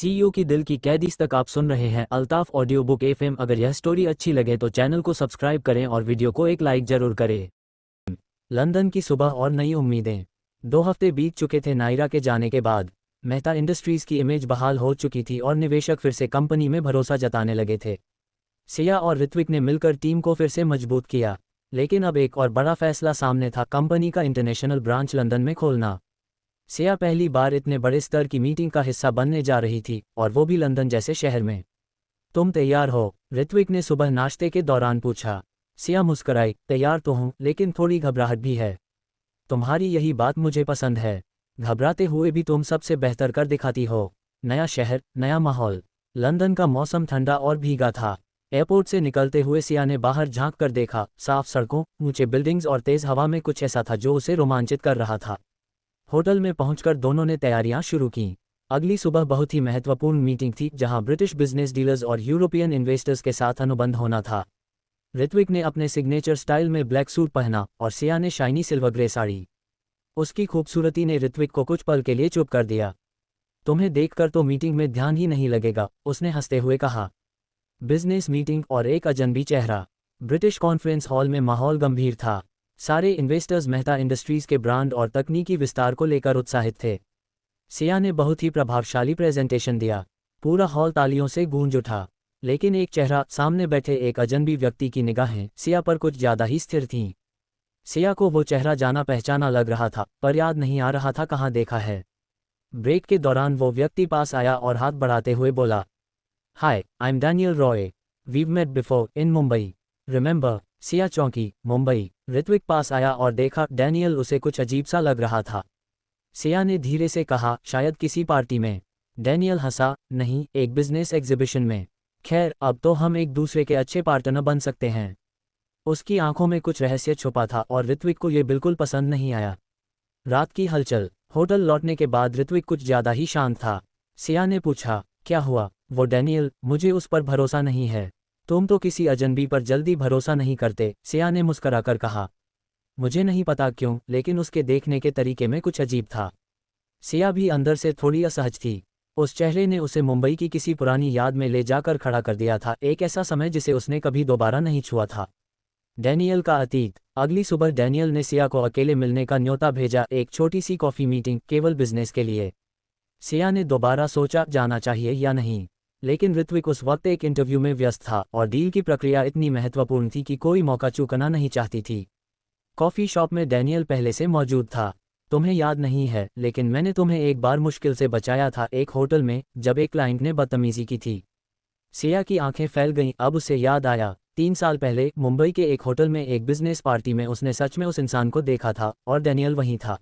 CEO की दिल की कैदीस तक आप सुन रहे हैं अल्ताफ ऑडियो बुक एफएम। अगर यह स्टोरी अच्छी लगे तो चैनल को सब्सक्राइब करें और वीडियो को एक लाइक जरूर करें। लंदन की सुबह और नई उम्मीदें। 2 हफ्ते बीत चुके थे नायरा के जाने के बाद। मेहता इंडस्ट्रीज की इमेज बहाल हो चुकी थी और निवेशक फिर से कंपनी में भरोसा जताने लगे थे। सिया और ऋत्विक ने मिलकर टीम को फिर से मजबूत किया। लेकिन अब एक और बड़ा फैसला सामने था, कंपनी का इंटरनेशनल ब्रांच लंदन में खोलना। सिया पहली बार इतने बड़े स्तर की मीटिंग का हिस्सा बनने जा रही थी, और वो भी लंदन जैसे शहर में। तुम तैयार हो? ऋत्विक ने सुबह नाश्ते के दौरान पूछा। सिया मुस्कराई। तैयार तो हूँ, लेकिन थोड़ी घबराहट भी है। तुम्हारी यही बात मुझे पसंद है। घबराते हुए भी तुम सबसे बेहतर कर दिखाती हो। नया शहर, नया माहौल। लंदन का मौसम ठंडा और भीगा था। एयरपोर्ट से निकलते हुए सिया ने बाहर झांक कर देखा। साफ सड़कों, ऊंचे बिल्डिंग्स और तेज हवा में कुछ ऐसा था जो उसे रोमांचित कर रहा था। होटल में पहुंचकर दोनों ने तैयारियां शुरू कीं। अगली सुबह बहुत ही महत्वपूर्ण मीटिंग थी, जहां ब्रिटिश बिजनेस डीलर्स और यूरोपियन इन्वेस्टर्स के साथ अनुबंध होना था। ऋत्विक ने अपने सिग्नेचर स्टाइल में ब्लैक सूट पहना और सिया ने शाइनी सिल्वर ग्रे साड़ी। उसकी खूबसूरती ने ऋत्विक को कुछ पल के लिए चुप कर दिया। तुम्हें देखकर तो मीटिंग में ध्यान ही नहीं लगेगा, उसने हंसते हुए कहा। बिजनेस मीटिंग और एक अजनबी चेहरा। ब्रिटिश कॉन्फ्रेंस हॉल में माहौल गंभीर था। सारे इन्वेस्टर्स मेहता इंडस्ट्रीज के ब्रांड और तकनीकी विस्तार को लेकर उत्साहित थे। सिया ने बहुत ही प्रभावशाली प्रेजेंटेशन दिया। पूरा हॉल तालियों से गूंज उठा। लेकिन एक चेहरा, सामने बैठे एक अजनबी व्यक्ति की निगाहें सिया पर कुछ ज्यादा ही स्थिर थीं। सिया को वो चेहरा जाना पहचाना लग रहा था, पर याद नहीं आ रहा था कहाँ देखा है। ब्रेक के दौरान वो व्यक्ति पास आया और हाथ बढ़ाते हुए बोला, hi, I am Daniel Roy. We've met before in Mumbai, remember? Siya चौंकी। मुंबई? ऋत्विक पास आया और देखा डैनियल उसे कुछ अजीब सा लग रहा था। सिया ने धीरे से कहा, शायद किसी पार्टी में। डैनियल हंसा, नहीं, एक बिजनेस एग्जीबिशन में। खैर, अब तो हम एक दूसरे के अच्छे पार्टनर बन सकते हैं। उसकी आंखों में कुछ रहस्य छुपा था और ऋत्विक को यह बिल्कुल पसंद नहीं आया। रात की हलचल। होटल लौटने के बाद ऋत्विक कुछ ज्यादा ही शांत था। सिया ने पूछा, क्या हुआ? वो डैनियल, मुझे उस पर भरोसा नहीं है। तुम तो किसी अजनबी पर जल्दी भरोसा नहीं करते, सिया ने मुस्कराकर कहा। मुझे नहीं पता क्यों, लेकिन उसके देखने के तरीके में कुछ अजीब था। सिया भी अंदर से थोड़ी असहज थी। उस चेहरे ने उसे मुंबई की किसी पुरानी याद में ले जाकर खड़ा कर दिया था, एक ऐसा समय जिसे उसने कभी दोबारा नहीं छुआ था। डैनियल का अतीत। अगली सुबह डैनियल ने सिया को अकेले मिलने का न्योता भेजा, एक छोटी सी कॉफी मीटिंग, केवल बिजनेस के लिए। सिया ने दोबारा सोचा, जाना चाहिए या नहीं, लेकिन ऋत्विक उस वक्त एक इंटरव्यू में व्यस्त था और डील की प्रक्रिया इतनी महत्वपूर्ण थी कि कोई मौका चूकना नहीं चाहती थी। कॉफी शॉप में डैनियल पहले से मौजूद था। तुम्हें याद नहीं है, लेकिन मैंने तुम्हें एक बार मुश्किल से बचाया था, एक होटल में, जब एक क्लाइंट ने बदतमीजी की थी। सिया की आंखें फैल गईं। अब उसे याद आया, 3 साल पहले मुंबई के एक होटल में एक बिजनेस पार्टी में उसने सच में उस इंसान को देखा था, और डैनियल वहीं था।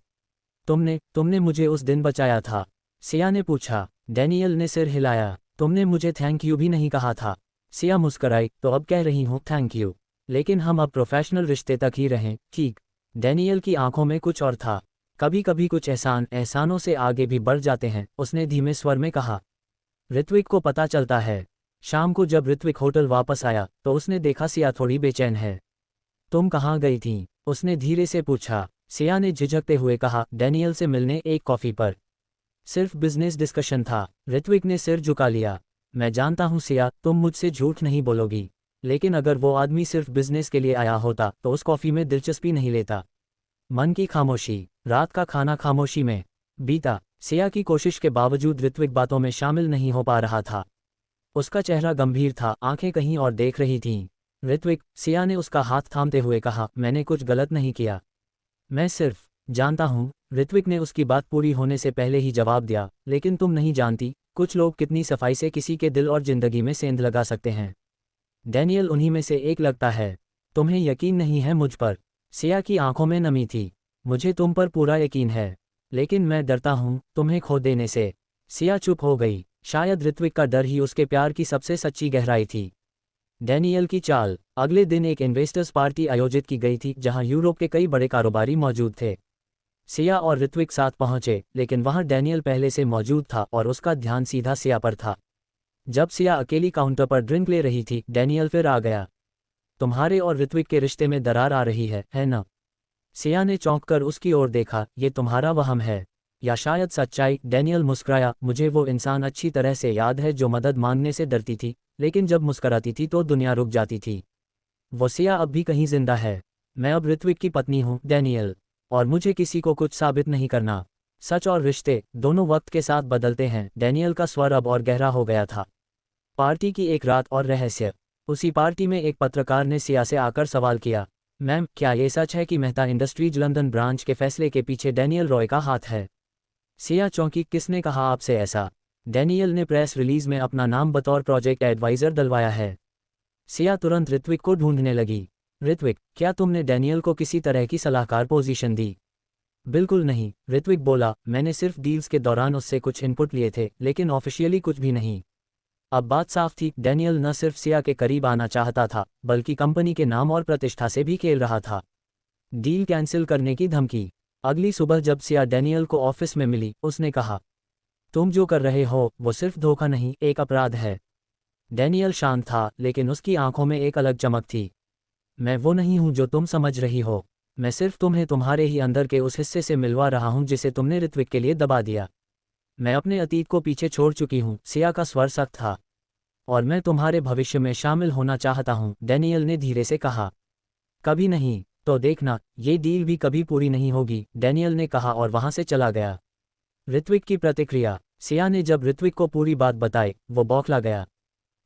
तुमने मुझे उस दिन बचाया था? सिया ने पूछा। डैनियल ने सिर हिलाया। तुमने मुझे थैंक यू भी नहीं कहा था। सिया मुस्कराई। तो अब कह रही हूँ थैंक यू, लेकिन हम अब प्रोफेशनल रिश्ते तक ही रहें, ठीक? डैनियल की आंखों में कुछ और था। कभी कभी कुछ एहसानों से आगे भी बढ़ जाते हैं, उसने धीमे स्वर में कहा। ऋत्विक को पता चलता है। शाम को जब ऋत्विक होटल वापस आया तो उसने देखा सिया थोड़ी बेचैन है। तुम कहाँ गई थीं? उसने धीरे से पूछा। सिया ने झिझकते हुए कहा, डैनियल से मिलने, एक कॉफी पर। सिर्फ बिजनेस डिस्कशन था। ऋत्विक ने सिर झुका लिया। मैं जानता हूँ सिया, तुम मुझसे झूठ नहीं बोलोगी, लेकिन अगर वो आदमी सिर्फ बिजनेस के लिए आया होता तो उस कॉफी में दिलचस्पी नहीं लेता। मन की खामोशी। रात का खाना खामोशी में बीता। सिया की कोशिश के बावजूद ऋत्विक बातों में शामिल नहीं हो पा रहा था। उसका चेहरा गंभीर था, आंखें कहीं और देख रही थीं। ऋत्विक, सिया ने उसका हाथ थामते हुए कहा, मैंने कुछ गलत नहीं किया। मैं सिर्फ जानता हूँ। ऋत्विक ने उसकी बात पूरी होने से पहले ही जवाब दिया, लेकिन तुम नहीं जानती, कुछ लोग कितनी सफाई से किसी के दिल और जिंदगी में सेंध लगा सकते हैं। डैनियल उन्हीं में से एक लगता है। तुम्हें यकीन नहीं है मुझ पर? सिया की आंखों में नमी थी। मुझे तुम पर पूरा यकीन है, लेकिन मैं डरता हूँ तुम्हें खो देने से। सिया चुप हो गई। शायद ऋत्विक का डर ही उसके प्यार की सबसे सच्ची गहराई थी। डैनियल की चाल। अगले दिन एक इन्वेस्टर्स पार्टी आयोजित की गई थी, जहां यूरोप के कई बड़े कारोबारी मौजूद थे। सिया और ऋत्विक साथ पहुंचे, लेकिन वहां डैनियल पहले से मौजूद था और उसका ध्यान सीधा सिया पर था। जब सिया अकेली काउंटर पर ड्रिंक ले रही थी, डैनियल फिर आ गया। तुम्हारे और ऋत्विक के रिश्ते में दरार आ रही है ना? सिया ने चौंक कर उसकी ओर देखा। ये तुम्हारा वहम है? या शायद सच्चाई? डैनियल मुस्कुराया। मुझे वो इंसान अच्छी तरह से याद है जो मदद मांगने से डरती थी, लेकिन जब मुस्कुराती थी तो दुनिया रुक जाती थी। वो सिया अब भी कहीं जिंदा है। मैं अब ऋत्विक की पत्नी हूँ, डैनियल, और मुझे किसी को कुछ साबित नहीं करना। सच और रिश्ते दोनों वक्त के साथ बदलते हैं। डैनियल का स्वर अब और गहरा हो गया था। पार्टी की एक रात और रहस्य। उसी पार्टी में एक पत्रकार ने सिया से आकर सवाल किया, मैम, क्या ये सच है कि मेहता इंडस्ट्रीज लंदन ब्रांच के फैसले के पीछे डैनियल रॉय का हाथ है? सिया चौंकी। किसने कहा आपसे ऐसा? डैनियल ने प्रेस रिलीज में अपना नाम बतौर प्रोजेक्ट एडवाइजर डलवाया है। सिया तुरंत ऋत्विक को ढूंढने लगी। ऋत्विक, क्या तुमने डैनियल को किसी तरह की सलाहकार पोजीशन दी? बिल्कुल नहीं, ऋत्विक बोला। मैंने सिर्फ डील्स के दौरान उससे कुछ इनपुट लिए थे, लेकिन ऑफिशियली कुछ भी नहीं। अब बात साफ थी, डैनियल न सिर्फ सिया के करीब आना चाहता था, बल्कि कंपनी के नाम और प्रतिष्ठा से भी खेल रहा था। डील कैंसिल करने की धमकी। अगली सुबह जब सिया डैनियल को ऑफिस में मिली, उसने कहा, तुम जो कर रहे हो वो सिर्फ धोखा नहीं, एक अपराध है। डैनियल शांत था, लेकिन उसकी आंखों में एक अलग चमक थी। मैं वो नहीं हूं जो तुम समझ रही हो। मैं सिर्फ तुम्हें तुम्हारे ही अंदर के उस हिस्से से मिलवा रहा हूं जिसे तुमने ऋत्विक के लिए दबा दिया। मैं अपने अतीत को पीछे छोड़ चुकी हूं। सिया का स्वर सख्त था। और मैं तुम्हारे भविष्य में शामिल होना चाहता हूं, डैनियल ने धीरे से कहा। कभी नहीं? तो देखना, ये डील भी कभी पूरी नहीं होगी, डैनियल ने कहा और वहां से चला गया। ऋत्विक की प्रतिक्रिया। सिया ने जब ऋत्विक को पूरी बात बताई, वो बौखला गया।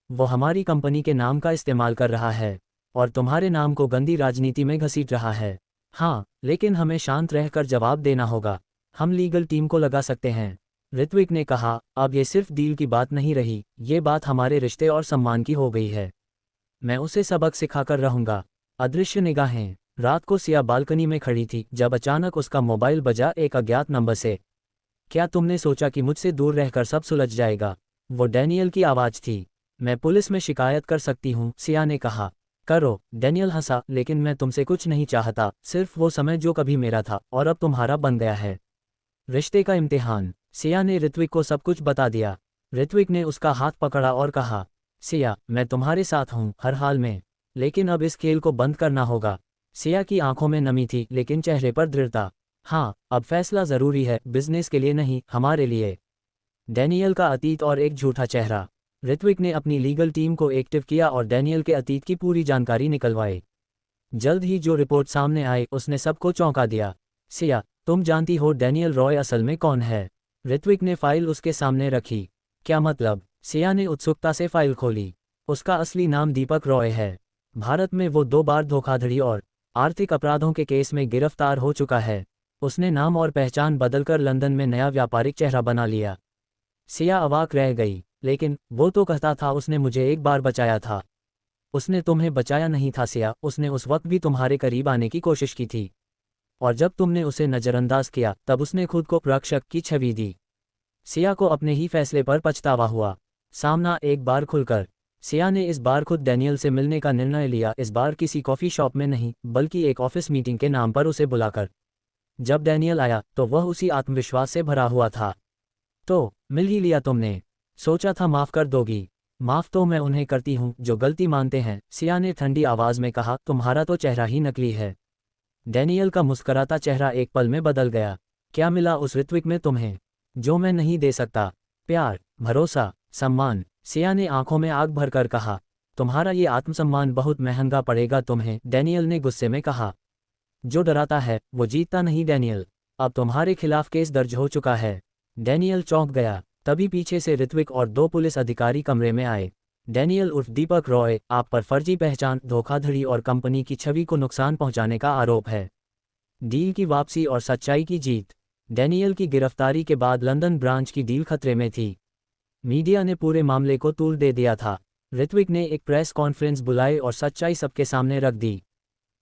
वो हमारी कंपनी के नाम का इस्तेमाल कर रहा है और तुम्हारे नाम को गंदी राजनीति में घसीट रहा है। हाँ, लेकिन हमें शांत रहकर जवाब देना होगा। हम लीगल टीम को लगा सकते हैं, ऋत्विक ने कहा। अब ये सिर्फ डील की बात नहीं रही, ये बात हमारे रिश्ते और सम्मान की हो गई है। मैं उसे सबक सिखाकर रहूंगा। अदृश्य निगाहें। रात को सिया बालकनी में खड़ी थी जब अचानक उसका मोबाइल बजा, एक अज्ञात नंबर से। क्या तुमने सोचा कि मुझसे दूर रहकर सब सुलझ जाएगा? वो डैनियल की आवाज़ थी। मैं पुलिस में शिकायत कर सकती हूँ, सिया ने कहा। करो, डैनियल हंसा। लेकिन मैं तुमसे कुछ नहीं चाहता, सिर्फ वो समय जो कभी मेरा था और अब तुम्हारा बन गया है। रिश्ते का इम्तिहान। सिया ने ऋत्विक को सब कुछ बता दिया। ऋत्विक ने उसका हाथ पकड़ा और कहा, सिया, मैं तुम्हारे साथ हूँ हर हाल में, लेकिन अब इस खेल को बंद करना होगा। सिया की आंखों में नमी थी, लेकिन चेहरे पर दृढ़ता। हाँ, अब फैसला जरूरी है, बिजनेस के लिए नहीं, हमारे लिए। डैनियल का अतीत और एक झूठा चेहरा। ऋत्विक ने अपनी लीगल टीम को एक्टिव किया और डैनियल के अतीत की पूरी जानकारी निकलवाई। जल्द ही जो रिपोर्ट सामने आई उसने सबको चौंका दिया। सिया, तुम जानती हो डैनियल रॉय असल में कौन है? ऋत्विक ने फाइल उसके सामने रखी। क्या मतलब? सिया ने उत्सुकता से फाइल खोली। उसका असली नाम दीपक रॉय है। भारत में वो 2 बार धोखाधड़ी और आर्थिक अपराधों के केस में गिरफ्तार हो चुका है। उसने नाम और पहचान बदलकर लंदन में नया व्यापारिक चेहरा बना लिया। सिया अवाक रह गई। लेकिन वो तो कहता था उसने मुझे एक बार बचाया था। उसने तुम्हें बचाया नहीं था सिया, उसने उस वक्त भी तुम्हारे करीब आने की कोशिश की थी। और जब तुमने उसे नज़रअंदाज किया तब उसने खुद को रक्षक की छवि दी। सिया को अपने ही फैसले पर पछतावा हुआ। सामना एक बार खुलकर। सिया ने इस बार खुद डैनियल से मिलने का निर्णय लिया, इस बार किसी कॉफ़ी शॉप में नहीं, बल्कि एक ऑफिस मीटिंग के नाम पर उसे बुलाकर। जब डैनियल आया तो वह उसी आत्मविश्वास से भरा हुआ था। तो मिल ही लिया तुमने? सोचा था माफ़ कर दोगी। माफ़ तो मैं उन्हें करती हूँ जो गलती मानते हैं, सिया ने ठंडी आवाज़ में कहा। तुम्हारा तो चेहरा ही नकली है। डैनियल का मुस्कराता चेहरा एक पल में बदल गया। क्या मिला उस ऋत्विक में तुम्हें जो मैं नहीं दे सकता? प्यार, भरोसा, सम्मान। सिया ने आंखों में आग भरकर कहा। तुम्हारा ये आत्मसम्मान बहुत महंगा पड़ेगा तुम्हें, डैनियल ने गुस्से में कहा। जो डराता है वो जीतता नहीं डैनियल। अब तुम्हारे खिलाफ केस दर्ज हो चुका है। डैनियल चौंक गया। तभी पीछे से ऋत्विक और 2 पुलिस अधिकारी कमरे में आए। डैनियल उर्फ दीपक रॉय, आप पर फर्जी पहचान, धोखाधड़ी और कंपनी की छवि को नुकसान पहुंचाने का आरोप है। डील की वापसी और सच्चाई की जीत। डैनियल की गिरफ्तारी के बाद लंदन ब्रांच की डील खतरे में थी। मीडिया ने पूरे मामले को तूल दे दिया था। ऋत्विक ने एक प्रेस कॉन्फ्रेंस बुलाई और सच्चाई सबके सामने रख दी।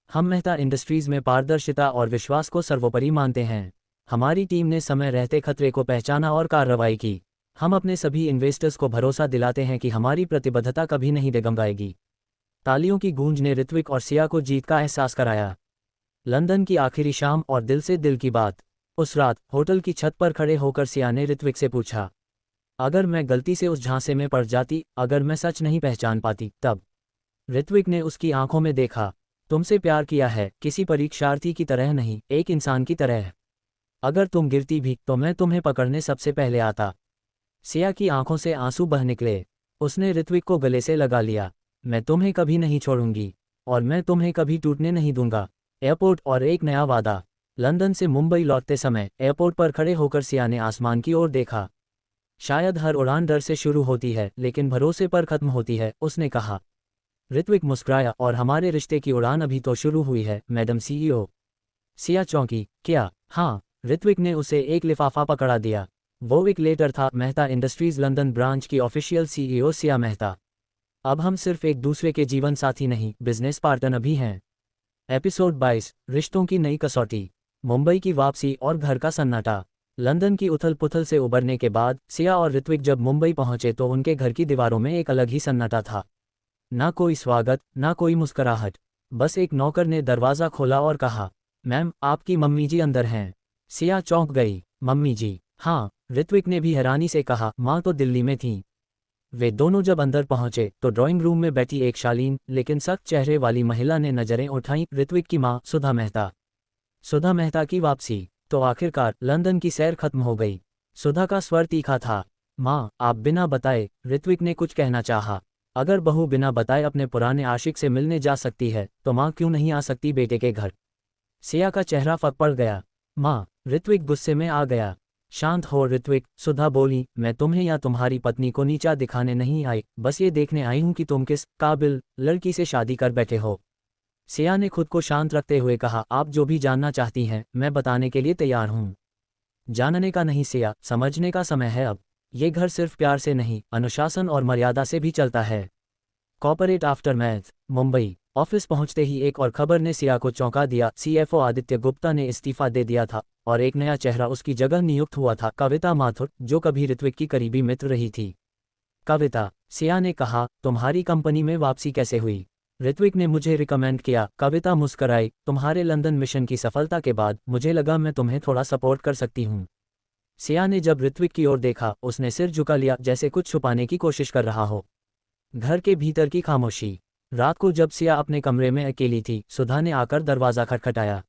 हम मेहता इंडस्ट्रीज में पारदर्शिता और विश्वास को सर्वोपरि मानते हैं। हमारी टीम ने समय रहते खतरे को पहचाना और कार्रवाई की। हम अपने सभी इन्वेस्टर्स को भरोसा दिलाते हैं कि हमारी प्रतिबद्धता कभी नहीं डगमगाएगी। तालियों की गूंज ने ऋत्विक और सिया को जीत का एहसास कराया। लंदन की आखिरी शाम और दिल से दिल की बात। उस रात होटल की छत पर खड़े होकर सिया ने ऋत्विक से पूछा, अगर मैं गलती से उस झांसे में पड़ जाती, अगर मैं सच नहीं पहचान पाती, तब? ऋत्विक ने उसकी आंखों में देखा। तुमसे प्यार किया है, किसी परीक्षार्थी की तरह नहीं, एक इंसान की तरह। अगर तुम गिरती भी तो मैं तुम्हें पकड़ने सबसे पहले आता। सिया की आंखों से आंसू बह निकले। उसने ऋत्विक को गले से लगा लिया। मैं तुम्हें कभी नहीं छोड़ूंगी और मैं तुम्हें कभी टूटने नहीं दूंगा। एयरपोर्ट और एक नया वादा। लंदन से मुंबई लौटते समय एयरपोर्ट पर खड़े होकर सिया ने आसमान की ओर देखा। शायद हर उड़ान डर से शुरू होती है लेकिन भरोसे पर खत्म होती है, उसने कहा। ऋत्विक मुस्कुराया, और हमारे रिश्ते की उड़ान अभी तो शुरू हुई है मैडम सीईओ। सिया चौंकी। क्या? हाँ। ऋत्विक ने उसे एक लिफाफा पकड़ा दिया। वो एक लेटर था, मेहता इंडस्ट्रीज लंदन ब्रांच की ऑफिशियल सीईओ सिया मेहता। अब हम सिर्फ एक दूसरे के जीवन साथी नहीं, बिजनेस पार्टनर भी हैं। एपिसोड 22, रिश्तों की नई कसौटी। मुंबई की वापसी और घर का सन्नाटा। लंदन की उथल पुथल से उबरने के बाद सिया और ऋत्विक जब मुंबई पहुंचे तो उनके घर की दीवारों में एक अलग ही सन्नाटा था। ना कोई स्वागत, ना कोई मुस्कुराहट। बस एक नौकर ने दरवाज़ा खोला और कहा, मैम, आपकी मम्मी जी अंदर हैं। सिया चौंक गई। मम्मी जी? हाँ। ऋत्विक ने भी हैरानी से कहा, माँ तो दिल्ली में थीं। वे दोनों जब अंदर पहुंचे तो ड्राइंग रूम में बैठी एक शालीन लेकिन सख्त चेहरे वाली महिला ने नजरें उठाईं, ऋत्विक की माँ सुधा मेहता। सुधा मेहता की वापसी। तो आखिरकार लंदन की सैर खत्म हो गई। सुधा का स्वर तीखा था। माँ, आप बिना बताए। ऋत्विक ने कुछ कहना चाहा। अगर बहू बिना बताए अपने पुराने आशिक से मिलने जा सकती है तो माँ क्यों नहीं आ सकती बेटे के घर? सिया का चेहरा फट पड़ गया। माँ! ऋत्विक गुस्से में आ गया। शांत हो ऋत्विक, सुधा बोली, मैं तुम्हें या तुम्हारी पत्नी को नीचा दिखाने नहीं आई, बस ये देखने आई हूं कि तुम किस काबिल लड़की से शादी कर बैठे हो। सिया ने खुद को शांत रखते हुए कहा, आप जो भी जानना चाहती हैं मैं बताने के लिए तैयार हूं। जानने का नहीं सिया, समझने का समय है अब। ये घर सिर्फ प्यार से नहीं, अनुशासन और मर्यादा से भी चलता है। Corporate aftermath. मुंबई ऑफिस पहुंचते ही एक और खबर ने सिया को चौंका दिया। सीएफओ आदित्य गुप्ता ने इस्तीफा दे दिया था और एक नया चेहरा उसकी जगह नियुक्त हुआ था, कविता माथुर, जो कभी ऋत्विक की करीबी मित्र रही थी। कविता, सिया ने कहा, तुम्हारी कंपनी में वापसी कैसे हुई? ऋत्विक ने मुझे रिकमेंड किया। कविता मुस्कराई, तुम्हारे लंदन मिशन की सफलता के बाद मुझे लगा मैं तुम्हें थोड़ा सपोर्ट कर सकती हूँ। सिया ने जब ऋत्विक की ओर देखा उसने सिर झुका लिया, जैसे कुछ छुपाने की कोशिश कर रहा हो। घर के भीतर की खामोशी। रात को जब सिया अपने कमरे में अकेली थी, सुधा ने आकर दरवाज़ा खटखटाया।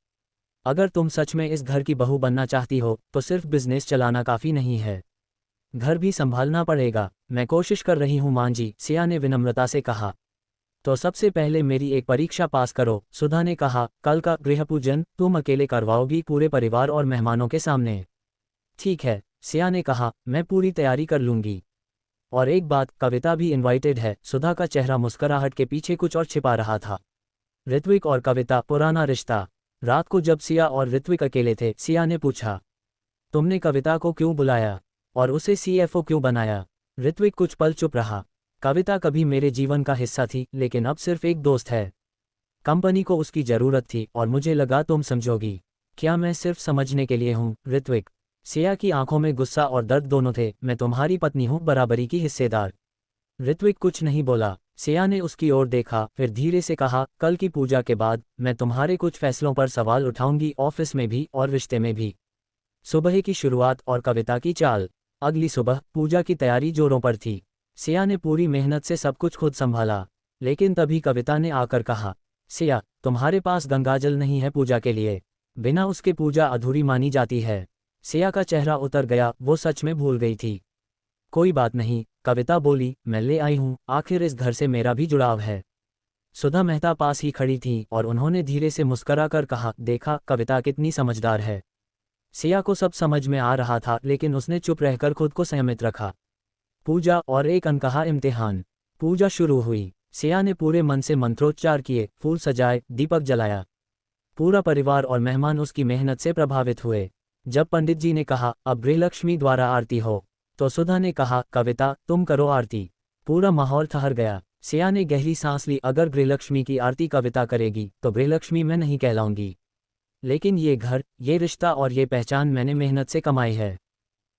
अगर तुम सच में इस घर की बहू बनना चाहती हो तो सिर्फ बिजनेस चलाना काफ़ी नहीं है, घर भी संभालना पड़ेगा। मैं कोशिश कर रही हूँ मां जी, सिया ने विनम्रता से कहा। तो सबसे पहले मेरी एक परीक्षा पास करो, सुधा ने कहा। कल का गृह पूजन तुम अकेले करवाओगी, पूरे परिवार और मेहमानों के सामने? ठीक है, सिया ने कहा, मैं पूरी तैयारी कर लूंगी। और एक बात, कविता भी इनवाइटेड है। सुधा का चेहरा मुस्कुराहट के पीछे कुछ और छिपा रहा था। ऋत्विक और कविता, पुराना रिश्ता। रात को जब सिया और ऋत्विक अकेले थे, सिया ने पूछा, तुमने कविता को क्यों बुलाया और उसे सीएफओ क्यों बनाया? ऋत्विक कुछ पल चुप रहा। कविता कभी मेरे जीवन का हिस्सा थी लेकिन अब सिर्फ एक दोस्त है। कंपनी को उसकी जरूरत थी और मुझे लगा तुम समझोगी। क्या मैं सिर्फ समझने के लिए हूँ? ऋत्विक। सिया की आंखों में गुस्सा और दर्द दोनों थे। मैं तुम्हारी पत्नी हूँ, बराबरी की हिस्सेदार। ऋत्विक कुछ नहीं बोला। सिया ने उसकी ओर देखा, फिर धीरे से कहा, कल की पूजा के बाद मैं तुम्हारे कुछ फैसलों पर सवाल उठाऊंगी, ऑफिस में भी और रिश्ते में भी। सुबह की शुरुआत और कविता की चाल। अगली सुबह पूजा की तैयारी जोरों पर थी। सिया ने पूरी मेहनत से सब कुछ खुद संभाला, लेकिन तभी कविता ने आकर कहा, सिया, तुम्हारे पास गंगाजल नहीं है पूजा के लिए, बिना उसके पूजा अधूरी मानी जाती है। सिया का चेहरा उतर गया, वो सच में भूल गई थी। कोई बात नहीं, कविता बोली, मैं ले आई हूँ, आखिर इस घर से मेरा भी जुड़ाव है। सुधा मेहता पास ही खड़ी थी और उन्होंने धीरे से मुस्करा कर कहा, देखा कविता कितनी समझदार है। सिया को सब समझ में आ रहा था लेकिन उसने चुप रहकर खुद को संयमित रखा। पूजा और एक अनकहा इम्तिहान। पूजा शुरू हुई। सिया ने पूरे मन से मंत्रोच्चार किए, फूल सजाए, दीपक जलाया। पूरा परिवार और मेहमान उसकी मेहनत से प्रभावित हुए। जब पंडित जी ने कहा, अब गृहलक्ष्मी द्वारा आरती हो, तो सुधा ने कहा, कविता तुम करो आरती। पूरा माहौल ठहर गया। सिया ने गहरी सांस ली, अगर गृहलक्ष्मी की आरती कविता करेगी तो गृहलक्ष्मी मैं नहीं कहलाऊंगी, लेकिन ये घर, ये रिश्ता और ये पहचान मैंने मेहनत से कमाई है।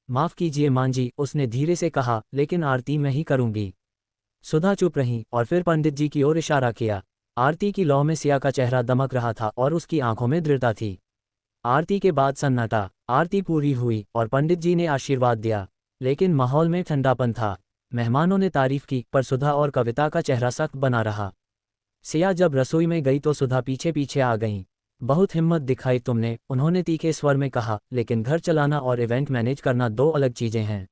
माफ़ कीजिए मां जी, उसने धीरे से कहा, लेकिन आरती मैं ही करूंगी। सुधा चुप रही और फिर पंडित जी की ओर इशारा किया। आरती की लौ में सिया का चेहरा दमक रहा था और उसकी आंखों में दृढ़ता थी। आरती के बाद सन्नाटा। आरती पूरी हुई और पंडित जी ने आशीर्वाद दिया, लेकिन माहौल में ठंडापन था। मेहमानों ने तारीफ की पर सुधा और कविता का चेहरा सख्त बना रहा। सिया जब रसोई में गई तो सुधा पीछे पीछे आ गईं। बहुत हिम्मत दिखाई तुमने, उन्होंने तीखे स्वर में कहा, लेकिन घर चलाना और इवेंट मैनेज करना दो अलग चीजें हैं।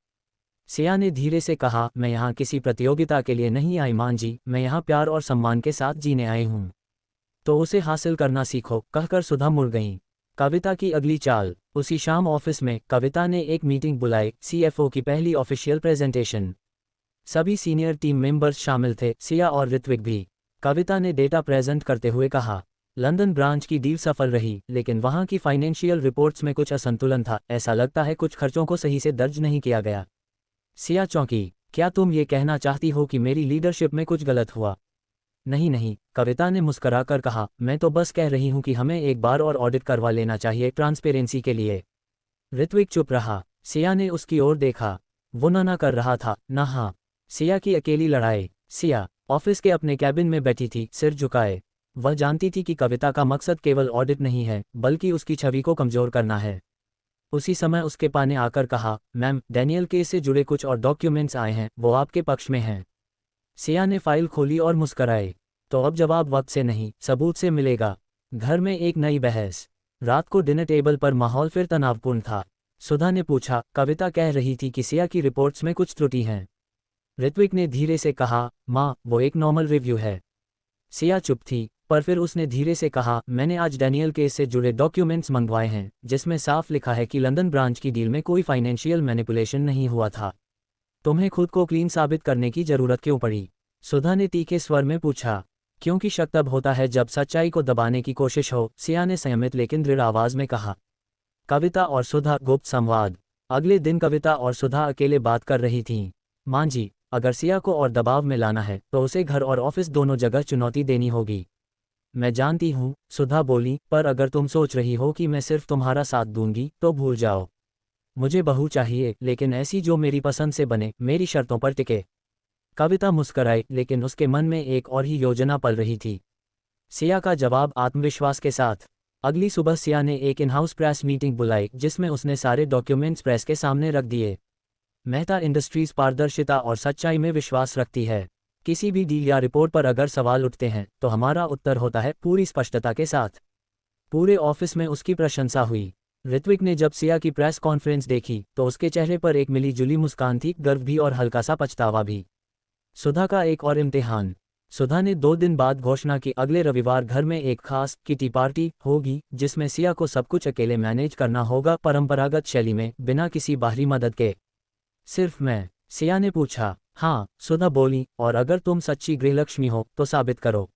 सिया ने धीरे से कहा, मैं यहाँ किसी प्रतियोगिता के लिए नहीं आई मां जी, मैं यहाँ प्यार और सम्मान के साथ जीने आई हूँ। तो उसे हासिल करना सीखो, कहकर सुधा मुड़ गईं। कविता की अगली चाल। उसी शाम ऑफिस में कविता ने एक मीटिंग बुलाई, सीएफओ की पहली ऑफिशियल प्रेजेंटेशन। सभी सीनियर टीम मेंबर्स शामिल थे, सिया और ऋत्विक भी। कविता ने डेटा प्रेजेंट करते हुए कहा, लंदन ब्रांच की डील सफल रही, लेकिन वहां की फाइनेंशियल रिपोर्ट्स में कुछ असंतुलन था, ऐसा लगता है कुछ खर्चों को सही से दर्ज नहीं किया गया। सिया चौंकी, क्या तुम ये कहना चाहती हो कि मेरी लीडरशिप में कुछ गलत हुआ? नहीं नहीं, कविता ने मुस्कुराकर कहा, मैं तो बस कह रही हूं कि हमें एक बार और ऑडिट करवा लेना चाहिए ट्रांसपेरेंसी के लिए। ऋत्विक चुप रहा। सिया ने उसकी ओर देखा। वो ना कर रहा था, ना हाँ। सिया की अकेली लड़ाई। सिया ऑफिस के अपने कैबिन में बैठी थी, सिर झुकाए। वह जानती थी कि कविता का मकसद केवल ऑडिट नहीं है, बल्कि उसकी छवि को कमजोर करना है। उसी समय उसके पास ने आकर कहा, मैम, डैनियल केस से जुड़े कुछ और डॉक्यूमेंट्स आए हैं, वो आपके पक्ष में हैं। सिया ने फाइल खोली और मुस्कराए। तो अब जवाब वक्त से नहीं, सबूत से मिलेगा। घर में एक नई बहस। रात को डिनर टेबल पर माहौल फिर तनावपूर्ण था। सुधा ने पूछा, कविता कह रही थी कि सिया की रिपोर्ट्स में कुछ त्रुटि हैं। ऋत्विक ने धीरे से कहा, माँ, वो एक नॉर्मल रिव्यू है। सिया चुप थी, पर फिर उसने धीरे से कहा, मैंने आज डैनियल केस से जुड़े डॉक्यूमेंट्स मंगवाए हैं, जिसमें साफ लिखा है कि लंदन ब्रांच की डील में कोई फाइनेंशियल मैनिपुलेशन नहीं हुआ था। तुम्हें खुद को क्लीन साबित करने की जरूरत क्यों पड़ी? सुधा ने तीखे स्वर में पूछा। क्योंकि शक तब होता है जब सच्चाई को दबाने की कोशिश हो, सिया ने संयमित लेकिन दृढ़ आवाज में कहा। कविता और सुधा गुप्त संवाद। अगले दिन कविता और सुधा अकेले बात कर रही थीं। मां जी, अगर सिया को और दबाव में लाना है तो उसे घर और ऑफिस दोनों जगह चुनौती देनी होगी। मैं जानती हूँ, सुधा बोली, पर अगर तुम सोच रही हो कि मैं सिर्फ तुम्हारा साथ दूंगी तो भूल जाओ। मुझे बहू चाहिए, लेकिन ऐसी जो मेरी पसंद से बने, मेरी शर्तों पर टिके। कविता मुस्कराई, लेकिन उसके मन में एक और ही योजना पल रही थी। सिया का जवाब आत्मविश्वास के साथ। अगली सुबह सिया ने एक इन हाउस प्रेस मीटिंग बुलाई, जिसमें उसने सारे डॉक्यूमेंट्स प्रेस के सामने रख दिए। मेहता इंडस्ट्रीज पारदर्शिता और सच्चाई में विश्वास रखती है। किसी भी डील या रिपोर्ट पर अगर सवाल उठते हैं तो हमारा उत्तर होता है पूरी स्पष्टता के साथ। पूरे ऑफिस में उसकी प्रशंसा हुई। ऋत्विक ने जब सिया की प्रेस कॉन्फ्रेंस देखी तो उसके चेहरे पर एक मिली जुली मुस्कान थी, गर्व भी और हल्का सा पछतावा भी। सुधा का एक और इम्तिहान। सुधा ने 2 दिन बाद घोषणा की, अगले रविवार घर में एक खास किटी पार्टी होगी, जिसमें सिया को सब कुछ अकेले मैनेज करना होगा, परंपरागत शैली में, बिना किसी बाहरी मदद के। सिर्फ मैं? सिया ने पूछा। हाँ, सुधा बोली, और अगर तुम सच्ची गृहलक्ष्मी हो तो साबित करो।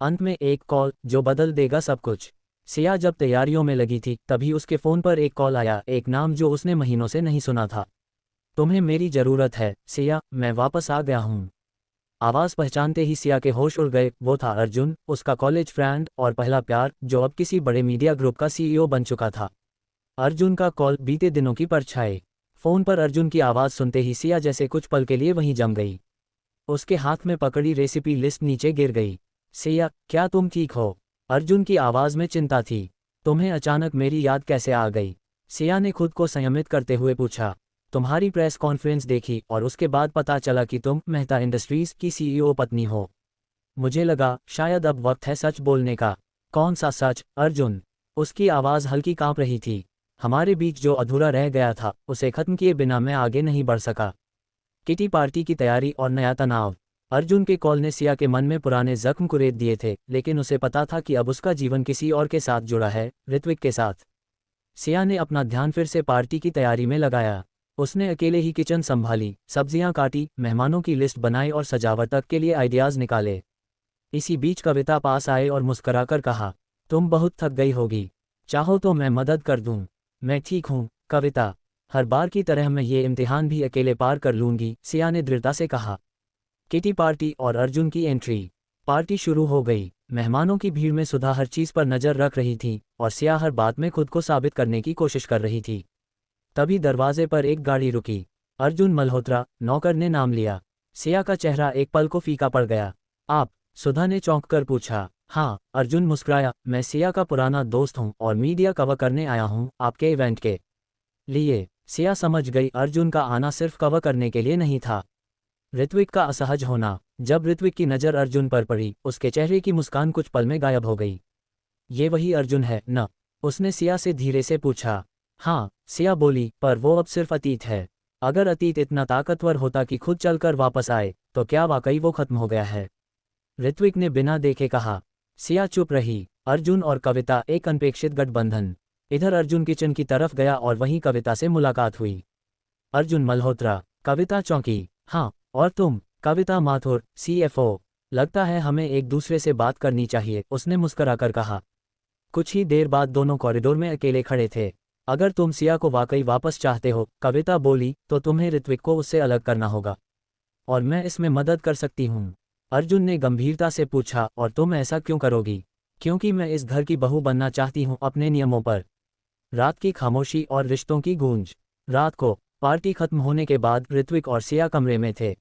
अंत में एक कॉल जो बदल देगा सब कुछ। सिया जब तैयारियों में लगी थी तभी उसके फोन पर एक कॉल आया, एक नाम जो उसने महीनों से नहीं सुना था। तुम्हें मेरी जरूरत है सिया, मैं वापस आ गया हूँ। आवाज पहचानते ही सिया के होश उड़ गए। वो था अर्जुन, उसका कॉलेज फ्रेंड और पहला प्यार, जो अब किसी बड़े मीडिया ग्रुप का सीईओ बन चुका था। अर्जुन का कॉल, बीते दिनों की परछाई। फोन पर अर्जुन की आवाज सुनते ही सिया जैसे कुछ पल के लिए वहीं जम गई। उसके हाथ में पकड़ी रेसिपी लिस्ट नीचे गिर गई। सिया, क्या तुम ठीक हो? अर्जुन की आवाज में चिंता थी। तुम्हें अचानक मेरी याद कैसे आ गई? सिया ने खुद को संयमित करते हुए पूछा। तुम्हारी प्रेस कॉन्फ्रेंस देखी और उसके बाद पता चला कि तुम मेहता इंडस्ट्रीज की सीईओ पत्नी हो। मुझे लगा शायद अब वक्त है सच बोलने का। कौन सा सच, अर्जुन? उसकी आवाज हल्की कांप रही थी। हमारे बीच जो अधूरा रह गया था, उसे खत्म किए बिना मैं आगे नहीं बढ़ सका। किटी पार्टी की तैयारी और नया तनाव। अर्जुन के कॉल ने सिया के मन में पुराने जख्म कुरेद दिए थे, लेकिन उसे पता था कि अब उसका जीवन किसी और के साथ जुड़ा है, ऋत्विक के साथ। सिया ने अपना ध्यान फिर से पार्टी की तैयारी में लगाया। उसने अकेले ही किचन संभाली, सब्जियां काटी, मेहमानों की लिस्ट बनाई और सजावट तक के लिए आइडियाज निकाले। इसी बीच कविता पास आए और मुस्कुराकर कहा, तुम बहुत थक गई होगी, चाहो तो मैं मदद कर दूं। मैं ठीक हूं कविता, हर बार की तरह मैं ये इम्तिहान भी अकेले पार कर लूंगी, सिया ने दृढ़ता से कहा। किटी पार्टी और अर्जुन की एंट्री। पार्टी शुरू हो गई। मेहमानों की भीड़ में सुधा हर चीज पर नजर रख रही थी और सिया हर बात में खुद को साबित करने की कोशिश कर रही थी। तभी दरवाजे पर एक गाड़ी रुकी। अर्जुन मल्होत्रा, नौकर ने नाम लिया। सिया का चेहरा एक पल को फीका पड़ गया। आप? सुधा ने चौंक कर पूछा। हाँ, अर्जुन मुस्कुराया, मैं सिया का पुराना दोस्त हूँ और मीडिया कवर करने आया हूँ आपके इवेंट के लिए। सिया समझ गई अर्जुन का आना सिर्फ कवर करने के लिए नहीं था। ऋत्विक का असहज होना। जब ऋत्विक की नज़र अर्जुन पर पड़ी, उसके चेहरे की मुस्कान कुछ पल में गायब हो गई। ये वही अर्जुन है न? उसने सिया से धीरे से पूछा। हाँ, सिया बोली, पर वो अब सिर्फ अतीत है। अगर अतीत इतना ताकतवर होता कि खुद चलकर वापस आए, तो क्या वाकई वो खत्म हो गया है? ऋत्विक ने बिना देखे कहा। सिया चुप रही। अर्जुन और कविता एक अनपेक्षित गठबंधन। इधर अर्जुन किचन की तरफ गया और वहीं कविता से मुलाकात हुई। अर्जुन मल्होत्रा। कविता चौंकी। हाँ, और तुम? कविता माथुर, CFO। लगता है हमें एक दूसरे से बात करनी चाहिए, उसने मुस्कुराकर कहा। कुछ ही देर बाद दोनों कॉरिडोर में अकेले खड़े थे। अगर तुम सिया को वाकई वापस चाहते हो, कविता बोली, तो तुम्हें ऋत्विक को उससे अलग करना होगा। और मैं इसमें मदद कर सकती हूँ। अर्जुन ने गंभीरता से पूछा, और तुम ऐसा क्यों करोगी? क्योंकि मैं इस घर की बहू बनना चाहती हूँ, अपने नियमों पर। रात की खामोशी और रिश्तों की गूंज। रात को पार्टी खत्म होने के बाद ऋत्विक और सिया कमरे में थे।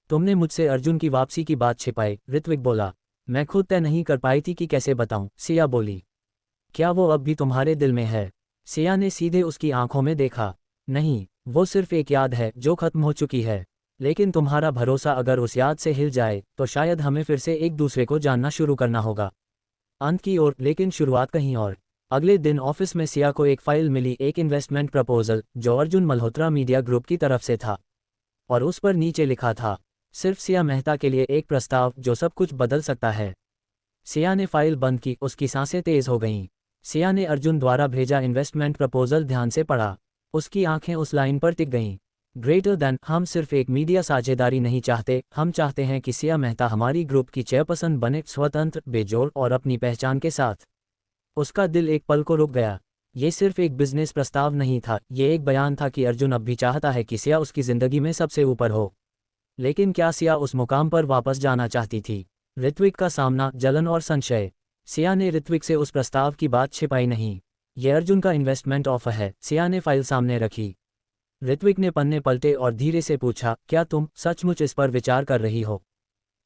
तुमने मुझसे अर्जुन की वापसी की बात छिपाई, ऋत्विक बोला। मैं खुद तय नहीं कर पाई थी कि कैसे बताऊं, सिया बोली। क्या वो अब भी तुम्हारे दिल में है? सिया ने सीधे उसकी आंखों में देखा। नहीं, वो सिर्फ एक याद है जो खत्म हो चुकी है। लेकिन तुम्हारा भरोसा अगर उस याद से हिल जाए, तो शायद हमें फिर से एक दूसरे को जानना शुरू करना होगा। अंत की ओर, लेकिन शुरुआत कहीं और। अगले दिन ऑफिस में सिया को एक फाइल मिली, एक इन्वेस्टमेंट प्रपोजल जो अर्जुन मल्होत्रा मीडिया ग्रुप की तरफ से था। और उस पर नीचे लिखा था, सिर्फ सिया मेहता के लिए एक प्रस्ताव जो सब कुछ बदल सकता है। सिया ने फाइल बंद की, उसकी सांसें तेज हो गईं। सिया ने अर्जुन द्वारा भेजा इन्वेस्टमेंट प्रपोजल ध्यान से पढ़ा। उसकी आंखें उस लाइन पर टिक गईं। ग्रेटर देन, हम सिर्फ एक मीडिया साझेदारी नहीं चाहते, हम चाहते हैं कि सिया मेहता हमारी ग्रुप की चेयरपर्सन बने, स्वतंत्र, बेजोड़ और अपनी पहचान के साथ। उसका दिल एक पल को रुक गया। ये सिर्फ एक बिजनेस प्रस्ताव नहीं था, ये एक बयान था कि अर्जुन अब भी चाहता है कि सिया उसकी जिंदगी में सबसे ऊपर हो। लेकिन क्या सिया उस मुकाम पर वापस जाना चाहती थी? ऋत्विक का सामना, जलन और संशय। सिया ने ऋत्विक से उस प्रस्ताव की बात छिपाई नहीं। यह अर्जुन का इन्वेस्टमेंट ऑफर है। सिया ने फाइल सामने रखी। ऋत्विक ने पन्ने पलटे और धीरे से पूछा, क्या तुम सचमुच इस पर विचार कर रही हो?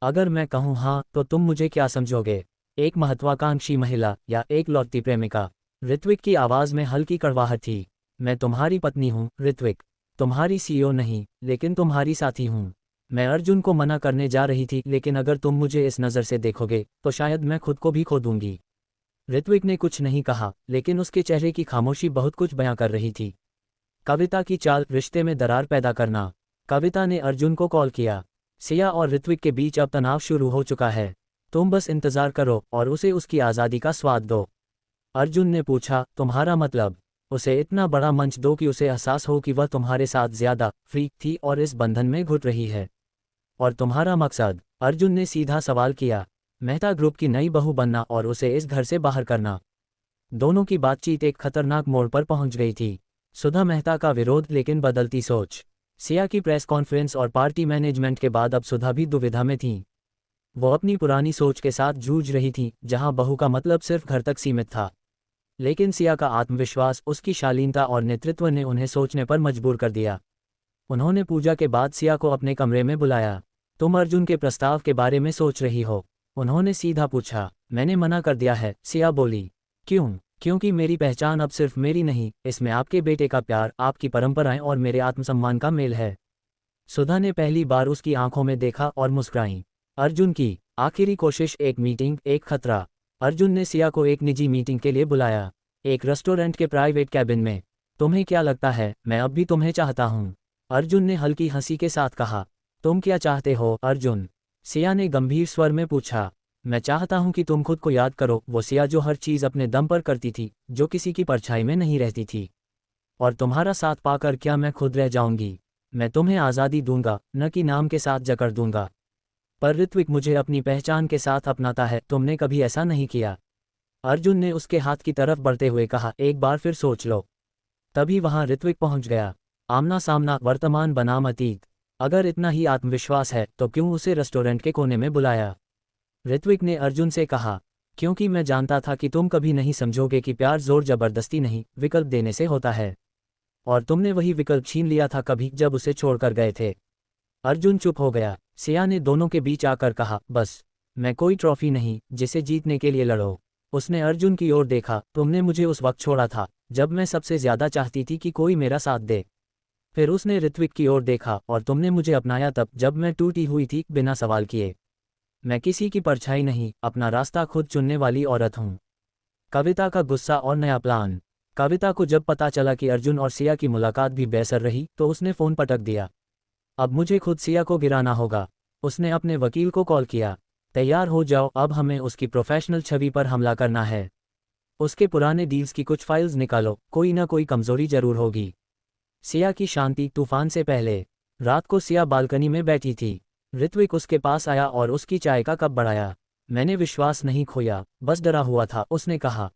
अगर मैं कहूँ हाँ, तो तुम मुझे क्या समझोगे? एक महत्वाकांक्षी महिला या एक लौटती प्रेमिका? ऋत्विक की आवाज़ में हल्की कड़वाहट थी। मैं तुम्हारी पत्नी हूँ ऋत्विक, तुम्हारी CEO नहीं, लेकिन तुम्हारी साथी हूँ। मैं अर्जुन को मना करने जा रही थी, लेकिन अगर तुम मुझे इस नज़र से देखोगे, तो शायद मैं खुद को भी खो दूंगी। ऋत्विक ने कुछ नहीं कहा, लेकिन उसके चेहरे की खामोशी बहुत कुछ बयां कर रही थी। कविता की चाल, रिश्ते में दरार पैदा करना। कविता ने अर्जुन को कॉल किया। सिया और ऋत्विक के बीच अब तनाव शुरू हो चुका है। तुम बस इंतजार करो और उसे उसकी आज़ादी का स्वाद दो। अर्जुन ने पूछा, तुम्हारा मतलब? उसे इतना बड़ा मंच दो कि उसे एहसास हो कि वह तुम्हारे साथ ज्यादा फ्री थी और इस बंधन में घुट रही है। और तुम्हारा मकसद? अर्जुन ने सीधा सवाल किया। मेहता ग्रुप की नई बहू बनना और उसे इस घर से बाहर करना। दोनों की बातचीत एक खतरनाक मोड़ पर पहुंच गई थी। सुधा मेहता का विरोध, लेकिन बदलती सोच। सिया की प्रेस कॉन्फ्रेंस और पार्टी मैनेजमेंट के बाद अब सुधा भी दुविधा में थी। वो अपनी पुरानी सोच के साथ जूझ रही थी, जहां बहू का मतलब सिर्फ घर तक सीमित था। लेकिन सिया का आत्मविश्वास, उसकी शालीनता और नेतृत्व ने उन्हें सोचने पर मजबूर कर दिया। उन्होंने पूजा के बाद सिया को अपने कमरे में बुलाया। तुम अर्जुन के प्रस्ताव के बारे में सोच रही हो? उन्होंने सीधा पूछा। मैंने मना कर दिया है, सिया बोली। क्यों? क्योंकि मेरी पहचान अब सिर्फ मेरी नहीं, इसमें आपके बेटे का प्यार, आपकी परंपराएं और मेरे आत्मसम्मान का मेल है। सुधा ने पहली बार उसकी आंखों में देखा और मुस्कुराई। अर्जुन की आखिरी कोशिश, एक मीटिंग, एक खतरा। अर्जुन ने सिया को एक निजी मीटिंग के लिए बुलाया, एक रेस्टोरेंट के प्राइवेट कैबिन में। तुम्हें क्या लगता है मैं अब भी तुम्हें चाहता हूँ? अर्जुन ने हल्की हंसी के साथ कहा। तुम क्या चाहते हो अर्जुन? सिया ने गंभीर स्वर में पूछा। मैं चाहता हूं कि तुम खुद को याद करो, वो सिया जो हर चीज़ अपने दम पर करती थी, जो किसी की परछाई में नहीं रहती थी। और तुम्हारा साथ पाकर क्या मैं खुद रह जाऊंगी? मैं तुम्हें आज़ादी दूंगा, न कि नाम के साथ जकड़ दूंगा। पर ऋत्विक मुझे अपनी पहचान के साथ अपनाता है, तुमने कभी ऐसा नहीं किया। अर्जुन ने उसके हाथ की तरफ बढ़ते हुए कहा, एक बार फिर सोच लो। तभी वहां ऋत्विक पहुंच गया। आमना सामना, वर्तमान बनाम अतीत। अगर इतना ही आत्मविश्वास है तो क्यों उसे रेस्टोरेंट के कोने में बुलाया? ऋत्विक ने अर्जुन से कहा, क्योंकि मैं जानता था कि तुम कभी नहीं समझोगे कि प्यार जोर जबरदस्ती नहीं, विकल्प देने से होता है। और तुमने वही विकल्प छीन लिया था कभी जब उसे छोड़कर गए थे। अर्जुन चुप हो गया। सिया ने दोनों के बीच आकर कहा, बस, मैं कोई ट्रॉफी नहीं जिसे जीतने के लिए लड़ो। उसने अर्जुन की ओर देखा। तुमने मुझे उस वक्त छोड़ा था जब मैं सबसे ज्यादा चाहती थी कि कोई मेरा साथ दे। फिर उसने ऋत्विक की ओर देखा, और तुमने मुझे अपनाया तब जब मैं टूटी हुई थी, बिना सवाल किए। मैं किसी की परछाई नहीं, अपना रास्ता खुद चुनने वाली औरत हूँ। कविता का गुस्सा और नया प्लान। कविता को जब पता चला कि अर्जुन और सिया की मुलाकात भी बेअसर रही तो उसने फ़ोन पटक दिया। अब मुझे खुद सिया को गिराना होगा। उसने अपने वकील को कॉल किया। तैयार हो जाओ, अब हमें उसकी प्रोफेशनल छवि पर हमला करना है। उसके पुराने डील्स की कुछ फाइल्स निकालो, कोई ना कोई कमजोरी जरूर होगी। सिया की शांति तूफान से पहले। रात को सिया बालकनी में बैठी थी। ऋत्विक उसके पास आया और उसकी चाय का कप बढ़ाया। मैंने विश्वास नहीं खोया, बस डरा हुआ था, उसने कहा।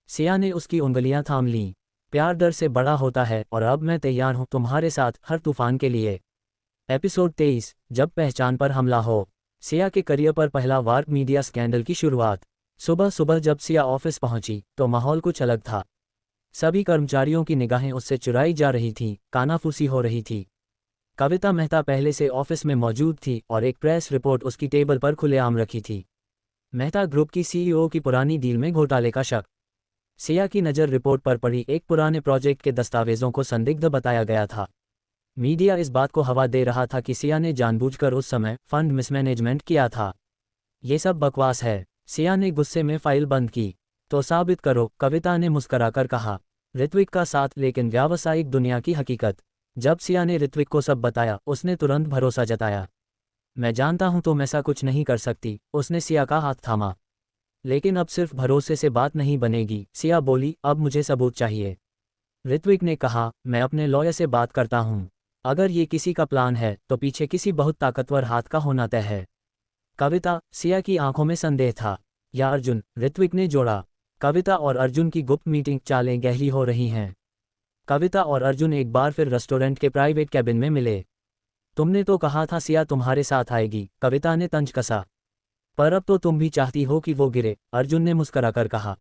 सिया ने उसकी उंगलियां थाम लीं। प्यार डर से बड़ा होता है और अब मैं तैयार हूं तुम्हारे साथ हर तूफान के लिए। एपिसोड 23, जब पहचान पर हमला हो। सिया के करियर पर पहला वार मीडिया स्कैंडल की शुरुआत। सुबह सुबह जब सिया ऑफिस पहुंची तो माहौल कुछ अलग था। सभी कर्मचारियों की निगाहें उससे चुराई जा रही थीं, कानाफूसी हो रही थी। कविता मेहता पहले से ऑफिस में मौजूद थी और एक प्रेस रिपोर्ट उसकी टेबल पर खुलेआम रखी थी। मेहता ग्रुप की सीईओ की पुरानी डील में घोटाले का शक। सिया की नज़र रिपोर्ट पर पड़ी एक पुराने प्रोजेक्ट के दस्तावेजों को संदिग्ध बताया गया था। मीडिया इस बात को हवा दे रहा था कि सिया ने जानबूझकर उस समय फंड मिसमैनेजमेंट किया था। ये सब बकवास है। सिया ने गुस्से में फाइल बंद की। तो साबित करो, कविता ने मुस्कराकर कहा। ऋत्विक का साथ, लेकिन व्यावसायिक दुनिया की हकीकत। जब सिया ने ऋत्विक को सब बताया, उसने तुरंत भरोसा जताया। मैं जानता हूं तुम ऐसा कुछ नहीं कर सकती, उसने सिया का हाथ थामा। लेकिन अब सिर्फ भरोसे से बात नहीं बनेगी, सिया बोली, अब मुझे सबूत चाहिए। ऋत्विक ने कहा, मैं अपने लॉयर से बात करता हूं। अगर ये किसी का प्लान है तो पीछे किसी बहुत ताकतवर हाथ का होना तय है। कविता, सिया की आंखों में संदेह था। या अर्जुन, ऋत्विक ने जोड़ा। कविता और अर्जुन की गुप्त मीटिंग, चालें गहरी हो रही हैं। कविता और अर्जुन एक बार फिर रेस्टोरेंट के प्राइवेट कैबिन में मिले। तुमने तो कहा था सिया तुम्हारे साथ आएगी, कविता ने तंज कसा। पर अब तो तुम भी चाहती हो कि वो गिरे, अर्जुन ने मुस्कराकर कहा।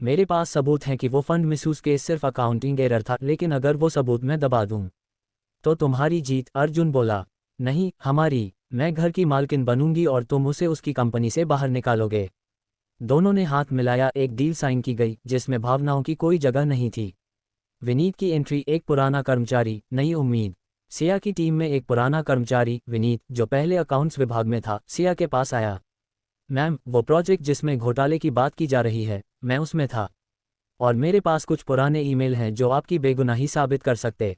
मेरे पास सबूत हैं कि वो फंड मिसयूज केस सिर्फ अकाउंटिंग एरर था, लेकिन अगर वो सबूत मैं दबा दूं तो तुम्हारी जीत, अर्जुन बोला। नहीं, हमारी। मैं घर की मालकिन बनूंगी और तुम उसे उसकी कंपनी से बाहर निकालोगे। दोनों ने हाथ मिलाया। एक डील साइन की गई जिसमें भावनाओं की कोई जगह नहीं थी। विनीत की एंट्री, एक पुराना कर्मचारी, नई उम्मीद। सिया की टीम में एक पुराना कर्मचारी, विनीत, जो पहले अकाउंट्स विभाग में था, सिया के पास आया। मैम, वो प्रोजेक्ट जिसमें घोटाले की बात की जा रही है, मैं उसमें था। और मेरे पास कुछ पुराने ईमेल हैं जो आपकी बेगुनाही साबित कर सकते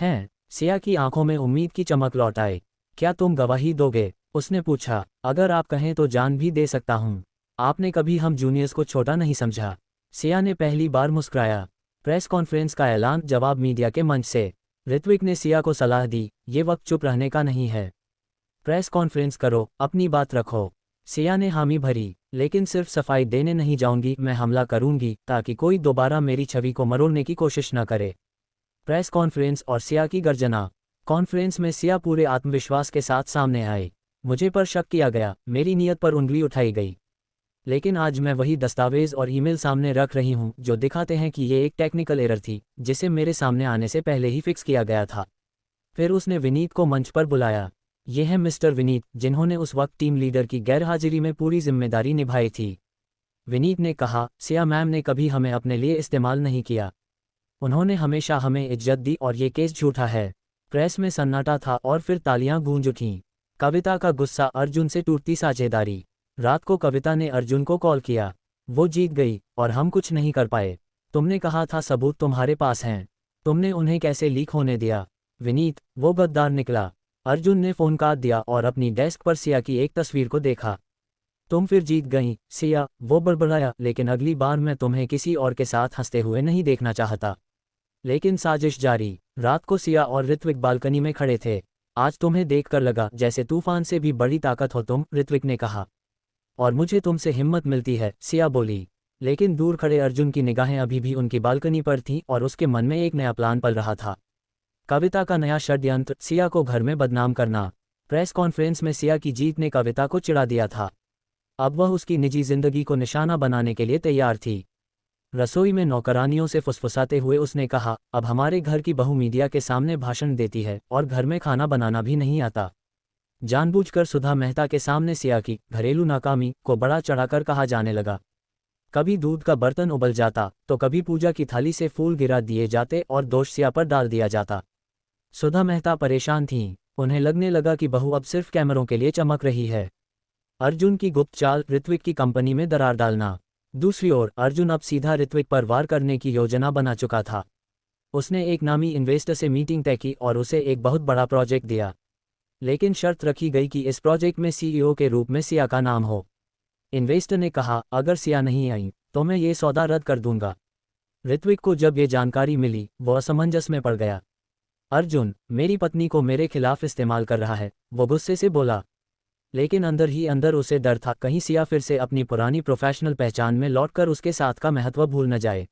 हैं। सिया की आंखों में उम्मीद की चमक लौट आई। क्या तुम गवाही दोगे, उसने पूछा। अगर आप कहें तो जान भी दे सकता हूं। आपने कभी हम जूनियर्स को छोटा नहीं समझा। सिया ने पहली बार मुस्कुराया। प्रेस कॉन्फ्रेंस का ऐलान, जवाब मीडिया के मंच से। ऋत्विक ने सिया को सलाह दी, ये वक्त चुप रहने का नहीं है। प्रेस कॉन्फ्रेंस करो, अपनी बात रखो। सिया ने हामी भरी। लेकिन सिर्फ सफाई देने नहीं जाऊंगी, मैं हमला करूंगी ताकि कोई दोबारा मेरी छवि को मरोड़ने की कोशिश न करे। प्रेस कॉन्फ्रेंस और सिया की गर्जना। कॉन्फ्रेंस में सिया पूरे आत्मविश्वास के साथ सामने आई। मुझे पर शक किया गया, मेरी नीयत पर उंगली उठाई गई। लेकिन आज मैं वही दस्तावेज और ईमेल सामने रख रही हूं जो दिखाते हैं कि ये एक टेक्निकल एरर थी जिसे मेरे सामने आने से पहले ही फिक्स किया गया था। फिर उसने विनीत को मंच पर बुलाया। ये हैं मिस्टर विनीत, जिन्होंने उस वक्त टीम लीडर की गैरहाजिरी में पूरी जिम्मेदारी निभाई थी। विनीत ने कहा, सिया मैम ने कभी हमें अपने लिए इस्तेमाल नहीं किया। उन्होंने हमेशा हमें इज्जत दी और ये केस झूठा है। प्रेस में सन्नाटा था और फिर तालियां गूंज उठीं। कविता का गुस्सा, अर्जुन से टूटती साझेदारी। रात को कविता ने अर्जुन को कॉल किया। वो जीत गई और हम कुछ नहीं कर पाए। तुमने कहा था सबूत तुम्हारे पास हैं। तुमने उन्हें कैसे लीक होने दिया? विनीत, वो गद्दार निकला। अर्जुन ने फ़ोन काट दिया और अपनी डेस्क पर सिया की एक तस्वीर को देखा। तुम फिर जीत गई, सिया, वो बड़बड़ाया, लेकिन अगली बार मैं तुम्हें किसी और के साथ हंसते हुए नहीं देखना चाहता। लेकिन साजिश जारी। रात को सिया और ऋत्विक बालकनी में खड़े थे। आज तुम्हें देखकर लगा जैसे तूफान से भी बड़ी ताकत हो तुम, ऋत्विक ने कहा। और मुझे तुमसे हिम्मत मिलती है, सिया बोली। लेकिन दूर खड़े अर्जुन की निगाहें अभी भी उनकी बालकनी पर थीं और उसके मन में एक नया प्लान पल रहा था। कविता का नया षड्यंत्र, सिया को घर में बदनाम करना। प्रेस कॉन्फ्रेंस में सिया की जीत ने कविता को चिढ़ा दिया था। अब वह उसकी निजी जिंदगी को निशाना बनाने के लिए तैयार थी। रसोई में नौकरानियों से फुसफुसाते हुए उसने कहा, अब हमारे घर की बहू मीडिया के सामने भाषण देती है और घर में खाना बनाना भी नहीं आता। जानबूझकर सुधा मेहता के सामने सिया की घरेलू नाकामी को बड़ा चढ़ाकर कहा जाने लगा। कभी दूध का बर्तन उबल जाता तो कभी पूजा की थाली से फूल गिरा दिए जाते और दोष सिया पर डाल दिया जाता। सुधा मेहता परेशान थीं। उन्हें लगने लगा कि बहू अब सिर्फ कैमरों के लिए चमक रही है। अर्जुन की गुप्त चाल, ऋत्विक की कंपनी में दरार डालना। दूसरी ओर अर्जुन अब सीधा ऋत्विक पर वार करने की योजना बना चुका था। उसने एक नामी इन्वेस्टर से मीटिंग तय की और उसे एक बहुत बड़ा प्रोजेक्ट दिया, लेकिन शर्त रखी गई कि इस प्रोजेक्ट में सीईओ के रूप में सिया का नाम हो। इन्वेस्टर ने कहा, अगर सिया नहीं आई तो मैं ये सौदा रद्द कर दूंगा। ऋत्विक को जब ये जानकारी मिली, वो असमंजस में पड़ गया। अर्जुन मेरी पत्नी को मेरे खिलाफ इस्तेमाल कर रहा है, वो गुस्से से बोला। लेकिन अंदर ही अंदर उसे डर था, कहीं सिया फिर से अपनी पुरानी प्रोफेशनल पहचान में लौटकर उसके साथ का महत्व भूल न जाए।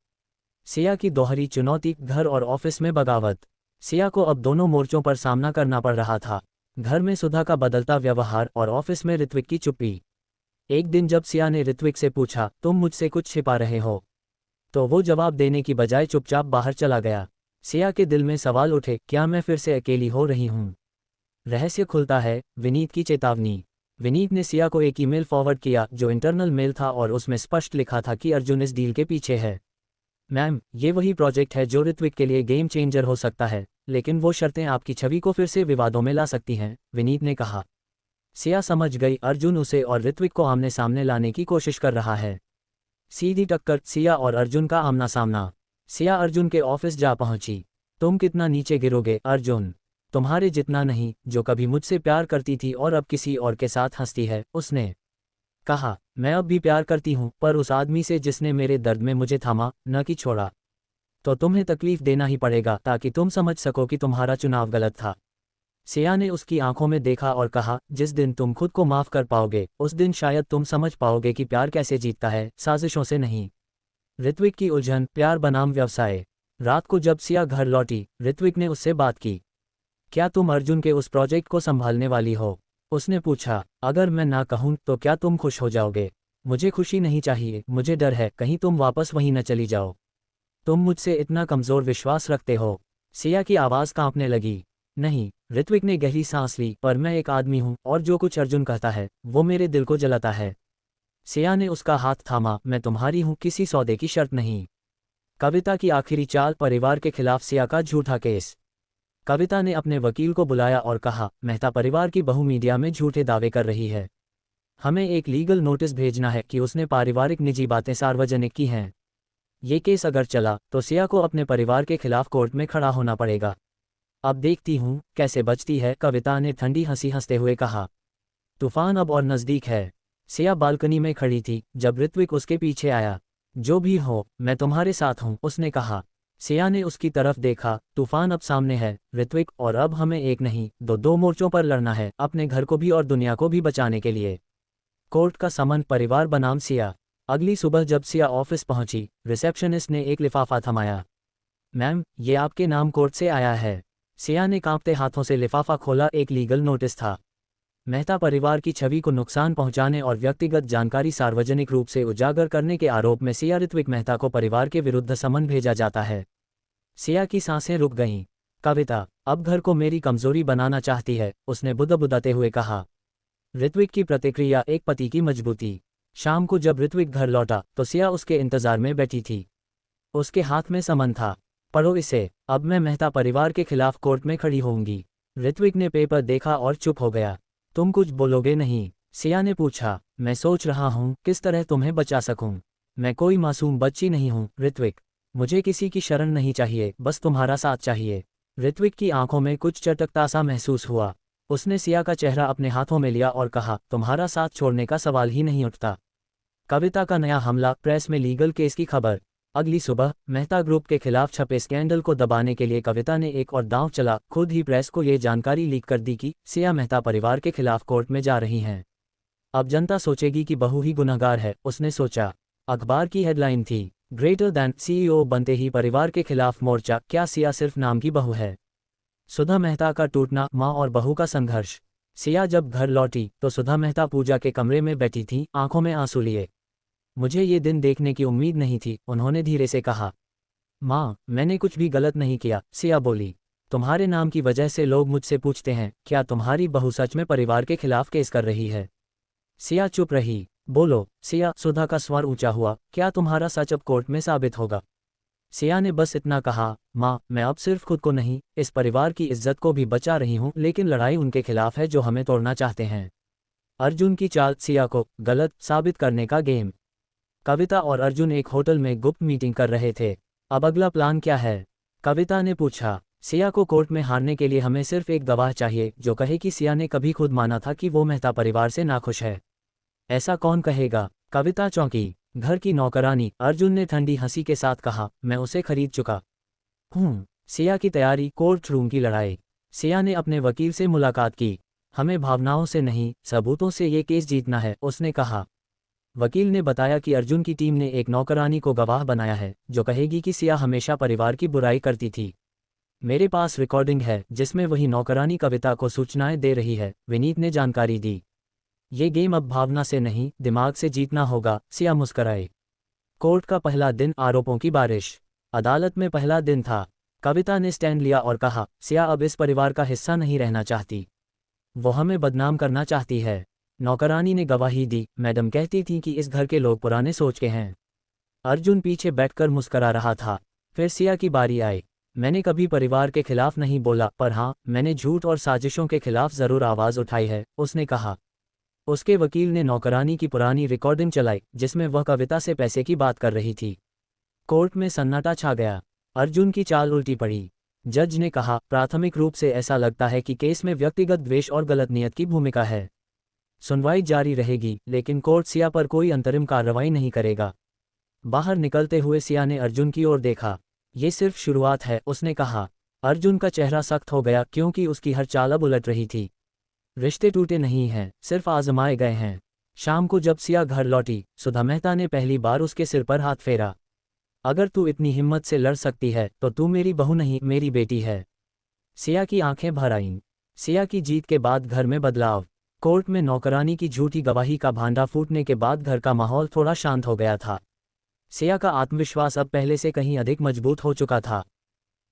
सिया की दोहरी चुनौती, घर और ऑफिस में बगावत। सिया को अब दोनों मोर्चों पर सामना करना पड़ रहा था, घर में सुधा का बदलता व्यवहार और ऑफिस में ऋत्विक की चुप्पी। एक दिन जब सिया ने ऋत्विक से पूछा, तुम मुझसे कुछ छिपा रहे हो, तो वो जवाब देने की बजाय चुपचाप बाहर चला गया। सिया के दिल में सवाल उठे, क्या मैं फिर से अकेली हो रही हूँ? रहस्य खुलता है, विनीत की चेतावनी। विनीत ने सिया को एक ईमेल फॉरवर्ड किया जो इंटरनल मेल था और उसमें स्पष्ट लिखा था कि अर्जुन इस डील के पीछे है। मैम, ये वही प्रोजेक्ट है जो ऋत्विक के लिए गेम चेंजर हो सकता है, लेकिन वो शर्तें आपकी छवि को फिर से विवादों में ला सकती हैं, विनीत ने कहा। सिया समझ गई, अर्जुन उसे और ऋत्विक को आमने सामने लाने की कोशिश कर रहा है। सीधी टक्कर, सिया और अर्जुन का आमना सामना। सिया अर्जुन के ऑफिस जा पहुंची। तुम कितना नीचे गिरोगे अर्जुन? तुम्हारे जितना नहीं, जो कभी मुझसे प्यार करती थी और अब किसी और के साथ हंसती है, उसने कहा। मैं अब भी प्यार करती हूं, पर उस आदमी से जिसने मेरे दर्द में मुझे थामा, न कि छोड़ा। तो तुम्हें तकलीफ देना ही पड़ेगा ताकि तुम समझ सको कि तुम्हारा चुनाव गलत था। सिया ने उसकी आंखों में देखा और कहा, जिस दिन तुम खुद को माफ कर पाओगे, उस दिन शायद तुम समझ पाओगे कि प्यार कैसे जीतता है, साजिशों से नहीं। ऋत्विक की उलझन, प्यार बनाम व्यवसाय। रात को जब सिया घर लौटी, ऋत्विक ने उससे बात की। क्या तुम अर्जुन के उस प्रोजेक्ट को संभालने वाली हो? उसने पूछा। अगर मैं ना कहूं तो क्या तुम खुश हो जाओगे? मुझे खुशी नहीं चाहिए, मुझे डर है कहीं तुम वापस वहीं न चली जाओ। तुम मुझसे इतना कमजोर विश्वास रखते हो? सिया की आवाज़ कांपने लगी। नहीं, ऋत्विक ने गहरी सांस ली, पर मैं एक आदमी हूं और जो कुछ अर्जुन कहता है वो मेरे दिल को जलाता है। सिया ने उसका हाथ थामा। मैं तुम्हारी हूं, किसी सौदे की शर्त नहीं। कविता की आखिरी चाल, परिवार के खिलाफ सिया का झूठा केस। कविता ने अपने वकील को बुलाया और कहा, मेहता परिवार की बहू मीडिया में झूठे दावे कर रही है। हमें एक लीगल नोटिस भेजना है कि उसने पारिवारिक निजी बातें सार्वजनिक की हैं। ये केस अगर चला तो सिया को अपने परिवार के खिलाफ कोर्ट में खड़ा होना पड़ेगा। अब देखती हूँ कैसे बचती है, कविता ने ठंडी हंसी हंसते हुए कहा। तूफान अब और नज़दीक है। सिया बालकनी में खड़ी थी जब ऋत्विक उसके पीछे आया। जो भी हो, मैं तुम्हारे साथ हूँ, उसने कहा। सिया ने उसकी तरफ देखा। तूफान अब सामने है ऋत्विक, और अब हमें एक नहीं दो मोर्चों पर लड़ना है, अपने घर को भी और दुनिया को भी बचाने के लिए। कोर्ट का समन, परिवार बनाम सिया। अगली सुबह जब सिया ऑफिस पहुंची, रिसेप्शनिस्ट ने एक लिफाफा थमाया। मैम, ये आपके नाम कोर्ट से आया है। सिया ने कांपते हाथों से लिफाफा खोला। एक लीगल नोटिस था। मेहता परिवार की छवि को नुकसान पहुंचाने और व्यक्तिगत जानकारी सार्वजनिक रूप से उजागर करने के आरोप में सिया ऋत्विक मेहता को परिवार के विरुद्ध समन भेजा जाता है। सिया की सांसें रुक गईं। कविता अब घर को मेरी कमजोरी बनाना चाहती है, उसने बुदबुदाते हुए कहा। ऋत्विक की प्रतिक्रिया, एक पति की मजबूती। शाम को जब ऋत्विक घर लौटा तो सिया उसके इंतजार में बैठी थी। उसके हाथ में समन था। पढ़ो इसे, अब मैं मेहता परिवार के खिलाफ कोर्ट में खड़ी होऊंगी। ऋत्विक ने पेपर देखा और चुप हो गया। तुम कुछ बोलोगे नहीं? सिया ने पूछा। मैं सोच रहा हूँ किस तरह तुम्हें बचा सकूं। मैं कोई मासूम बच्ची नहीं हूँ ऋत्विक। मुझे किसी की शरण नहीं चाहिए, बस तुम्हारा साथ चाहिए। ऋत्विक की आंखों में कुछ चटकता सा महसूस हुआ। उसने सिया का चेहरा अपने हाथों में लिया और कहा, तुम्हारा साथ छोड़ने का सवाल ही नहीं उठता। कविता का नया हमला, प्रेस में लीगल केस की खबर। अगली सुबह मेहता ग्रुप के खिलाफ छपे स्कैंडल को दबाने के लिए कविता ने एक और दांव चला, खुद ही प्रेस को ये जानकारी लीक कर दी कि सिया मेहता परिवार के खिलाफ कोर्ट में जा रही हैं। अब जनता सोचेगी कि बहू ही गुनहगार है, उसने सोचा। अखबार की हेडलाइन थी, ग्रेटर दैन सीईओ बनते ही परिवार के खिलाफ मोर्चा, क्या सिया सिर्फ नाम की बहू है? सुधा मेहता का टूटना, मां और बहू का संघर्ष। सिया जब घर लौटी तो सुधा मेहता पूजा के कमरे में बैठी थी, आंखों में आंसू लिए। मुझे ये दिन देखने की उम्मीद नहीं थी, उन्होंने धीरे से कहा। माँ, मैंने कुछ भी गलत नहीं किया, सिया बोली। तुम्हारे नाम की वजह से लोग मुझसे पूछते हैं, क्या तुम्हारी बहू सच में परिवार के खिलाफ केस कर रही है? सिया चुप रही। बोलो सिया, सुधा का स्वर ऊंचा हुआ, क्या तुम्हारा सच अब कोर्ट में साबित होगा? सिया ने बस इतना कहा, माँ, मैं अब सिर्फ खुद को नहीं, इस परिवार की इज्जत को भी बचा रही हूँ, लेकिन लड़ाई उनके खिलाफ है जो हमें तोड़ना चाहते हैं। अर्जुन की चाल, सिया को गलत साबित करने का गेम। कविता और अर्जुन एक होटल में गुप्त मीटिंग कर रहे थे। अब अगला प्लान क्या है? कविता ने पूछा। सिया को कोर्ट में हारने के लिए हमें सिर्फ एक गवाह चाहिए जो कहे कि सिया ने कभी खुद माना था कि वो मेहता परिवार से नाखुश है। ऐसा कौन कहेगा? कविता चौंकी। घर की नौकरानी, अर्जुन ने ठंडी हंसी के साथ कहा, मैं उसे खरीद चुका हूँ। सिया की तैयारी, कोर्ट रूम की लड़ाई। सिया ने अपने वकील से मुलाकात की। हमें भावनाओं से नहीं, सबूतों से ये केस जीतना है, उसने कहा। वकील ने बताया कि अर्जुन की टीम ने एक नौकरानी को गवाह बनाया है जो कहेगी कि सिया हमेशा परिवार की बुराई करती थी। मेरे पास रिकॉर्डिंग है जिसमें वही नौकरानी कविता को सूचनाएं दे रही है, विनीत ने जानकारी दी। ये गेम अब भावना से नहीं, दिमाग से जीतना होगा, सिया मुस्कराए। कोर्ट का पहला दिन, आरोपों की बारिश। अदालत में पहला दिन था। कविता ने स्टैंड लिया और कहा, सिया अब इस परिवार का हिस्सा नहीं रहना चाहती। वो हमें बदनाम करना चाहती है। नौकरानी ने गवाही दी, मैडम कहती थी कि इस घर के लोग पुराने सोच के हैं। अर्जुन पीछे बैठकर मुस्करा रहा था। फिर सिया की बारी आई। मैंने कभी परिवार के खिलाफ नहीं बोला, पर हाँ, मैंने झूठ और साजिशों के खिलाफ जरूर आवाज़ उठाई है, उसने कहा। उसके वकील ने नौकरानी की पुरानी रिकॉर्डिंग चलाई जिसमें वह कविता से पैसे की बात कर रही थी। कोर्ट में सन्नाटा छा गया। अर्जुन की चाल उल्टी पड़ी। जज ने कहा, प्राथमिक रूप से ऐसा लगता है कि केस में व्यक्तिगत द्वेष और गलत नियत की भूमिका है। सुनवाई जारी रहेगी, लेकिन कोर्ट सिया पर कोई अंतरिम कार्रवाई नहीं करेगा। बाहर निकलते हुए सिया ने अर्जुन की ओर देखा। ये सिर्फ शुरुआत है, उसने कहा। अर्जुन का चेहरा सख्त हो गया क्योंकि उसकी हर चाल अब उलट रही थी। रिश्ते टूटे नहीं हैं, सिर्फ आजमाए गए हैं। शाम को जब सिया घर लौटी, सुधा मेहता ने पहली बार उसके सिर पर हाथ फेरा। अगर तू इतनी हिम्मत से लड़ सकती है तो तू मेरी बहू नहीं, मेरी बेटी है। सिया की आंखें भर आईं। सिया की जीत के बाद घर में बदलाव। कोर्ट में नौकरानी की झूठी गवाही का भांडा फूटने के बाद घर का माहौल थोड़ा शांत हो गया था। सिया का आत्मविश्वास अब पहले से कहीं अधिक मजबूत हो चुका था।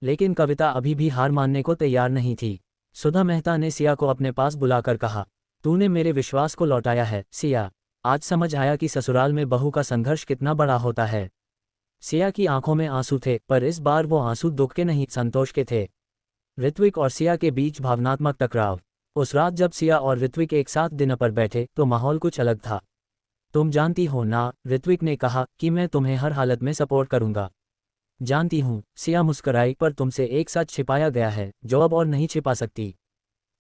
लेकिन कविता अभी भी हार मानने को तैयार नहीं थी। सुधा मेहता ने सिया को अपने पास बुलाकर कहा, तूने मेरे विश्वास को लौटाया है सिया। आज समझ आया कि ससुराल में बहू का संघर्ष कितना बड़ा होता है। सिया की आंखों में आंसू थे, पर इस बार वो आंसू दुख के नहीं, संतोष के थे। ऋत्विक और सिया के बीच भावनात्मक टकराव। उस रात जब सिया और ऋत्विक एक साथ डिनर पर बैठे तो माहौल कुछ अलग था। तुम जानती हो ना, ऋत्विक ने कहा, कि मैं तुम्हें हर हालत में सपोर्ट करूंगा। जानती हूँ, सिया मुस्कराई, पर तुमसे एक सच छिपाया गया है जो अब और नहीं छिपा सकती।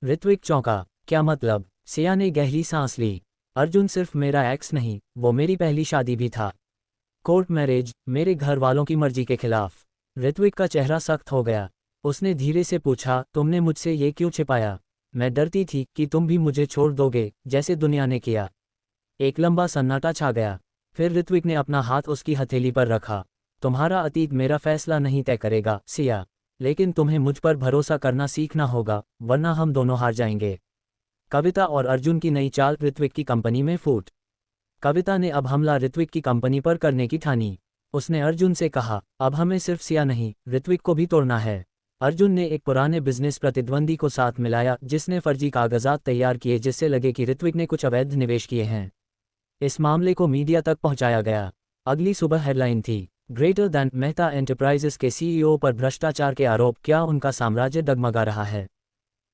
ऋत्विक चौंका। क्या मतलब? सिया ने गहरी सांस ली। अर्जुन सिर्फ मेरा एक्स नहीं, वो मेरी पहली शादी भी था। कोर्ट मैरिज, मेरे घर वालों की मर्जी के खिलाफ। ऋत्विक का चेहरा सख्त हो गया। उसने धीरे से पूछा, तुमने मुझसे ये क्यों छिपाया? मैं डरती थी कि तुम भी मुझे छोड़ दोगे, जैसे दुनिया ने किया। एक लंबा सन्नाटा छा गया। फिर ऋत्विक ने अपना हाथ उसकी हथेली पर रखा। तुम्हारा अतीत मेरा फैसला नहीं तय करेगा सिया, लेकिन तुम्हें मुझ पर भरोसा करना सीखना होगा, वरना हम दोनों हार जाएंगे। कविता और अर्जुन की नई चाल ऋत्विक की कंपनी में फूट। कविता ने अब हमला ऋत्विक की कंपनी पर करने की ठानी। उसने अर्जुन से कहा, अब हमें सिर्फ सिया नहीं, ऋत्विक को भी तोड़ना है। अर्जुन ने एक पुराने बिजनेस प्रतिद्वंदी को साथ मिलाया जिसने फर्जी कागजात तैयार किए जिससे लगे कि ऋत्विक ने कुछ अवैध निवेश किए हैं। इस मामले को मीडिया तक पहुंचाया गया। अगली सुबह हेडलाइन थी, ग्रेटर दैन मेहता एंटरप्राइजेस के सीईओ पर भ्रष्टाचार के आरोप, क्या उनका साम्राज्य डगमगा रहा है?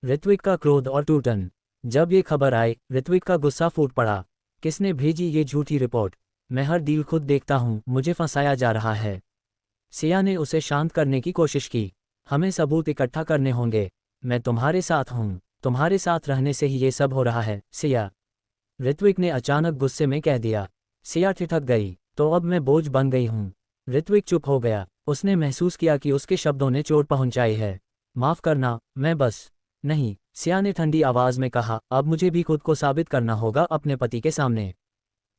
ऋत्विक का क्रोध और टूटन। जब ये खबर आई, ऋत्विक का गुस्सा फूट पड़ा। किसने भेजी ये झूठी रिपोर्ट? मैं हर डील खुद देखता हूँ, मुझे फंसाया जा रहा है। सिया ने उसे शांत करने की कोशिश की। हमें सबूत इकट्ठा करने होंगे। मैं तुम्हारे साथ हूँ, तुम्हारे साथ रहने से ही ये सब हो रहा है सिया, ऋत्विक ने अचानक गुस्से में कह दिया। सिया ठिठक गई, तो अब मैं बोझ बन गई हूँ। ऋत्विक चुप हो गया। उसने महसूस किया कि उसके शब्दों ने चोट पहुंचाई है। माफ करना, मैं बस नहीं, सिया ने ठंडी आवाज में कहा, अब मुझे भी खुद को साबित करना होगा अपने पति के सामने।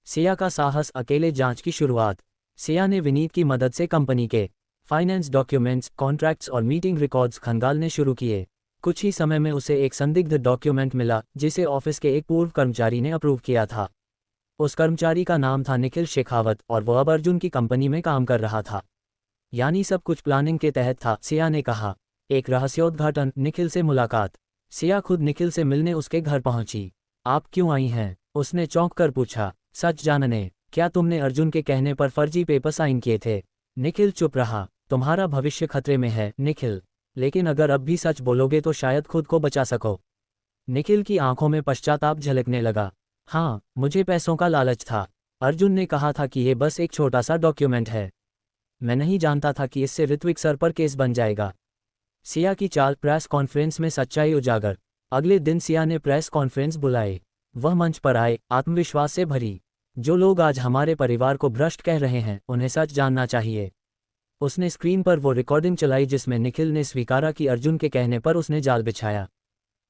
सिया का साहस, अकेले जांच की शुरुआत। सिया ने विनीत की मदद से कंपनी के फाइनेंस डॉक्यूमेंट्स, कॉन्ट्रैक्ट्स और मीटिंग रिकॉर्ड्स खंगालने शुरू किए। कुछ ही समय में उसे एक संदिग्ध डॉक्यूमेंट मिला जिसे ऑफिस के एक पूर्व कर्मचारी ने अप्रूव किया था। उस कर्मचारी का नाम था निखिल शेखावत और वो अब अर्जुन की कंपनी में काम कर रहा था। यानी सब कुछ प्लानिंग के तहत था, सिया ने कहा। एक रहस्योद्घाटन, निखिल से मुलाकात। सिया खुद निखिल से मिलने उसके घर पहुंची। आप क्यों आई हैं? उसने चौंक कर पूछा। सच जानने। क्या तुमने अर्जुन के कहने पर फर्जी पेपर साइन किए थे? निखिल चुप रहा। तुम्हारा भविष्य खतरे में है निखिल, लेकिन अगर अब भी सच बोलोगे तो शायद खुद को बचा सको। निखिल की आंखों में पश्चाताप झलकने लगा। हाँ, मुझे पैसों का लालच था। अर्जुन ने कहा था कि ये बस एक छोटा सा डॉक्यूमेंट है। मैं नहीं जानता था कि इससे ऋत्विक सर पर केस बन जाएगा। सिया की चाल, प्रेस कॉन्फ्रेंस में सच्चाई उजागर। अगले दिन सिया ने प्रेस कॉन्फ्रेंस बुलाई। वह मंच पर आए, आत्मविश्वास से भरी। जो लोग आज हमारे परिवार को भ्रष्ट कह रहे हैं, उन्हें सच जानना चाहिए। उसने स्क्रीन पर वो रिकॉर्डिंग चलाई जिसमें निखिल ने स्वीकारा कि अर्जुन के कहने पर उसने जाल बिछाया।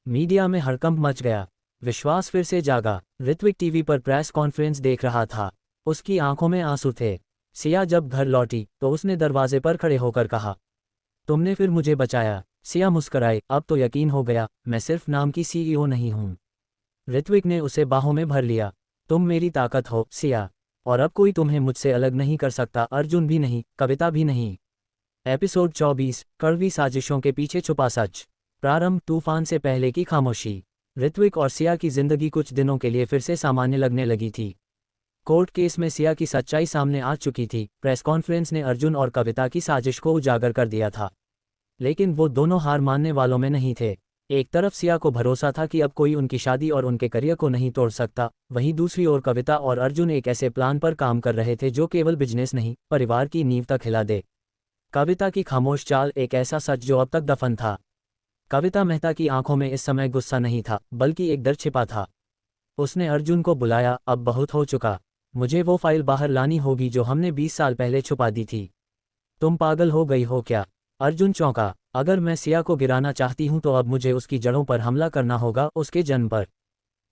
मीडिया में हड़कंप मच गया। विश्वास फिर से जागा। ऋत्विक टीवी पर प्रेस कॉन्फ्रेंस देख रहा था। उसकी आंखों में आंसू थे। सिया जब घर लौटी तो उसने दरवाजे पर खड़े होकर कहा, तुमने फिर मुझे बचाया। सिया मुस्कराए, अब तो यकीन हो गया, मैं सिर्फ नाम की सीईओ नहीं हूं। ऋत्विक ने उसे बाहों में भर लिया। तुम मेरी ताकत हो सिया, और अब कोई तुम्हें मुझसे अलग नहीं कर सकता, अर्जुन भी नहीं, कविता भी नहीं। एपिसोड 24, कड़वी साजिशों के पीछे छुपा सच। प्रारंभ, तूफान से पहले की खामोशी। ऋत्विक और सिया की जिंदगी कुछ दिनों के लिए फिर से सामान्य लगने लगी थी। कोर्ट केस में सिया की सच्चाई सामने आ चुकी थी। प्रेस कॉन्फ्रेंस ने अर्जुन और कविता की साजिश को उजागर कर दिया था। लेकिन वो दोनों हार मानने वालों में नहीं थे। एक तरफ सिया को भरोसा था कि अब कोई उनकी शादी और उनके करियर को नहीं तोड़ सकता, वहीं दूसरी ओर कविता और अर्जुन एक ऐसे प्लान पर काम कर रहे थे जो केवल बिजनेस नहीं, परिवार की नींव तक हिला दे। कविता की खामोश चाल, एक ऐसा सच जो अब तक दफन था। कविता मेहता की आंखों में इस समय गुस्सा नहीं था, बल्कि एक डर छिपा था। उसने अर्जुन को बुलाया, अब बहुत हो चुका। मुझे वो फाइल बाहर लानी होगी जो हमने 20 साल पहले छुपा दी थी। तुम पागल हो गई हो क्या? अर्जुन चौंका। अगर मैं सिया को गिराना चाहती हूं तो अब मुझे उसकी जड़ों पर हमला करना होगा, उसके जन्म पर।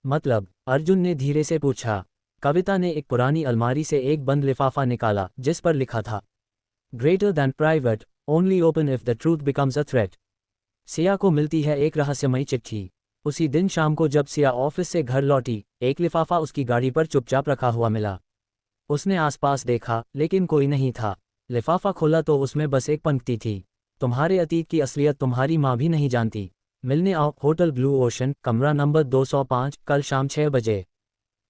मतलब? अर्जुन ने धीरे से पूछा। कविता ने एक पुरानी अलमारी से एक बंद लिफाफा निकाला जिस पर लिखा था, greater than private, only open if the truth becomes a threat. Siya को मिलती है एक रहस्यमयी चिट्ठी। उसी दिन शाम को जब सिया ऑफिस से घर लौटी, एक लिफाफा उसकी गाड़ी पर चुपचाप रखा हुआ मिला। उसने आसपास देखा, लेकिन कोई नहीं था। लिफाफा खोला तो उसमें बस एक पंक्ति थी, तुम्हारे अतीत की असलियत तुम्हारी माँ भी नहीं जानती। मिलने आओ, होटल ब्लू ओशन, कमरा नंबर 205, कल शाम 6 बजे।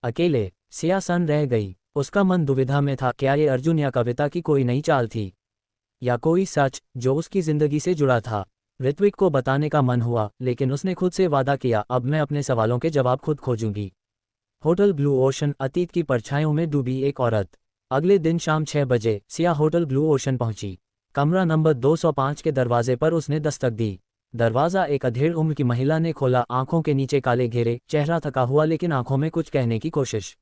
अकेले। सिया सन रह गई। उसका मन दुविधा में था, क्या ये अर्जुन या कविता की कोई नई चाल थी, या कोई सच जो उसकी जिंदगी से जुड़ा था। ऋत्विक को बताने का मन हुआ, लेकिन उसने खुद से वादा किया, अब मैं अपने सवालों के जवाब खुद खोजूंगी। होटल ब्लू ओशन, अतीत की परछाइयों में डूबी एक औरत। अगले दिन शाम 6 बजे सिया होटल ब्लू ओशन पहुंची। कमरा नंबर 205 के दरवाजे पर उसने दस्तक दी। दरवाज़ा एक अधेड़ उम्र की महिला ने खोला, आंखों के नीचे काले घेरे, चेहरा थका हुआ लेकिन आंखों में कुछ कहने की कोशिश।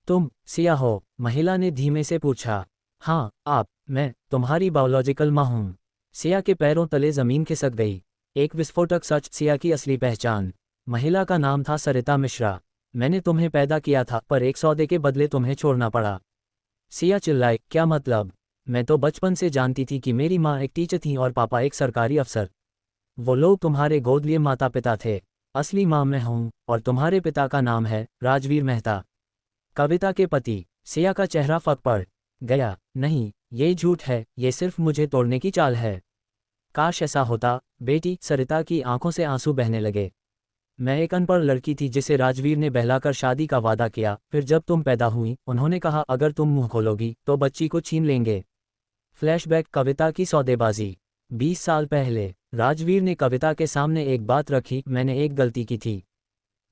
तुम सिया हो? महिला ने धीमे से पूछा। हाँ, आप। मैं तुम्हारी बायोलॉजिकल माँ हूँ। सिया के पैरों तले जमीन खिसक गई। एक विस्फोटक सच, सिया की असली पहचान। महिला का नाम था सरिता मिश्रा। मैंने तुम्हें पैदा किया था, पर एक सौदे के बदले तुम्हें छोड़ना पड़ा। सिया चिल्लाई, क्या मतलब? मैं तो बचपन से जानती थी कि मेरी माँ एक टीचर थी और पापा एक सरकारी अफसर। वो लोग तुम्हारे गोद लिए माता पिता थे। असली माँ मैं हूँ, और तुम्हारे पिता का नाम है राजवीर मेहता, कविता के पति। सिया का चेहरा फक पड़ गया। नहीं, ये झूठ है, ये सिर्फ मुझे तोड़ने की चाल है। काश ऐसा होता, बेटी। सरिता की आंखों से आंसू बहने लगे। मैं एक अनपढ़ लड़की थी जिसे राजवीर ने बहलाकर शादी का वादा किया। फिर जब तुम पैदा हुई, उन्होंने कहा अगर तुम मुंह खोलोगी तो बच्ची को छीन लेंगे। फ्लैशबैक, कविता की सौदेबाजी। 20 साल पहले राजवीर ने कविता के सामने एक बात रखी, मैंने एक गलती की थी।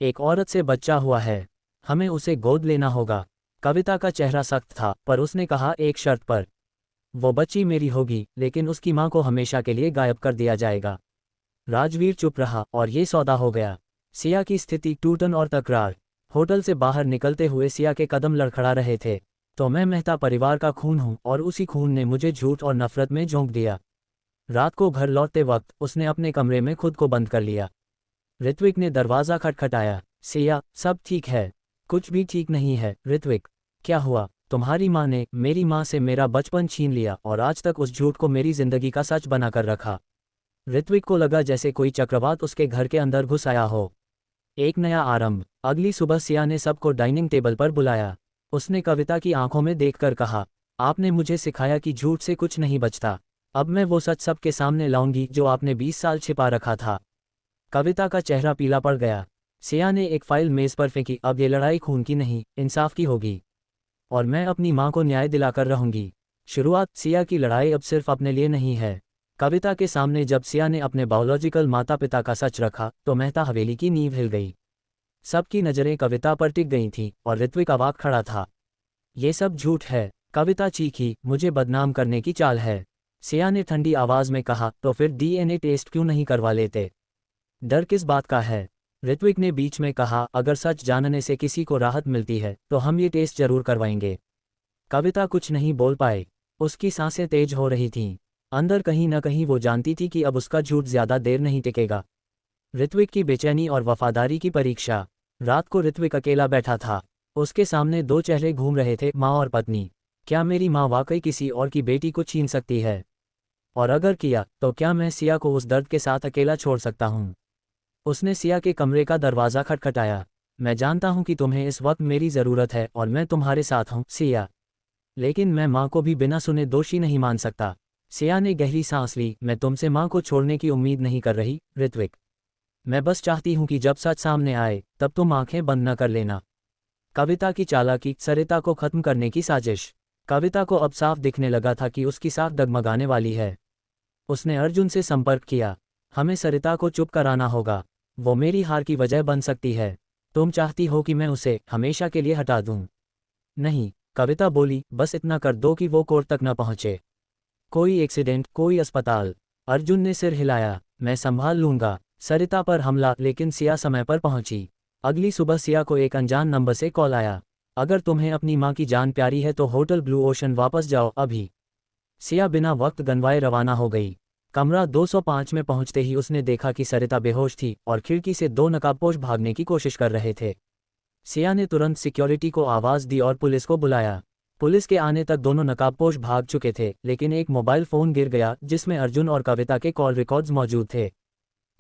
एक औरत से बच्चा हुआ है, हमें उसे गोद लेना होगा। कविता का चेहरा सख्त था, पर उसने कहा, एक शर्त पर। वो बच्ची मेरी होगी, लेकिन उसकी मां को हमेशा के लिए गायब कर दिया जाएगा। राजवीर चुप रहा, और ये सौदा हो गया। सिया की स्थिति टूटन और तकरार। होटल से बाहर निकलते हुए सिया के कदम लड़खड़ा रहे थे। तो मैं मेहता परिवार का खून हूं, और उसी खून ने मुझे झूठ और नफरत में झोंक दिया। रात को घर लौटते वक्त उसने अपने कमरे में खुद को बंद कर लिया। ऋत्विक ने दरवाज़ा खटखटाया। सिया, सब ठीक है? कुछ भी ठीक नहीं है ऋत्विक। क्या हुआ? तुम्हारी माँ ने मेरी माँ से मेरा बचपन छीन लिया और आज तक उस झूठ को मेरी जिंदगी का सच बनाकर रखा। ऋत्विक को लगा जैसे कोई चक्रवात उसके घर के अंदर घुस आया हो। एक नया आरंभ। अगली सुबह सिया ने सबको डाइनिंग टेबल पर बुलाया। उसने कविता की आंखों में देखकर कहा, आपने मुझे सिखाया कि झूठ से कुछ नहीं बचता। अब मैं वो सच सबके सामने लाऊंगी जो आपने 20 साल छिपा रखा था। कविता का चेहरा पीला पड़ गया। सिया ने एक फाइल मेज पर फेंकी, अब ये लड़ाई खून की नहीं, इंसाफ की होगी। और मैं अपनी माँ को न्याय दिलाकर रहूंगी। शुरुआत। सिया की लड़ाई अब सिर्फ अपने लिए नहीं है। कविता के सामने जब सिया ने अपने बायोलॉजिकल माता पिता का सच रखा तो मेहता हवेली की नींव हिल गई। सबकी नज़रें कविता पर टिक गई थीं, और ऋत्विक अवाक खड़ा था। ये सब झूठ है, कविता चीखी, मुझे बदनाम करने की चाल है। सिया ने ठंडी आवाज में कहा, तो फिर डीएनए टेस्ट क्यों नहीं करवा लेते? डर किस बात का है? ऋत्विक ने बीच में कहा, अगर सच जानने से किसी को राहत मिलती है तो हम ये टेस्ट जरूर करवाएंगे। कविता कुछ नहीं बोल पाए। उसकी सांसें तेज हो रही थीं। अंदर कहीं न कहीं वो जानती थी कि अब उसका झूठ ज्यादा देर नहीं टिकेगा। ऋत्विक की बेचैनी और वफादारी की परीक्षा। रात को ऋत्विक अकेला बैठा था। उसके सामने दो चेहरे घूम रहे थे, माँ और पत्नी। क्या मेरी माँ वाकई किसी और की बेटी को छीन सकती है? और अगर किया तो क्या मैं सिया को उस दर्द के साथ अकेला छोड़ सकता हूँ? उसने सिया के कमरे का दरवाज़ा खटखटाया। मैं जानता हूँ कि तुम्हें इस वक्त मेरी ज़रूरत है और मैं तुम्हारे साथ हूँ, सिया। लेकिन मैं माँ को भी बिना सुने दोषी नहीं मान सकता। सिया ने गहरी सांस ली। मैं तुमसे माँ को छोड़ने की उम्मीद नहीं कर रही, ऋत्विक। मैं बस चाहती हूँ कि जब सच सामने आए तब तुम आंखें बंद न कर लेना। कविता की चालाकी, सरिता को खत्म करने की साजिश। कविता को अब साफ दिखने लगा था कि उसकी साख डगमगाने वाली है। उसने अर्जुन से संपर्क किया। हमें सरिता को चुप कराना होगा। वो मेरी हार की वजह बन सकती है। तुम चाहती हो कि मैं उसे हमेशा के लिए हटा दूं? नहीं, कविता बोली, बस इतना कर दो कि वो कोर्ट तक न पहुंचे। कोई एक्सीडेंट, कोई अस्पताल। अर्जुन ने सिर हिलाया। मैं संभाल लूंगा। सरिता पर हमला, लेकिन सिया समय पर पहुंची। अगली सुबह सिया को एक अनजान नंबर से कॉल आया। अगर तुम्हें अपनी माँ की जान प्यारी है तो होटल ब्लू ओशन वापस जाओ अभी। सिया बिना वक्त गंवाए रवाना हो गई। कमरा 205 में पहुंचते ही उसने देखा कि सरिता बेहोश थी और खिड़की से दो नकाबपोश भागने की कोशिश कर रहे थे। सिया ने तुरंत सिक्योरिटी को आवाज दी और पुलिस को बुलाया। पुलिस के आने तक दोनों नकाबपोश भाग चुके थे, लेकिन एक मोबाइल फोन गिर गया जिसमें अर्जुन और कविता के कॉल रिकॉर्ड्स मौजूद थे।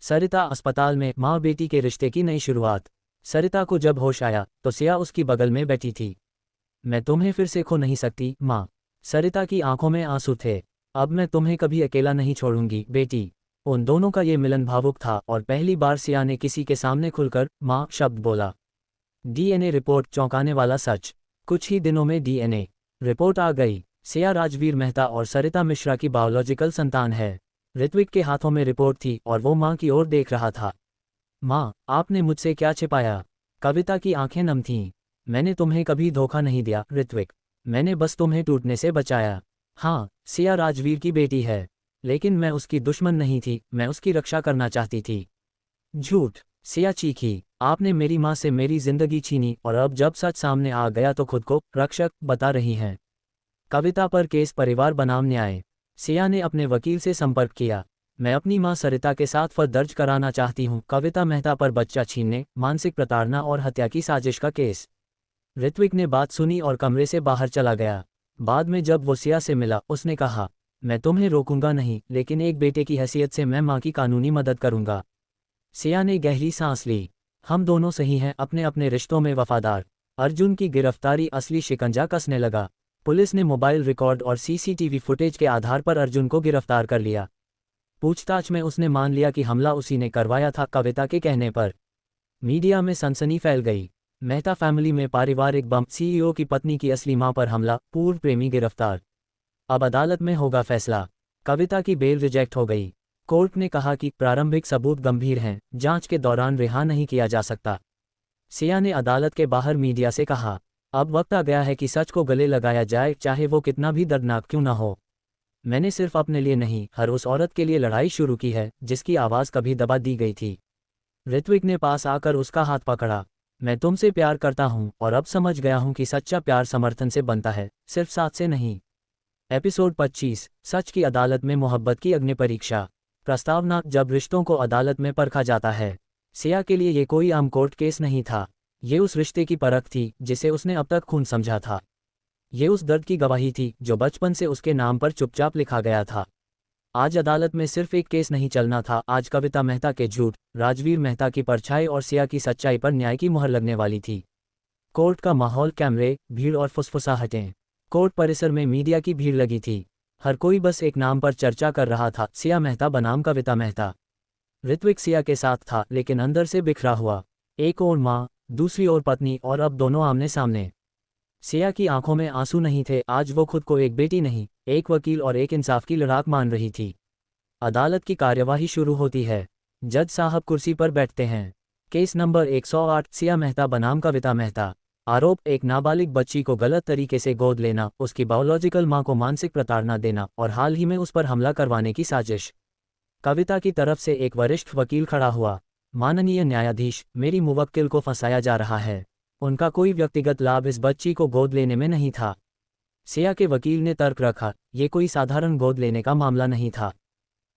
सरिता अस्पताल में, माँ बेटी के रिश्ते की नई शुरुआत। सरिता को जब होश आया तो सिया उसकी बगल में बैठी थी। मैं तुम्हें फिर से खो नहीं सकती, माँ। सरिता की आंखों में आंसू थे। अब मैं तुम्हें कभी अकेला नहीं छोड़ूंगी, बेटी। उन दोनों का ये मिलन भावुक था और पहली बार सिया ने किसी के सामने खुलकर माँ शब्द बोला। डीएनए रिपोर्ट, चौंकाने वाला सच। कुछ ही दिनों में डीएनए रिपोर्ट आ गई। सिया राजवीर मेहता और सरिता मिश्रा की बायोलॉजिकल संतान है। ऋत्विक के हाथों में रिपोर्ट थी और वो माँ की ओर देख रहा था। माँ, आपने मुझसे क्या छिपाया? कविता की आंखें नम थीं। मैंने तुम्हें कभी धोखा नहीं दिया, ऋत्विक। मैंने बस तुम्हें टूटने से बचाया। हाँ, सिया राजवीर की बेटी है, लेकिन मैं उसकी दुश्मन नहीं थी, मैं उसकी रक्षा करना चाहती थी। झूठ, सिया चीखी। आपने मेरी माँ से मेरी जिंदगी छीनी और अब जब सच सामने आ गया तो खुद को रक्षक बता रही हैं। कविता पर केस, परिवार बनाम न्याय। सिया ने अपने वकील से संपर्क किया। मैं अपनी मां सरिता के साथ फर्द दर्ज कराना चाहती हूं, कविता मेहता पर बच्चा छीनने, मानसिक प्रताड़ना और हत्या की साजिश का केस। ऋत्विक ने बात सुनी और कमरे से बाहर चला गया। बाद में जब वो सिया से मिला, उसने कहा, मैं तुम्हें रोकूंगा नहीं, लेकिन एक बेटे की हैसियत से मैं मां की कानूनी मदद करूंगा। सिया ने गहरी सांस ली। हम दोनों सही हैं, अपने अपने रिश्तों में वफादार। अर्जुन की गिरफ्तारी असली शिकंजा कसने लगा। पुलिस ने मोबाइल रिकॉर्ड और सीसीटीवी फुटेज के आधार पर अर्जुन को गिरफ्तार कर लिया। पूछताछ में उसने मान लिया कि हमला उसी ने करवाया था, कविता के कहने पर। मीडिया में सनसनी फैल गई। मेहता फैमिली में पारिवारिक बम, सीईओ की पत्नी की असली मां पर हमला, पूर्व प्रेमी गिरफ्तार। अब अदालत में होगा फैसला। कविता की बेल रिजेक्ट हो गई। कोर्ट ने कहा कि प्रारंभिक सबूत गंभीर हैं, जांच के दौरान रिहा नहीं किया जा सकता। सिया ने अदालत के बाहर मीडिया से कहा, अब वक्त आ गया है कि सच को गले लगाया जाए, चाहे वो कितना भी दर्दनाक क्यों ना हो। मैंने सिर्फ अपने लिए नहीं, हर उस औरत के लिए लड़ाई शुरू की है जिसकी आवाज़ कभी दबा दी गई थी। ऋत्विक ने पास आकर उसका हाथ पकड़ा। मैं तुमसे प्यार करता हूँ और अब समझ गया हूँ कि सच्चा प्यार समर्थन से बनता है, सिर्फ साथ से नहीं। एपिसोड 25, सच की अदालत में मोहब्बत की अग्नि परीक्षा। प्रस्तावना, जब रिश्तों को अदालत में परखा जाता है। सिया के लिए ये कोई आम कोर्ट केस नहीं था। ये उस रिश्ते की परख थी जिसे उसने अब तक खून समझा था। ये उस दर्द की गवाही थी जो बचपन से उसके नाम पर चुपचाप लिखा गया था। आज अदालत में सिर्फ एक केस नहीं चलना था, आज कविता मेहता के झूठ, राजवीर मेहता की परछाई और सिया की सच्चाई पर न्याय की मुहर लगने वाली थी। कोर्ट का माहौल, कैमरे, भीड़ और फुसफुसाहटें। कोर्ट परिसर में मीडिया की भीड़ लगी थी। हर कोई बस एक नाम पर चर्चा कर रहा था, सिया मेहता बनाम कविता मेहता। ऋत्विक सिया के साथ था, लेकिन अंदर से बिखरा हुआ। एक ओर माँ, दूसरी ओर पत्नी, और अब दोनों आमने सामने। सिया की आंखों में आंसू नहीं थे, आज वो खुद को एक बेटी नहीं, एक वकील और एक इंसाफ की लड़ाक मान रही थी। अदालत की कार्यवाही शुरू होती है। जज साहब कुर्सी पर बैठते हैं। केस नंबर 108, सिया मेहता बनाम कविता मेहता। आरोप: एक नाबालिग बच्ची को गलत तरीके से गोद लेना, उसकी बायोलॉजिकल मां को मानसिक प्रताड़ना देना और हाल ही में उस पर हमला करवाने की साजिश। कविता की तरफ से एक वरिष्ठ वकील खड़ा हुआ। माननीय न्यायाधीश, मेरी मुवक्किल को फंसाया जा रहा है। उनका कोई व्यक्तिगत लाभ इस बच्ची को गोद लेने में नहीं था। सिया के वकील ने तर्क रखा, ये कोई साधारण गोद लेने का मामला नहीं था।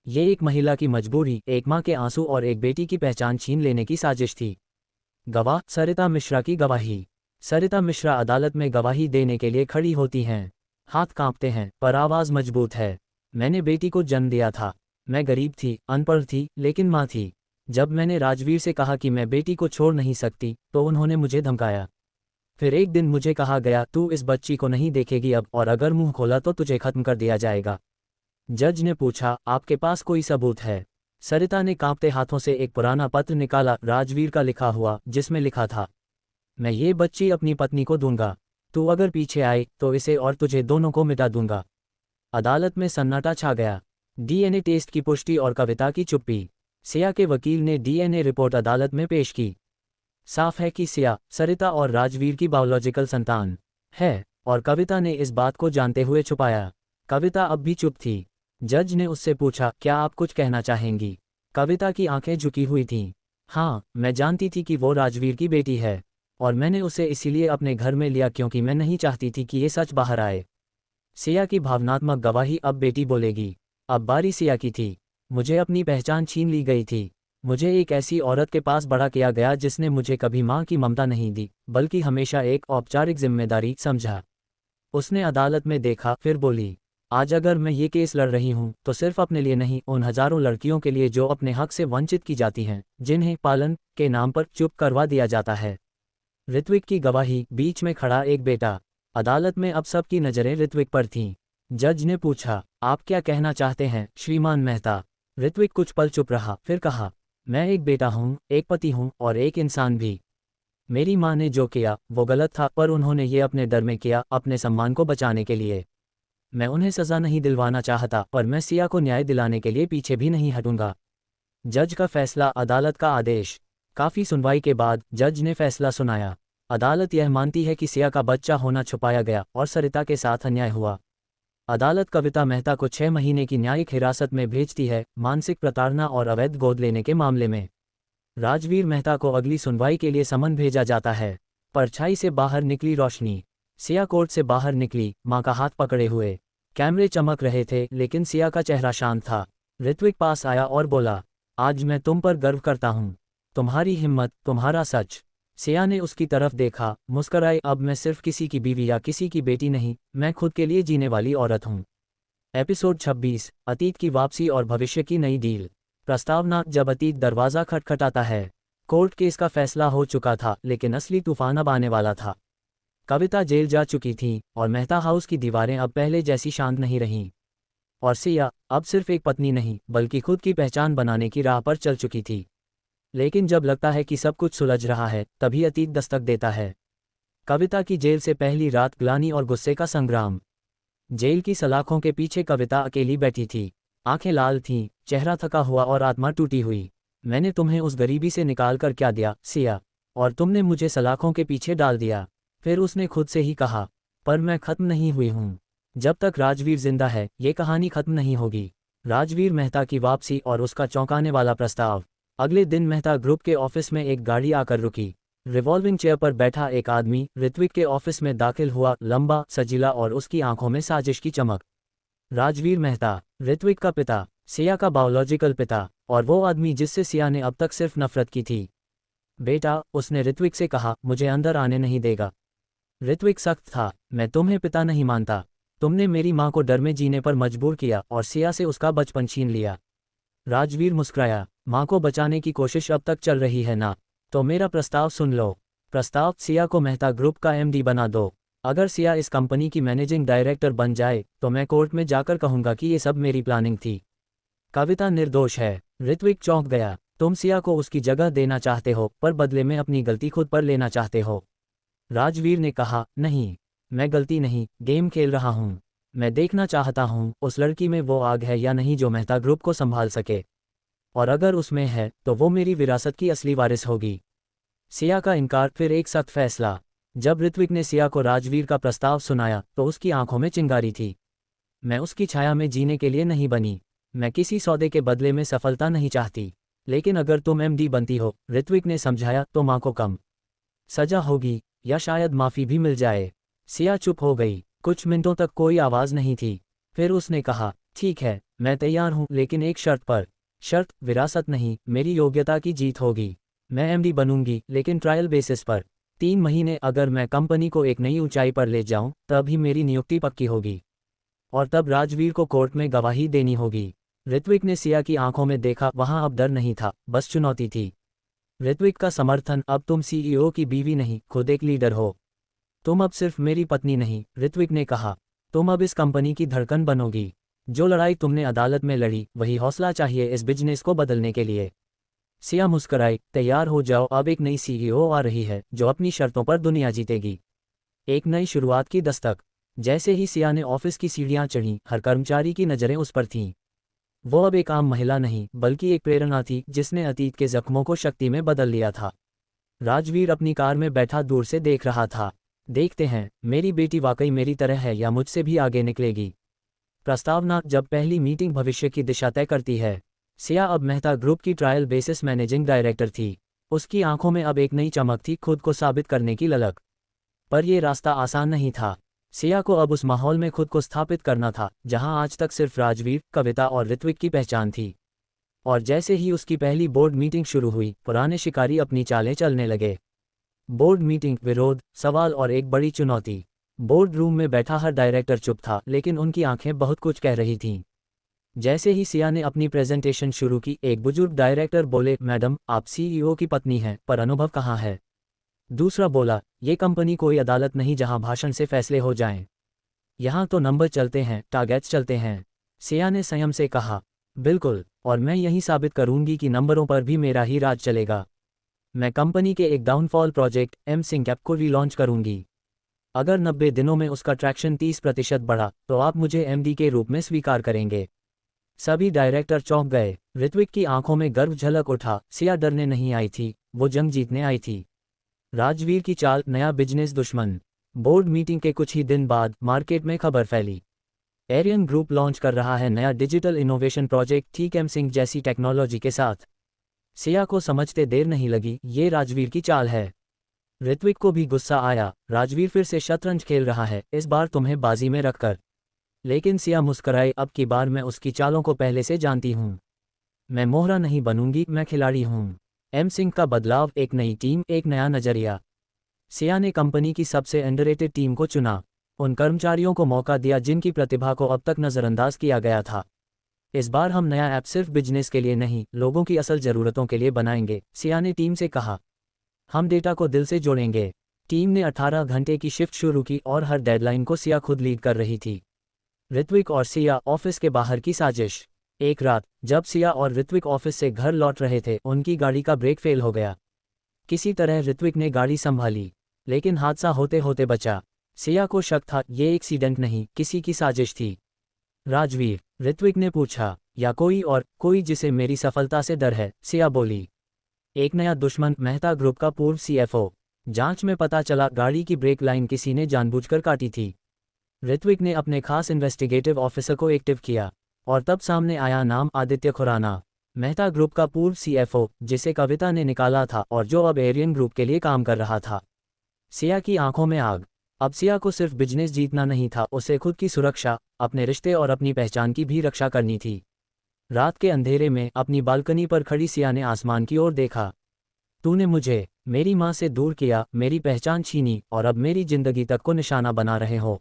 ये एक महिला की मजबूरी, एक मां के आंसू और एक बेटी की पहचान छीन लेने की साजिश थी। गवाह: सरिता मिश्रा की गवाही। सरिता मिश्रा अदालत में गवाही देने के लिए खड़ी होती हैं। हाथ कांपते हैं, पर आवाज़ मजबूत है। मैंने बेटी को जन्म दिया था। मैं गरीब थी, अनपढ़ थी, लेकिन माँ थी। जब मैंने राजवीर से कहा कि मैं बेटी को छोड़ नहीं सकती, तो उन्होंने मुझे धमकाया। फिर एक दिन मुझे कहा गया, तू इस बच्ची को नहीं देखेगी अब, और अगर मुंह खोला तो तुझे खत्म कर दिया जाएगा। जज ने पूछा, आपके पास कोई सबूत है? सरिता ने कांपते हाथों से एक पुराना पत्र निकाला, राजवीर का लिखा हुआ, जिसमें लिखा था, मैं ये बच्ची अपनी पत्नी को दूंगा। तू अगर पीछे आए तो इसे और तुझे दोनों को मिटा दूंगा। अदालत में सन्नाटा छा गया। डीएनए टेस्ट की पुष्टि और कविता की चुप्पी। सिया के वकील ने डीएनए रिपोर्ट अदालत में पेश की। साफ है कि सिया, सरिता और राजवीर की बायोलॉजिकल संतान है, और कविता ने इस बात को जानते हुए छुपाया। कविता अब भी चुप थी। जज ने उससे पूछा, क्या आप कुछ कहना चाहेंगी? कविता की आंखें झुकी हुई थीं। हाँ, मैं जानती थी कि वो राजवीर की बेटी है, और मैंने उसे इसीलिए अपने घर में लिया क्योंकि मैं नहीं चाहती थी कि ये सच बाहर आए। सिया की भावनात्मक गवाही। अब बेटी बोलेगी। अब बारी सिया की थी। मुझे अपनी पहचान छीन ली गई थी। मुझे एक ऐसी औरत के पास बड़ा किया गया जिसने मुझे कभी माँ की ममता नहीं दी, बल्कि हमेशा एक औपचारिक जिम्मेदारी समझा। उसने अदालत में देखा, फिर बोली, आज अगर मैं ये केस लड़ रही हूँ तो सिर्फ अपने लिए नहीं, उन हजारों लड़कियों के लिए जो अपने हक से वंचित की जाती हैं, जिन्हें पालन के नाम पर चुप करवा दिया जाता है। ऋत्विक की गवाही। बीच में खड़ा एक बेटा। अदालत में अब सबकी नज़रें ऋत्विक पर थीं। जज ने पूछा, आप क्या कहना चाहते हैं श्रीमान मेहता? ऋत्विक कुछ पल चुप रहा, फिर कहा, मैं एक बेटा हूँ, एक पति हूँ और एक इंसान भी। मेरी माँ ने जो किया वो गलत था, पर उन्होंने ये अपने डर में किया, अपने सम्मान को बचाने के लिए। मैं उन्हें सज़ा नहीं दिलवाना चाहता, पर मैं सिया को न्याय दिलाने के लिए पीछे भी नहीं हटूंगा। जज का फैसला। अदालत का आदेश। काफ़ी सुनवाई के बाद जज ने फैसला सुनाया। अदालत यह मानती है कि सिया का बच्चा होना छुपाया गया और सरिता के साथ अन्याय हुआ। अदालत कविता मेहता को 6 महीने की न्यायिक हिरासत में भेजती है, मानसिक प्रताड़ना और अवैध गोद लेने के मामले में। राजवीर मेहता को अगली सुनवाई के लिए समन भेजा जाता है। परछाई से बाहर निकली रोशनी। सिया कोर्ट से बाहर निकली, माँ का हाथ पकड़े हुए। कैमरे चमक रहे थे, लेकिन सिया का चेहरा शांत था। ऋत्विक पास आया और बोला, आज मैं तुम पर गर्व करता हूँ। तुम्हारी हिम्मत, तुम्हारा सच। सिया ने उसकी तरफ देखा, मुस्कराई, अब मैं सिर्फ किसी की बीवी या किसी की बेटी नहीं, मैं खुद के लिए जीने वाली औरत हूँ। एपिसोड 26। अतीत की वापसी और भविष्य की नई डील। प्रस्तावना। जब अतीत दरवाज़ा खटखटाता है। कोर्ट केस का फैसला हो चुका था, लेकिन असली तूफान अब आने वाला था। कविता जेल जा चुकी थी, और मेहता हाउस की दीवारें अब पहले जैसी शांत नहीं रहीं। और सिया अब सिर्फ एक पत्नी नहीं, बल्कि खुद की पहचान बनाने की राह पर चल चुकी थी। लेकिन जब लगता है कि सब कुछ सुलझ रहा है, तभी अतीत दस्तक देता है। कविता की जेल से पहली रात। ग्लानि और गुस्से का संग्राम। जेल की सलाखों के पीछे कविता अकेली बैठी थी। आंखें लाल थीं, चेहरा थका हुआ और आत्मा टूटी हुई। मैंने तुम्हें उस गरीबी से निकाल कर क्या दिया सिया, और तुमने मुझे सलाखों के पीछे डाल दिया। फिर उसने खुद से ही कहा, पर मैं खत्म नहीं हुई हूँ। जब तक राजवीर जिंदा है, ये कहानी खत्म नहीं होगी। राजवीर मेहता की वापसी और उसका चौंकाने वाला प्रस्ताव। अगले दिन मेहता ग्रुप के ऑफिस में एक गाड़ी आकर रुकी। रिवॉल्विंग चेयर पर बैठा एक आदमी ऋत्विक के ऑफिस में दाखिल हुआ, लंबा, सजीला और उसकी आंखों में साजिश की चमक। राजवीर मेहता, ऋत्विक का पिता, सिया का बायोलॉजिकल पिता, और वो आदमी जिससे सिया ने अब तक सिर्फ नफरत की थी। बेटा, उसने ऋत्विक से कहा, मुझे अंदर आने नहीं देगा। ऋत्विक सख्त था, मैं तुम्हें पिता नहीं मानता। तुमने मेरी माँ को डर में जीने पर मजबूर किया और सिया से उसका बचपन छीन लिया। राजवीर मुस्कुराया, माँ को बचाने की कोशिश अब तक चल रही है ना? तो मेरा प्रस्ताव सुन लो। प्रस्ताव, सिया को मेहता ग्रुप का एमडी बना दो। अगर सिया इस कंपनी की मैनेजिंग डायरेक्टर बन जाए, तो मैं कोर्ट में जाकर कहूंगा कि ये सब मेरी प्लानिंग थी। कविता निर्दोष है। ऋत्विक चौंक गया, तुम सिया को उसकी जगह देना चाहते हो, पर बदले में अपनी गलती खुद पर लेना चाहते हो। राजवीर ने कहा, नहीं, मैं गलती नहीं, गेम खेल रहा हूँ। मैं देखना चाहता हूँ उस लड़की में वो आग है या नहीं जो मेहता ग्रुप को संभाल सके, और अगर उसमें है तो वो मेरी विरासत की असली वारिस होगी। सिया का इनकार। फिर एक सख्त फैसला। जब ऋत्विक ने सिया को राजवीर का प्रस्ताव सुनाया तो उसकी आंखों में चिंगारी थी। मैं उसकी छाया में जीने के लिए नहीं बनी। मैं किसी सौदे के बदले में सफलता नहीं चाहती। लेकिन अगर तुम एमडी बनती हो, ऋत्विक ने समझाया, तो माँ को कम सजा होगी या शायद माफ़ी भी मिल जाए। सिया चुप हो गई। कुछ मिनटों तक कोई आवाज़ नहीं थी। फिर उसने कहा, ठीक है, मैं तैयार हूँ, लेकिन एक शर्त पर। शर्त? विरासत नहीं, मेरी योग्यता की जीत होगी। मैं एमडी बनूंगी, लेकिन ट्रायल बेसिस पर। 3 महीने। अगर मैं कंपनी को एक नई ऊंचाई पर ले जाऊं, तभी मेरी नियुक्ति पक्की होगी। और तब राजवीर को कोर्ट में गवाही देनी होगी। ऋत्विक ने सिया की आंखों में देखा। वहां अब डर नहीं था, बस चुनौती थी। ऋत्विक का समर्थन। अब तुम सीईओ की बीवी नहीं, खुद एक लीडर हो। तुम अब सिर्फ मेरी पत्नी नहीं, ऋत्विक ने कहा, तुम अब इस कंपनी की धड़कन बनोगी। जो लड़ाई तुमने अदालत में लड़ी, वही हौसला चाहिए इस बिजनेस को बदलने के लिए। सिया मुस्कराई। तैयार हो जाओ, अब एक नई सीईओ आ रही है जो अपनी शर्तों पर दुनिया जीतेगी। एक नई शुरुआत की दस्तक। जैसे ही सिया ने ऑफिस की सीढ़ियां चढ़ीं, हर कर्मचारी की नज़रें उस पर थीं। वो अब एक आम महिला नहीं, बल्कि एक प्रेरणा थी जिसने अतीत के जख्मों को शक्ति में बदल लिया था। राजवीर अपनी कार में बैठा दूर से देख रहा था। देखते हैं, मेरी बेटी वाकई मेरी तरह है या मुझसे भी आगे निकलेगी। प्रस्तावना। जब पहली मीटिंग भविष्य की दिशा तय करती है। सिया अब मेहता ग्रुप की ट्रायल बेसिस मैनेजिंग डायरेक्टर थी। उसकी आंखों में अब एक नई चमक थी, खुद को साबित करने की ललक। पर यह रास्ता आसान नहीं था। सिया को अब उस माहौल में खुद को स्थापित करना था जहां आज तक सिर्फ राजवीर, कविता और ऋत्विक की पहचान थी। और जैसे ही उसकी पहली बोर्ड मीटिंग शुरू हुई, पुराने शिकारी अपनी चालें चलने लगे। बोर्ड मीटिंग, विरोध, सवाल और एक बड़ी चुनौती। बोर्ड रूम में बैठा हर डायरेक्टर चुप था, लेकिन उनकी आंखें बहुत कुछ कह रही थीं। जैसे ही सिया ने अपनी प्रेजेंटेशन शुरू की, एक बुजुर्ग डायरेक्टर बोले, मैडम, आप सीईओ की पत्नी हैं, पर अनुभव कहाँ है? दूसरा बोला, ये कंपनी कोई अदालत नहीं जहां भाषण से फैसले हो जाएं। यहाँ तो नंबर चलते हैं, टारगेट्स चलते हैं। सिया ने संयम से कहा, बिल्कुल, और मैं यही साबित करूंगी कि नंबरों पर भी मेरा ही राज चलेगा। मैं कंपनी के एक डाउनफॉल प्रोजेक्ट एमसिंक को रीलॉन्च करूंगी। अगर 90 दिनों में उसका ट्रैक्शन 30% बढ़ा, तो आप मुझे एमडी के रूप में स्वीकार करेंगे। सभी डायरेक्टर चौंक गए। ऋत्विक की आंखों में गर्व झलक उठा। सिया डरने नहीं आई थी, वो जंग जीतने आई थी। राजवीर की चाल, नया बिजनेस दुश्मन। बोर्ड मीटिंग के कुछ ही दिन बाद मार्केट में खबर फैली, एरियन ग्रुप लॉन्च कर रहा है नया डिजिटल इनोवेशन प्रोजेक्ट, ठीक एमसिंक जैसी टेक्नोलॉजी के साथ। सिया को समझते देर नहीं लगी, ये राजवीर की चाल है। ऋत्विक को भी गुस्सा आया। राजवीर फिर से शतरंज खेल रहा है, इस बार तुम्हें बाजी में रखकर। लेकिन सिया मुस्कराई, अब की बार मैं उसकी चालों को पहले से जानती हूँ। मैं मोहरा नहीं बनूंगी, मैं खिलाड़ी हूँ। एमसिंक का बदलाव, एक नई टीम, एक नया नजरिया। सिया ने कंपनी की सबसे अंडररेटेड टीम को चुना। उन कर्मचारियों को मौका दिया जिनकी प्रतिभा को अब तक नज़रअंदाज किया गया था। इस बार हम नया ऐप सिर्फ बिजनेस के लिए नहीं, लोगों की असल ज़रूरतों के लिए बनाएंगे, सिया ने टीम से कहा। हम डेटा को दिल से जोड़ेंगे। टीम ने 18 घंटे की शिफ्ट शुरू की और हर डेडलाइन को सिया खुद लीड कर रही थी। ऋत्विक और सिया, ऑफिस के बाहर की साजिश। एक रात जब सिया और ऋत्विक ऑफिस से घर लौट रहे थे, उनकी गाड़ी का ब्रेक फेल हो गया। किसी तरह ऋत्विक ने गाड़ी संभाली, लेकिन हादसा होते होते बचा। सिया को शक था, ये एक्सीडेंट नहीं, किसी की साजिश थी। राजवीर, ऋत्विक ने पूछा, या कोई और, कोई जिसे मेरी सफलता से डर है, सिया बोली। एक नया दुश्मन, मेहता ग्रुप का पूर्व सीएफओ। जांच में पता चला गाड़ी की ब्रेक लाइन किसी ने जानबूझकर काटी थी। ऋत्विक ने अपने खास इन्वेस्टिगेटिव ऑफिसर को एक्टिव किया, और तब सामने आया नाम आदित्य खुराना, मेहता ग्रुप का पूर्व सीएफओ, जिसे कविता ने निकाला था और जो अब एरियन ग्रुप के लिए काम कर रहा था। सिया की आंखों में आग। अब सिया को सिर्फ बिजनेस जीतना नहीं था, उसे खुद की सुरक्षा, अपने रिश्ते और अपनी पहचान की भी रक्षा करनी थी। रात के अंधेरे में अपनी बालकनी पर खड़ी सिया ने आसमान की ओर देखा। तूने मुझे मेरी माँ से दूर किया, मेरी पहचान छीनी, और अब मेरी जिंदगी तक को निशाना बना रहे हो।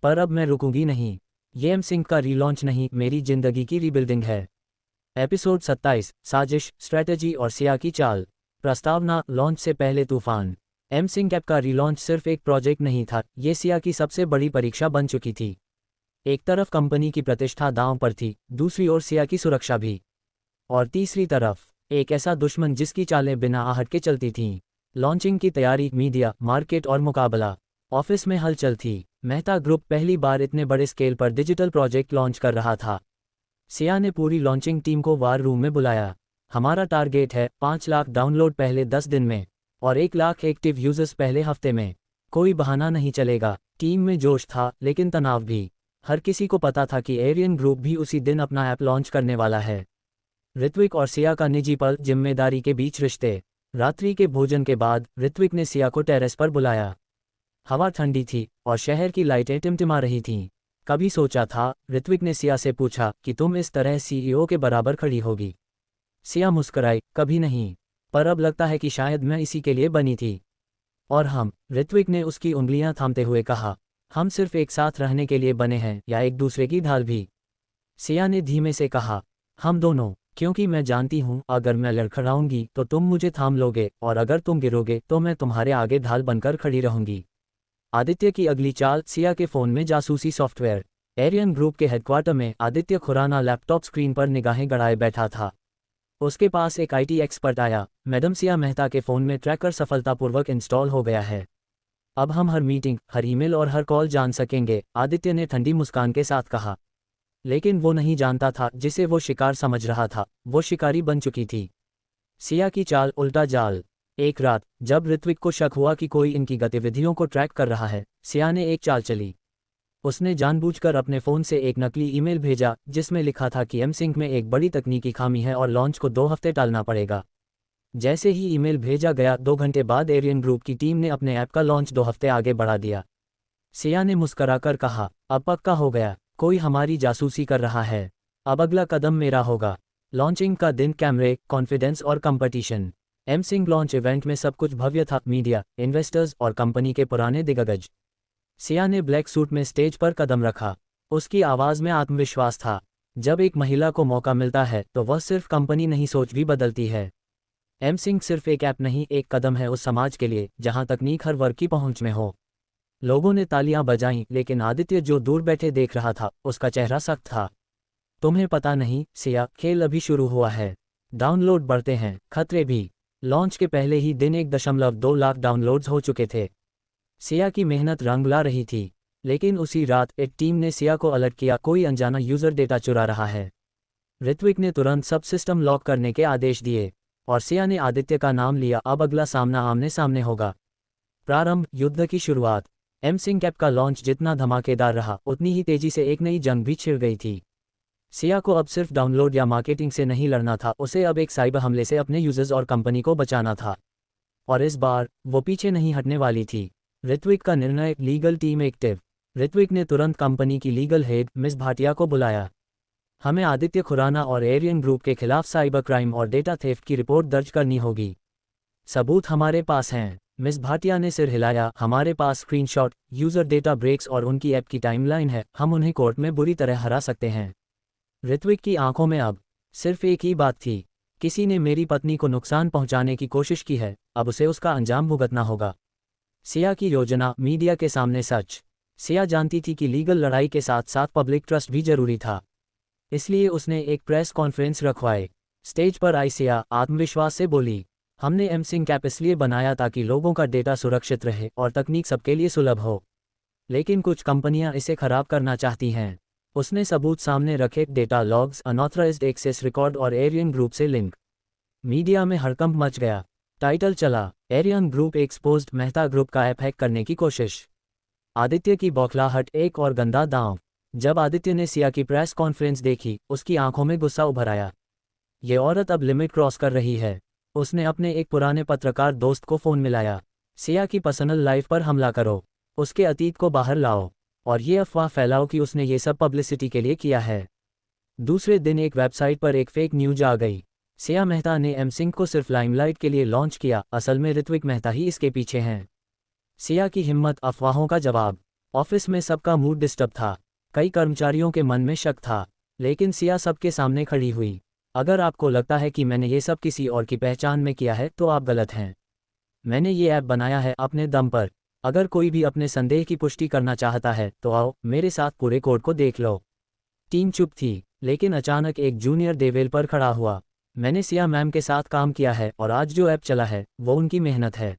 पर अब मैं रुकूंगी नहीं। ये एमसिंक का रीलॉन्च नहीं, मेरी जिंदगी की रीबिल्डिंग है। एपिसोड 27, साजिश, स्ट्रैटेजी और सिया की चाल। प्रस्तावना, लॉन्च से पहले तूफान। एमसिंक ऐप का रीलॉन्च सिर्फ एक प्रोजेक्ट नहीं था, ये सिया की सबसे बड़ी परीक्षा बन चुकी थी। एक तरफ कंपनी की प्रतिष्ठा दांव पर थी, दूसरी ओर सिया की सुरक्षा भी। और तीसरी तरफ एक ऐसा दुश्मन जिसकी चालें बिना आहट के चलती थीं। लॉन्चिंग की तैयारी, मीडिया, मार्केट और मुकाबला। ऑफिस में हलचल थी। मेहता ग्रुप पहली बार इतने बड़े स्केल पर डिजिटल प्रोजेक्ट लॉन्च कर रहा था। सिया ने पूरी लॉन्चिंग टीम को वार रूम में बुलाया। हमारा टारगेट है 5 लाख डाउनलोड पहले 10 दिन में, और 1 लाख एक्टिव यूजर्स पहले हफ्ते में। कोई बहाना नहीं चलेगा। टीम में जोश था लेकिन तनाव भी। हर किसी को पता था कि एरियन ग्रुप भी उसी दिन अपना ऐप लॉन्च करने वाला है। ऋत्विक और सिया का निजी पल, जिम्मेदारी के बीच रिश्ते। रात्रि के भोजन के बाद ऋत्विक ने सिया को टेरेस पर बुलाया। हवा ठंडी थी और शहर की लाइटें टिमटिमा रही थीं। कभी सोचा था, ऋत्विक ने सिया से पूछा, कि तुम इस तरह सीईओ के बराबर खड़ी होगी? सिया मुस्कुराई, कभी नहीं, पर अब लगता है कि शायद मैं इसी के लिए बनी थी। और हम? ऋत्विक ने उसकी उंगलियां थामते हुए कहा, हम सिर्फ एक साथ रहने के लिए बने हैं या एक दूसरे की ढाल भी? सिया ने धीमे से कहा, हम दोनों, क्योंकि मैं जानती हूँ अगर मैं लड़खड़ाऊंगी तो तुम मुझे थाम लोगे और अगर तुम गिरोगे तो मैं तुम्हारे आगे ढाल बनकर खड़ी रहूंगी। आदित्य की अगली चाल, सिया के फ़ोन में जासूसी सॉफ्टवेयर। एरियन ग्रुप के हेडक्वार्टर में आदित्य खुराना लैपटॉप स्क्रीन पर निगाहें गड़ाए बैठा था। उसके पास एक आईटी एक्सपर्ट आया। मैडम, सिया मेहता के फ़ोन में ट्रैकर सफलतापूर्वक इंस्टॉल हो गया है। अब हम हर मीटिंग, हर ईमेल और हर कॉल जान सकेंगे, आदित्य ने ठंडी मुस्कान के साथ कहा। लेकिन वो नहीं जानता था जिसे वो शिकार समझ रहा था, वो शिकारी बन चुकी थी। सिया की चाल, उल्टा जाल। एक रात जब ऋत्विक को शक हुआ कि कोई इनकी गतिविधियों को ट्रैक कर रहा है, सिया ने एक चाल चली। उसने जानबूझकर अपने फ़ोन से एक नकली ईमेल भेजा जिसमें लिखा था कि एमसिंक में एक बड़ी तकनीकी खामी है और लॉन्च को 2 हफ्ते टालना पड़ेगा। जैसे ही ईमेल भेजा गया, 2 घंटे बाद एरियन ग्रुप की टीम ने अपने ऐप का लॉन्च 2 हफ्ते आगे बढ़ा दिया। सिया ने मुस्कराकर कहा, अब पक्का हो गया, कोई हमारी जासूसी कर रहा है। अब अगला कदम मेरा होगा। लॉन्चिंग का दिन, कैमरे, कॉन्फिडेंस और कंपटीशन। एमसिंक लॉन्च इवेंट में सब कुछ भव्य था, मीडिया, इन्वेस्टर्स और कंपनी के पुराने दिग्गज। सिया ने ब्लैक सूट में स्टेज पर कदम रखा। उसकी आवाज़ में आत्मविश्वास था। जब एक महिला को मौका मिलता है तो वह सिर्फ कंपनी नहीं, सोच भी बदलती है। एमसिंक सिर्फ एक ऐप नहीं, एक कदम है उस समाज के लिए जहां तकनीक हर वर्ग की पहुंच में हो। लोगों ने तालियां बजाईं, लेकिन आदित्य जो दूर बैठे देख रहा था, उसका चेहरा सख्त था। तुम्हें पता नहीं सिया, खेल अभी शुरू हुआ है। डाउनलोड बढ़ते हैं, खतरे भी। लॉन्च के पहले ही दिन 1.2 लाख डाउनलोड्स हो चुके थे। सिया की मेहनत रंग ला रही थी। लेकिन उसी रात एक टीम ने सिया को अलर्ट किया, कोई अनजाना यूजर डेटा चुरा रहा है। ऋत्विक ने तुरंत सब सिस्टम लॉक करने के आदेश दिए और सिया ने आदित्य का नाम लिया। अब अगला सामना आमने सामने होगा। प्रारंभ, युद्ध की शुरुआत। एमसिंक ऐप का लॉन्च जितना धमाकेदार रहा, उतनी ही तेजी से एक नई जंग भी छिड़ गई थी। सिया को अब सिर्फ डाउनलोड या मार्केटिंग से नहीं लड़ना था, उसे अब एक साइबर हमले से अपने यूजर्स और कंपनी को बचाना था। और इस बार वो पीछे नहीं हटने वाली थी। ऋत्विक का निर्णय, लीगल टीम एक्टिव। ऋत्विक ने तुरंत कंपनी की लीगल हेड मिस भाटिया को बुलाया। हमें आदित्य खुराना और एरियन ग्रुप के खिलाफ साइबर क्राइम और डेटा थेफ्ट की रिपोर्ट दर्ज करनी होगी। सबूत हमारे पास हैं। मिस भाटिया ने सिर हिलाया, हमारे पास स्क्रीनशॉट, यूजर डेटा ब्रेक्स और उनकी ऐप की टाइमलाइन है। हम उन्हें कोर्ट में बुरी तरह हरा सकते हैं। ऋत्विक की आंखों में अब सिर्फ एक ही बात थी, किसी ने मेरी पत्नी को नुकसान पहुंचाने की कोशिश की है, अब उसे उसका अंजाम भुगतना होगा। सिया की योजना, मीडिया के सामने सच। सिया जानती थी कि लीगल लड़ाई के साथ साथ पब्लिक ट्रस्ट भी जरूरी था। इसलिए उसने एक प्रेस कॉन्फ्रेंस रखवाई। स्टेज पर आई सिया आत्मविश्वास से बोली, हमने एमसिंक ऐप इसलिए बनाया ताकि लोगों का डेटा सुरक्षित रहे और तकनीक सबके लिए सुलभ हो। लेकिन कुछ कंपनियां इसे खराब करना चाहती हैं। उसने सबूत सामने रखे, data logs, unauthorised access record और एरियन ग्रुप से लिंक। मीडिया में हड़कंप मच गया। टाइटल चला, Arian group exposed, Mehta group का ऐप हैक करने की कोशिश। आदित्य की बौखलाहट, एक और गंदा दांव। जब आदित्य ने सिया की प्रेस कॉन्फ्रेंस देखी, उसकी आंखों में गुस्सा उभर आया। ये औरत अब लिमिट क्रॉस कर रही है। उसने अपने एक पुराने पत्रकार दोस्त को फ़ोन मिलाया। सिया की पर्सनल लाइफ पर हमला करो, उसके अतीत को बाहर लाओ और ये अफवाह फैलाओ कि उसने ये सब पब्लिसिटी के लिए किया है। दूसरे दिन एक वेबसाइट पर एक फेक न्यूज आ गई। सिया मेहता ने एमसिंक को सिर्फ लाइमलाइट के लिए लॉन्च किया, असल में ऋत्विक मेहता ही इसके पीछे हैं। सिया की हिम्मत, अफवाहों का जवाब। ऑफिस में सबका मूड डिस्टर्ब था। कई कर्मचारियों के मन में शक था, लेकिन सिया सबके सामने खड़ी हुई। अगर आपको लगता है कि मैंने ये सब किसी और की पहचान में किया है तो आप गलत हैं। मैंने ये ऐप बनाया है अपने दम पर। अगर कोई भी अपने संदेह की पुष्टि करना चाहता है तो आओ, मेरे साथ पूरे कोड को देख लो। टीम चुप थी, लेकिन अचानक एक जूनियर डेवलपर खड़ा हुआ। मैंने सिया मैम के साथ काम किया है और आज जो ऐप चला है वो उनकी मेहनत है।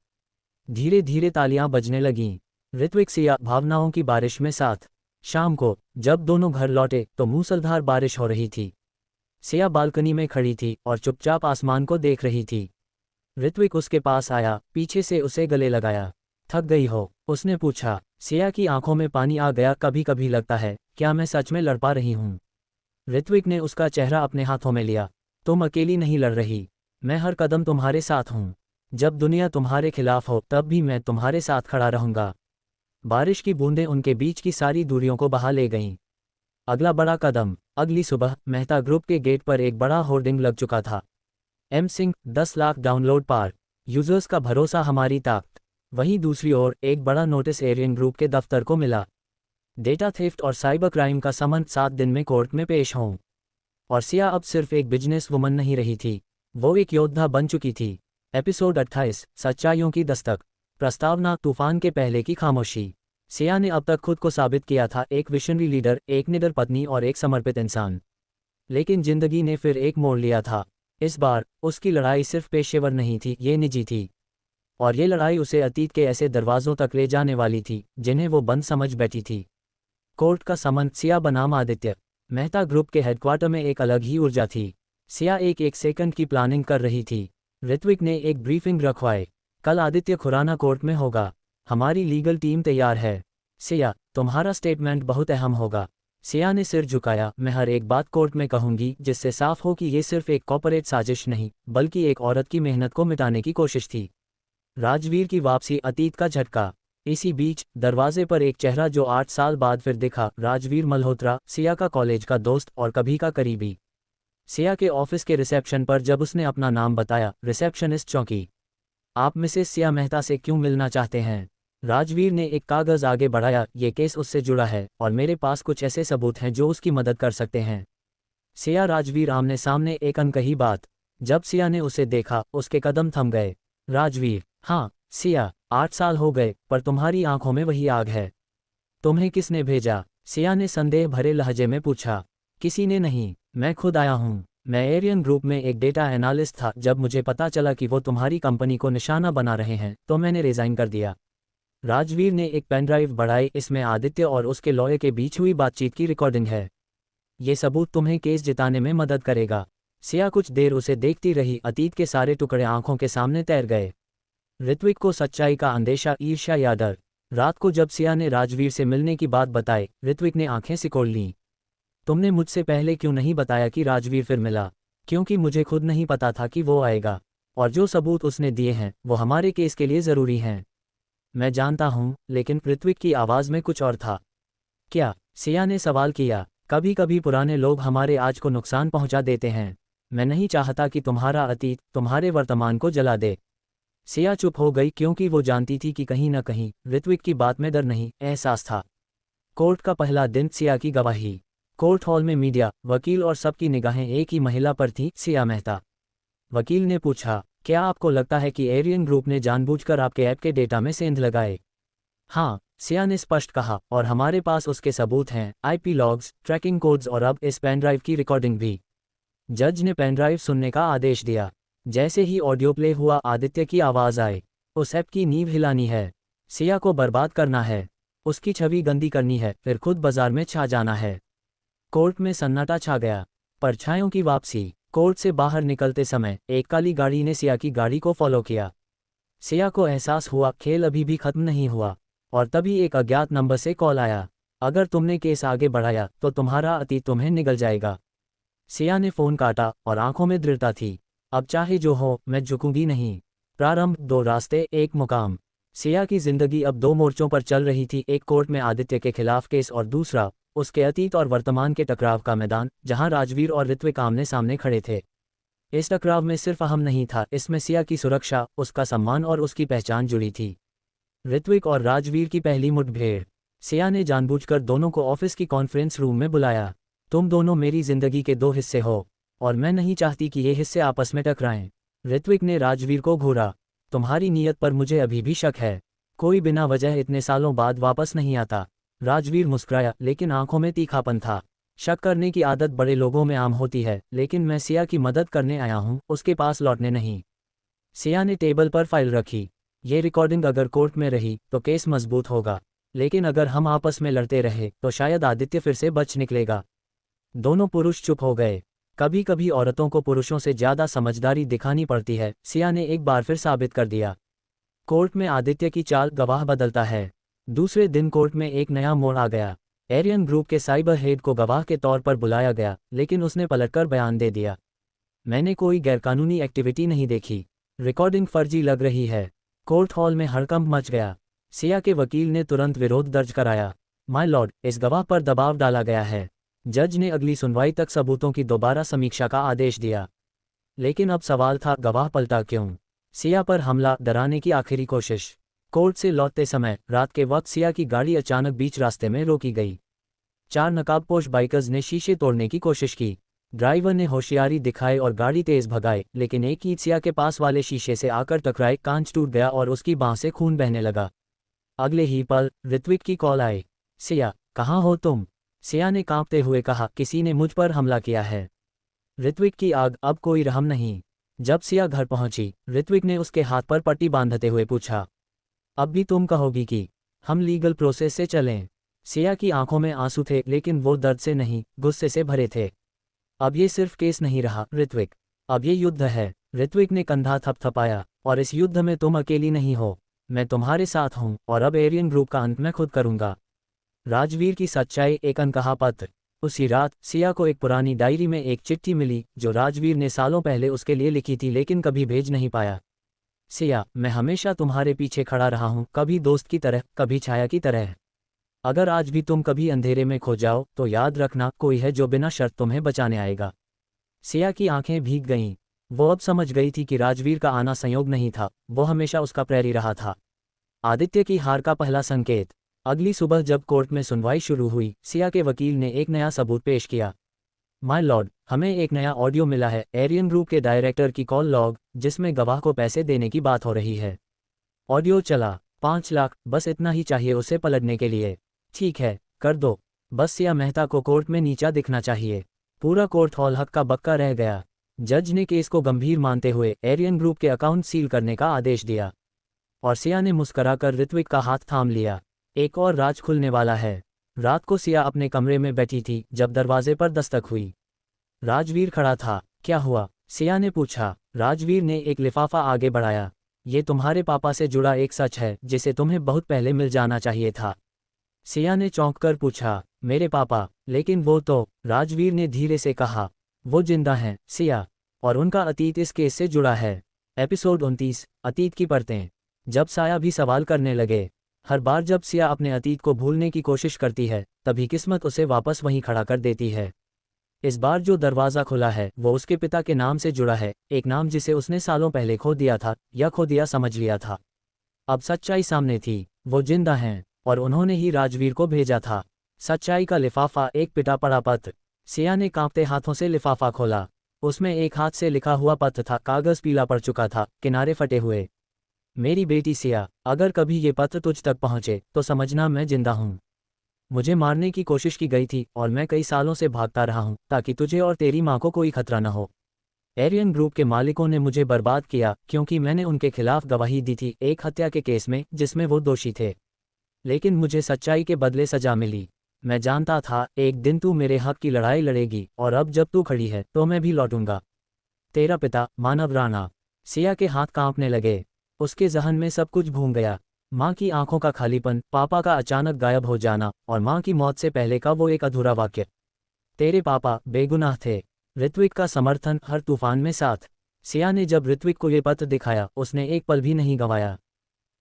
धीरे धीरे तालियां बजने लगीं। ऋत्विक, सिया, भावनाओं की बारिश में साथ। शाम को जब दोनों घर लौटे तो मूसलाधार बारिश हो रही थी। सिया बालकनी में खड़ी थी और चुपचाप आसमान को देख रही थी। ऋत्विक उसके पास आया, पीछे से उसे गले लगाया। थक गई हो? उसने पूछा। सिया की आंखों में पानी आ गया। कभी कभी लगता है, क्या मैं सच में लड़ पा रही हूँ? ऋत्विक ने उसका चेहरा अपने हाथों में लिया। तुम अकेली नहीं लड़ रही, मैं हर कदम तुम्हारे साथ हूँ। जब दुनिया तुम्हारे खिलाफ हो तब भी मैं तुम्हारे साथ खड़ा रहूंगा। बारिश की बूंदें उनके बीच की सारी दूरियों को बहा ले गईं। अगला बड़ा कदम। अगली सुबह मेहता ग्रुप के गेट पर एक बड़ा होर्डिंग लग चुका था। एम सिंह 10 लाख डाउनलोड पार, यूजर्स का भरोसा हमारी ताकत। वहीं दूसरी ओर एक बड़ा नोटिस एरियन ग्रुप के दफ्तर को मिला। डेटा थेफ्ट और साइबर क्राइम का समन 7 दिन में कोर्ट में पेश हों। और सिया अब सिर्फ एक बिजनेस वुमन नहीं रही थी, वो एक योद्धा बन चुकी थी। एपिसोड 28 सच्चाइयों की दस्तक। प्रस्तावना तूफान के पहले की खामोशी। सिया ने अब तक खुद को साबित किया था, एक विशनरी लीडर, एक निडर पत्नी और एक समर्पित इंसान। लेकिन जिंदगी ने फिर एक मोड़ लिया था। इस बार उसकी लड़ाई सिर्फ पेशेवर नहीं थी, ये निजी थी। और ये लड़ाई उसे अतीत के ऐसे दरवाजों तक ले जाने वाली थी जिन्हें वो बंद समझ बैठी थी। कोर्ट का समन। सिया बनाम आदित्य। मेहता ग्रुप के हेडक्वार्टर में एक अलग ही ऊर्जा थी। सिया एक सेकंड की प्लानिंग कर रही थी। ऋत्विक ने एक ब्रीफिंग रखवाई। कल आदित्य खुराना कोर्ट में होगा, हमारी लीगल टीम तैयार है। सिया, तुम्हारा स्टेटमेंट बहुत अहम होगा। सिया ने सिर झुकाया। मैं हर एक बात कोर्ट में कहूंगी, जिससे साफ हो कि ये सिर्फ एक कॉर्पोरेट साजिश नहीं, बल्कि एक औरत की मेहनत को मिटाने की कोशिश थी। राजवीर की वापसी, अतीत का झटका। इसी बीच दरवाजे पर एक चेहरा जो 8 साल बाद फिर दिखा। राजवीर मल्होत्रा, सिया का कॉलेज का दोस्त और कभी का करीबी। सिया के ऑफिस के रिसेप्शन पर जब उसने अपना नाम बताया, रिसेप्शनिस्ट चौंकी। आप मिसेस सिया मेहता से क्यों मिलना चाहते हैं? राजवीर ने एक कागज आगे बढ़ाया। ये केस उससे जुड़ा है और मेरे पास कुछ ऐसे सबूत हैं जो उसकी मदद कर सकते हैं। सिया राजवीर आमने सामने, एक अनकही बात। जब सिया ने उसे देखा, उसके कदम थम गए। राजवीर। हाँ सिया, 8 साल हो गए, पर तुम्हारी आंखों में वही आग है। तुम्हें किसने भेजा? सिया ने संदेह भरे लहजे में पूछा। किसी ने नहीं, मैं खुद आया हूँ। मैं एरियन ग्रुप में एक डेटा एनालिस्ट था। जब मुझे पता चला कि वो तुम्हारी कंपनी को निशाना बना रहे हैं तो मैंने रिजाइन कर दिया। राजवीर ने एक पेनड्राइव बढ़ाई। इसमें आदित्य और उसके लॉयर के बीच हुई बातचीत की रिकॉर्डिंग है। ये सबूत तुम्हें केस जिताने में मदद करेगा। सिया कुछ देर उसे देखती रही। अतीत के सारे टुकड़े आंखों के सामने तैर गए। ऋत्विक को सच्चाई का अंदेशा, ईर्ष्या या डर। रात को जब सिया ने राजवीर से मिलने की बात बताई, ऋत्विक ने आंखें सिकोड़ लीं। तुमने मुझसे पहले क्यों नहीं बताया कि राजवीर फिर मिला? क्योंकि मुझे खुद नहीं पता था कि वो आएगा, और जो सबूत उसने दिए हैं वो हमारे केस के लिए ज़रूरी हैं। मैं जानता हूँ, लेकिन ऋत्विक की आवाज़ में कुछ और था। क्या? सिया ने सवाल किया। कभी कभी पुराने लोग हमारे आज को नुकसान पहुंचा देते हैं। मैं नहीं चाहता कि तुम्हारा अतीत तुम्हारे वर्तमान को जला दे। सिया चुप हो गई, क्योंकि वो जानती थी कि कहीं न कहीं ऋत्विक की बात में डर नहीं, एहसास था। कोर्ट का पहला दिन। सिया की गवाही। कोर्ट हॉल में मीडिया, वकील और सबकी निगाहें एक ही महिला पर थीं, सिया मेहता। वकील ने पूछा, क्या आपको लगता है कि एरियन ग्रुप ने जानबूझकर आपके ऐप के डेटा में सेंध लगाए? हाँ, सिया ने स्पष्ट कहा, और हमारे पास उसके सबूत हैं, आईपी लॉग्स, ट्रैकिंग कोड्स और अब इस पेनड्राइव की रिकॉर्डिंग भी। जज ने पेनड्राइव सुनने का आदेश दिया। जैसे ही ऑडियो प्ले हुआ, आदित्य की आवाज़ आई। उस ऐप की नींव हिलानी है, सिया को बर्बाद करना है, उसकी छवि गंदी करनी है, फिर खुद बाजार में छा जाना है। कोर्ट में सन्नाटा छा गया। परछाइयों की वापसी। कोर्ट से बाहर निकलते समय एक काली गाड़ी ने सिया की गाड़ी को फॉलो किया। सिया को एहसास हुआ, खेल अभी भी खत्म नहीं हुआ। और तभी एक अज्ञात नंबर से कॉल आया। अगर तुमने केस आगे बढ़ाया तो तुम्हारा अतीत तुम्हें निगल जाएगा। सिया ने फ़ोन काटा और आंखों में दृढ़ता थी। अब चाहे जो हो, मैं झुकूंगी नहीं। प्रारंभ। 2 रास्ते, 1 मुकाम। सिया की जिंदगी अब 2 मोर्चों पर चल रही थी, एक कोर्ट में आदित्य के खिलाफ केस और दूसरा उसके अतीत और वर्तमान के टकराव का मैदान, जहां राजवीर और ऋत्विक आमने सामने खड़े थे। इस टकराव में सिर्फ अहम नहीं था, इसमें सिया की सुरक्षा, उसका सम्मान और उसकी पहचान जुड़ी थी। ऋत्विक और राजवीर की पहली मुठभेड़। सिया ने जानबूझकर दोनों को ऑफिस की कॉन्फ्रेंस रूम में बुलाया। तुम दोनों मेरी जिंदगी के 2 हिस्से हो, और मैं नहीं चाहती कि ये हिस्से आपस में टकराएं। ऋत्विक ने राजवीर को घूरा। तुम्हारी नीयत पर मुझे अभी भी शक है। कोई बिना वजह इतने सालों बाद वापस नहीं आता। राजवीर मुस्कुराया, लेकिन आंखों में तीखापन था। शक करने की आदत बड़े लोगों में आम होती है, लेकिन मैं सिया की मदद करने आया हूँ, उसके पास लौटने नहीं। सिया ने टेबल पर फाइल रखी। ये रिकॉर्डिंग अगर कोर्ट में रही तो केस मजबूत होगा, लेकिन अगर हम आपस में लड़ते रहे तो शायद आदित्य फिर से बच निकलेगा। दोनों पुरुष चुप हो गए। कभी कभी औरतों को पुरुषों से ज्यादा समझदारी दिखानी पड़ती है, सिया ने एक बार फिर साबित कर दिया। कोर्ट में आदित्य की चाल गवाह बदलता है। दूसरे दिन कोर्ट में एक नया मोड़ आ गया। एरियन ग्रुप के साइबर हेड को गवाह के तौर पर बुलाया गया, लेकिन उसने पलटकर बयान दे दिया, मैंने कोई गैरकानूनी एक्टिविटी नहीं देखी, रिकॉर्डिंग फर्जी लग रही है। कोर्ट हॉल में हड़कंप मच गया। सिया के वकील ने तुरंत विरोध दर्ज कराया। माय लॉर्ड, इस गवाह पर दबाव डाला गया है। जज ने अगली सुनवाई तक सबूतों की दोबारा समीक्षा का आदेश दिया। लेकिन अब सवाल था, गवाह पलटा क्यों? सिया पर हमला, डराने की आखिरी कोशिश। कोर्ट से लौटते समय रात के वक्त सिया की गाड़ी अचानक बीच रास्ते में रोकी गई। 4 नकाबपोश बाइकर्स ने शीशे तोड़ने की कोशिश की। ड्राइवर ने होशियारी दिखाई और गाड़ी तेज भगाई, लेकिन एक ईंट सिया के पास वाले शीशे से आकर टकराई, कांच टूट गया और उसकी बांह से खून बहने लगा। अगले ही पल ऋत्विक की कॉल आई। सिया, कहाँ हो तुम? सिया ने कांपते हुए कहा, किसी ने मुझ पर हमला किया है। ऋत्विक की आग, अब कोई रहम नहीं। जब सिया घर पहुंची, ऋत्विक ने उसके हाथ पर पट्टी बांधते हुए पूछा, अब भी तुम कहोगी कि हम लीगल प्रोसेस से चलें? सिया की आंखों में आंसू थे, लेकिन वो दर्द से नहीं, गुस्से से भरे थे। अब ये सिर्फ केस नहीं रहा ऋत्विक, अब ये युद्ध है। ऋत्विक ने कंधा थपथपाया, और इस युद्ध में तुम अकेली नहीं हो, मैं तुम्हारे साथ हूं, और अब एरियन ग्रुप का अंत मैं खुद करूंगा। राजवीर की सच्चाई, एक अनकहा पत्र। उसी रात सिया को एक पुरानी डायरी में एक चिट्ठी मिली, जो राजवीर ने सालों पहले उसके लिए लिखी थी, लेकिन कभी भेज नहीं पाया। सिया, मैं हमेशा तुम्हारे पीछे खड़ा रहा हूं, कभी दोस्त की तरह, कभी छाया की तरह। अगर आज भी तुम कभी अंधेरे में खो जाओ, तो याद रखना, कोई है जो बिना शर्त तुम्हें बचाने आएगा। सिया की आंखें भीग गईं। वो अब समझ गई थी कि राजवीर का आना संयोग नहीं था, वो हमेशा उसका प्रेरी रहा था। आदित्य की हार का पहला संकेत। अगली सुबह जब कोर्ट में सुनवाई शुरू हुई, सिया के वकील ने एक नया सबूत पेश किया। माय लॉर्ड, हमें एक नया ऑडियो मिला है, एरियन ग्रुप के डायरेक्टर की कॉल लॉग, जिसमें गवाह को पैसे देने की बात हो रही है। ऑडियो चला, 5 लाख, बस इतना ही चाहिए उसे पलटने के लिए। ठीक है, कर दो, बस सिया मेहता को कोर्ट में नीचा दिखना चाहिए। पूरा कोर्ट हॉल हक्का बक्का रह गया। जज ने केस को गंभीर मानते हुए एरियन ग्रुप के अकाउंट सील करने का आदेश दिया, और सिया ने मुस्कराकर ऋत्विक का हाथ थाम लिया। एक और राज खुलने वाला है। रात को सिया अपने कमरे में बैठी थी, जब दरवाजे पर दस्तक हुई। राजवीर खड़ा था। क्या हुआ? सिया ने पूछा। राजवीर ने एक लिफाफा आगे बढ़ाया। ये तुम्हारे पापा से जुड़ा एक सच है, जिसे तुम्हें बहुत पहले मिल जाना चाहिए था। सिया ने चौंककर पूछा, मेरे पापा? लेकिन वो तो, राजवीर ने धीरे से कहा, वो जिंदा हैं सिया, और उनका अतीत इस केस से जुड़ा है। एपिसोड 29, अतीत की परतें। जब साया भी सवाल करने लगे। हर बार जब सिया अपने अतीत को भूलने की कोशिश करती है, तभी किस्मत उसे वापस वहीं खड़ा कर देती है। इस बार जो दरवाज़ा खुला है, वो उसके पिता के नाम से जुड़ा है, एक नाम जिसे उसने सालों पहले खो दिया था, या खो दिया समझ लिया था। अब सच्चाई सामने थी, वो जिंदा हैं, और उन्होंने ही राजवीर को भेजा था। सच्चाई का लिफाफा, एक पिटा पड़ा पत्र। सिया ने कांपते हाथों से लिफाफा खोला। उसमें एक हाथ से लिखा हुआ पत्र था, कागज़ पीला पड़ चुका था, किनारे फटे हुए। मेरी बेटी सिया, अगर कभी ये पत्र तुझ तक पहुंचे, तो समझना मैं जिंदा हूं। मुझे मारने की कोशिश की गई थी, और मैं कई सालों से भागता रहा हूं, ताकि तुझे और तेरी माँ को कोई खतरा न हो। एरियन ग्रुप के मालिकों ने मुझे बर्बाद किया, क्योंकि मैंने उनके खिलाफ गवाही दी थी, एक हत्या के केस में जिसमें वो दोषी थे। लेकिन मुझे सच्चाई के बदले सजा मिली। मैं जानता था, एक दिन तू मेरे हक की लड़ाई लड़ेगी, और अब जब तू खड़ी है, तो मैं भी लौटूंगा। तेरा पिता, मानव राणा। सिया के हाथ कांपने लगे। उसके जहन में सब कुछ घूम गया। माँ की आंखों का खालीपन, पापा का अचानक गायब हो जाना, और माँ की मौत से पहले का वो एक अधूरा वाक्य, तेरे पापा बेगुनाह थे। ऋत्विक का समर्थन, हर तूफान में साथ। सिया ने जब ऋत्विक को ये पत्र दिखाया, उसने एक पल भी नहीं गंवाया।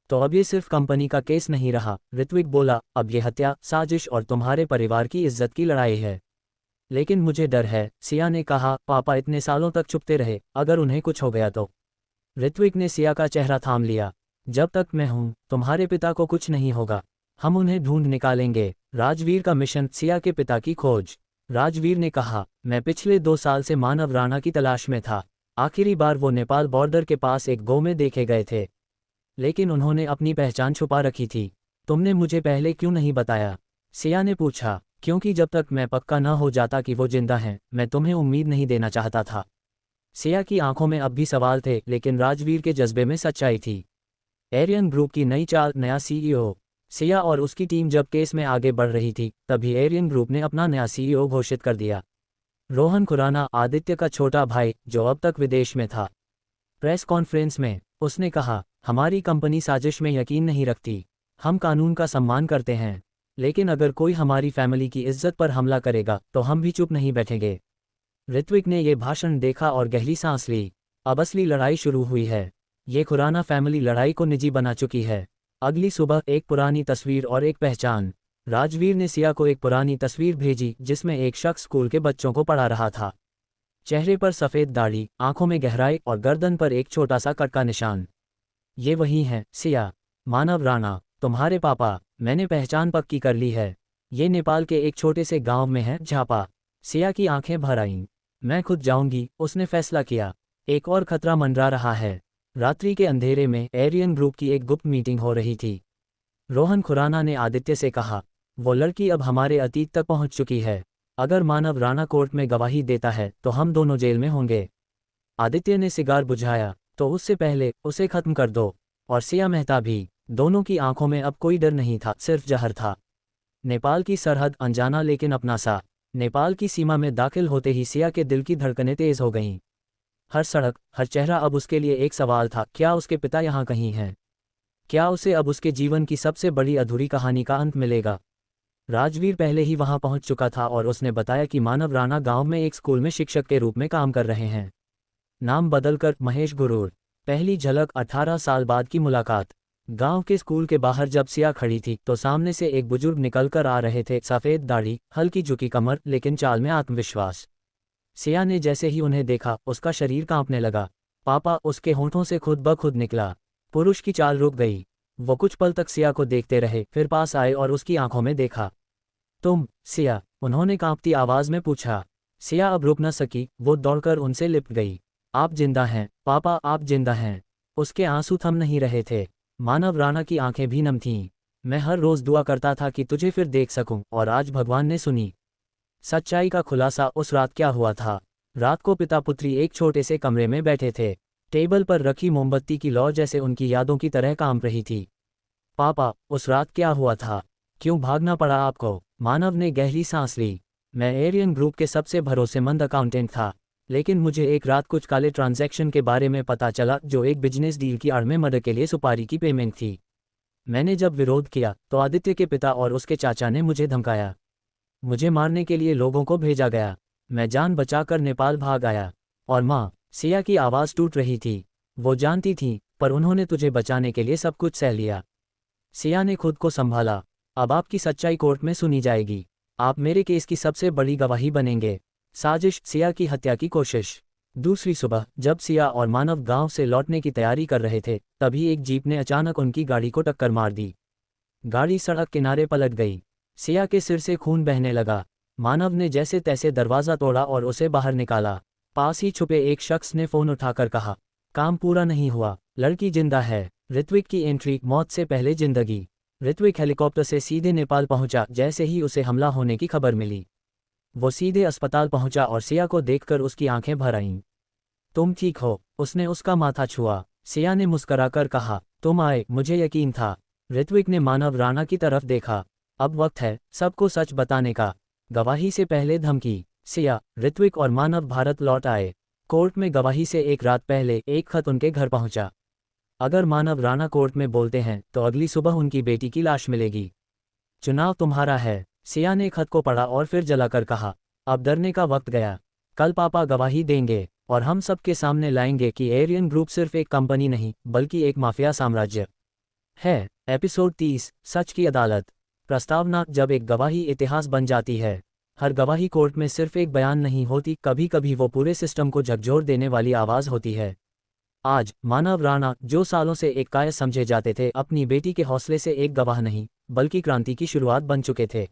तो अब ये सिर्फ कंपनी का केस नहीं रहा, ऋत्विक बोला, अब ये हत्या, साजिश और तुम्हारे परिवार की इज्जत की लड़ाई है। लेकिन मुझे डर है, सिया ने कहा, पापा इतने सालों तक छुपते रहे, अगर उन्हें कुछ हो गया तो? ऋत्विक ने सिया का चेहरा थाम लिया। जब तक मैं हूं, तुम्हारे पिता को कुछ नहीं होगा। हम उन्हें ढूंढ निकालेंगे। राजवीर का मिशन, सिया के पिता की खोज। राजवीर ने कहा, मैं पिछले 2 साल से मानव राणा की तलाश में था। आखिरी बार वो नेपाल बॉर्डर के पास एक गांव में देखे गए थे, लेकिन उन्होंने अपनी पहचान छुपा रखी थी। तुमने मुझे पहले क्यों नहीं बताया? सिया ने पूछा। क्योंकि जब तक मैं पक्का न हो जाता कि वो जिंदा हैं, मैं तुम्हें उम्मीद नहीं देना चाहता था। सिया की आंखों में अब भी सवाल थे, लेकिन राजवीर के जज्बे में सच्चाई थी। एरियन ग्रुप की नई चाल, नया सीईओ। सिया और उसकी टीम जब केस में आगे बढ़ रही थी, तभी एरियन ग्रुप ने अपना नया सीईओ घोषित कर दिया। रोहन खुराना, आदित्य का छोटा भाई, जो अब तक विदेश में था। प्रेस कॉन्फ्रेंस में उसने कहा, हमारी कंपनी साजिश में यकीन नहीं रखती। हम कानून का सम्मान करते हैं, लेकिन अगर कोई हमारी फैमिली की इज्जत पर हमला करेगा तो हम भी चुप नहीं बैठेंगे। ऋत्विक ने ये भाषण देखा और गहरी सांस ली। अब असली लड़ाई शुरू हुई है। ये खुराना फैमिली लड़ाई को निजी बना चुकी है। अगली सुबह एक पुरानी तस्वीर और एक पहचान। राजवीर ने सिया को एक पुरानी तस्वीर भेजी जिसमें एक शख्स स्कूल के बच्चों को पढ़ा रहा था। चेहरे पर सफ़ेद दाढ़ी, आंखों में गहराई और गर्दन पर एक छोटा सा कट का निशान। ये वही है सिया, मानव राणा, तुम्हारे पापा। मैंने पहचान पक्की कर ली है। ये नेपाल के एक छोटे से गांव में है, झापा। सिया की आंखें भर आईं। मैं खुद जाऊंगी, उसने फैसला किया। एक और खतरा मंडरा रहा है। रात्रि के अंधेरे में एरियन ग्रुप की एक गुप्त मीटिंग हो रही थी। रोहन खुराना ने आदित्य से कहा, वो लड़की अब हमारे अतीत तक पहुंच चुकी है। अगर मानव राणा कोर्ट में गवाही देता है तो हम दोनों जेल में होंगे। आदित्य ने सिगार बुझाया, तो उससे पहले उसे खत्म कर दो। और सिया मेहता भी। दोनों की आंखों में अब कोई डर नहीं था, सिर्फ जहर था। नेपाल की सरहद, अनजाना लेकिन अपना सा। नेपाल की सीमा में दाखिल होते ही सिया के दिल की धड़कनें तेज हो गईं। हर सड़क, हर चेहरा अब उसके लिए एक सवाल था, क्या उसके पिता यहाँ कहीं हैं? क्या उसे अब उसके जीवन की सबसे बड़ी अधूरी कहानी का अंत मिलेगा? राजवीर पहले ही वहां पहुंच चुका था और उसने बताया कि मानव राणा गांव में एक स्कूल में शिक्षक के रूप में काम कर रहे हैं। नाम बदलकर महेश गुरूर। पहली झलक 18 साल बाद की मुलाकात। गांव के स्कूल के बाहर जब सिया खड़ी थी तो सामने से एक बुजुर्ग निकलकर आ रहे थे। सफ़ेद दाढ़ी, हल्की झुकी कमर, लेकिन चाल में आत्मविश्वास। सिया ने जैसे ही उन्हें देखा उसका शरीर कांपने लगा। पापा, उसके होंठों से खुद ब खुद निकला। पुरुष की चाल रुक गई। वो कुछ पल तक सिया को देखते रहे, फिर पास आए और उसकी आंखों में देखा। तुम, सिया, उन्होंने कांपती आवाज में पूछा। सिया अब रुक न सकी, वो दौड़कर उनसे लिपट गई। आप जिंदा हैं पापा, आप जिंदा हैं। उसके आंसू थम नहीं रहे थे। मानव राणा की आंखें भी नम थीं। मैं हर रोज दुआ करता था कि तुझे फिर देख सकूं, और आज भगवान ने सुनी। सच्चाई का खुलासा। उस रात क्या हुआ था? रात को पिता पुत्री एक छोटे से कमरे में बैठे थे। टेबल पर रखी मोमबत्ती की लौ जैसे उनकी यादों की तरह कांप रही थी। पापा, उस रात क्या हुआ था? क्यों भागना पड़ा आपको? मानव ने गहरी सांस ली। मैं एरियन ग्रुप के सबसे भरोसेमंद अकाउंटेंट था, लेकिन मुझे एक रात कुछ काले ट्रांजैक्शन के बारे में पता चला जो एक बिजनेस डील की आड़ में मदद के लिए सुपारी की पेमेंट थी। मैंने जब विरोध किया तो आदित्य के पिता और उसके चाचा ने मुझे धमकाया। मुझे मारने के लिए लोगों को भेजा गया। मैं जान बचाकर नेपाल भाग आया। और माँ, सिया की आवाज़ टूट रही थी। वो जानती थी, पर उन्होंने तुझे बचाने के लिए सब कुछ सह लिया। सिया ने खुद को संभाला। अब आपकी सच्चाई कोर्ट में सुनी जाएगी। आप मेरे केस की सबसे बड़ी गवाही बनेंगे। साजिश, सिया की हत्या की कोशिश। दूसरी सुबह जब सिया और मानव गांव से लौटने की तैयारी कर रहे थे, तभी एक जीप ने अचानक उनकी गाड़ी को टक्कर मार दी। गाड़ी सड़क किनारे पलट गई। सिया के सिर से खून बहने लगा। मानव ने जैसे तैसे दरवाज़ा तोड़ा और उसे बाहर निकाला। पास ही छुपे एक शख्स ने फ़ोन उठाकर कहा, काम पूरा नहीं हुआ, लड़की जिंदा है। ऋत्विक की एंट्री, मौत से पहले जिंदगी। ऋत्विक हेलीकॉप्टर से सीधे नेपाल पहुंचा जैसे ही उसे हमला होने की खबर मिली। वो सीधे अस्पताल पहुंचा और सिया को देखकर उसकी आंखें भर आईं। तुम ठीक हो? उसने उसका माथा छुआ। सिया ने मुस्कराकर कहा, तुम आए, मुझे यकीन था। ऋत्विक ने मानव राणा की तरफ देखा। अब वक्त है सबको सच बताने का। गवाही से पहले धमकी। सिया, ऋत्विक और मानव भारत लौट आए। कोर्ट में गवाही से एक रात पहले एक खत उनके घर पहुंचा। अगर मानव राणा कोर्ट में बोलते हैं तो अगली सुबह उनकी बेटी की लाश मिलेगी। चुनाव तुम्हारा है। सिया ने खत को पढ़ा और फिर जलाकर कहा, अब डरने का वक्त गया। कल पापा गवाही देंगे और हम सबके सामने लाएंगे कि एरियन ग्रुप सिर्फ एक कंपनी नहीं बल्कि एक माफिया साम्राज्य है। एपिसोड 30, सच की अदालत। प्रस्तावना। जब एक गवाही इतिहास बन जाती है। हर गवाही कोर्ट में सिर्फ एक बयान नहीं होती, कभी कभी वो पूरे सिस्टम को झकझोर देने वाली आवाज़ होती है। आज मानव राणा, जो सालों से एक कायर समझे जाते थे, अपनी बेटी के हौसले से एक गवाह नहीं बल्कि क्रांति की शुरुआत बन चुके थे।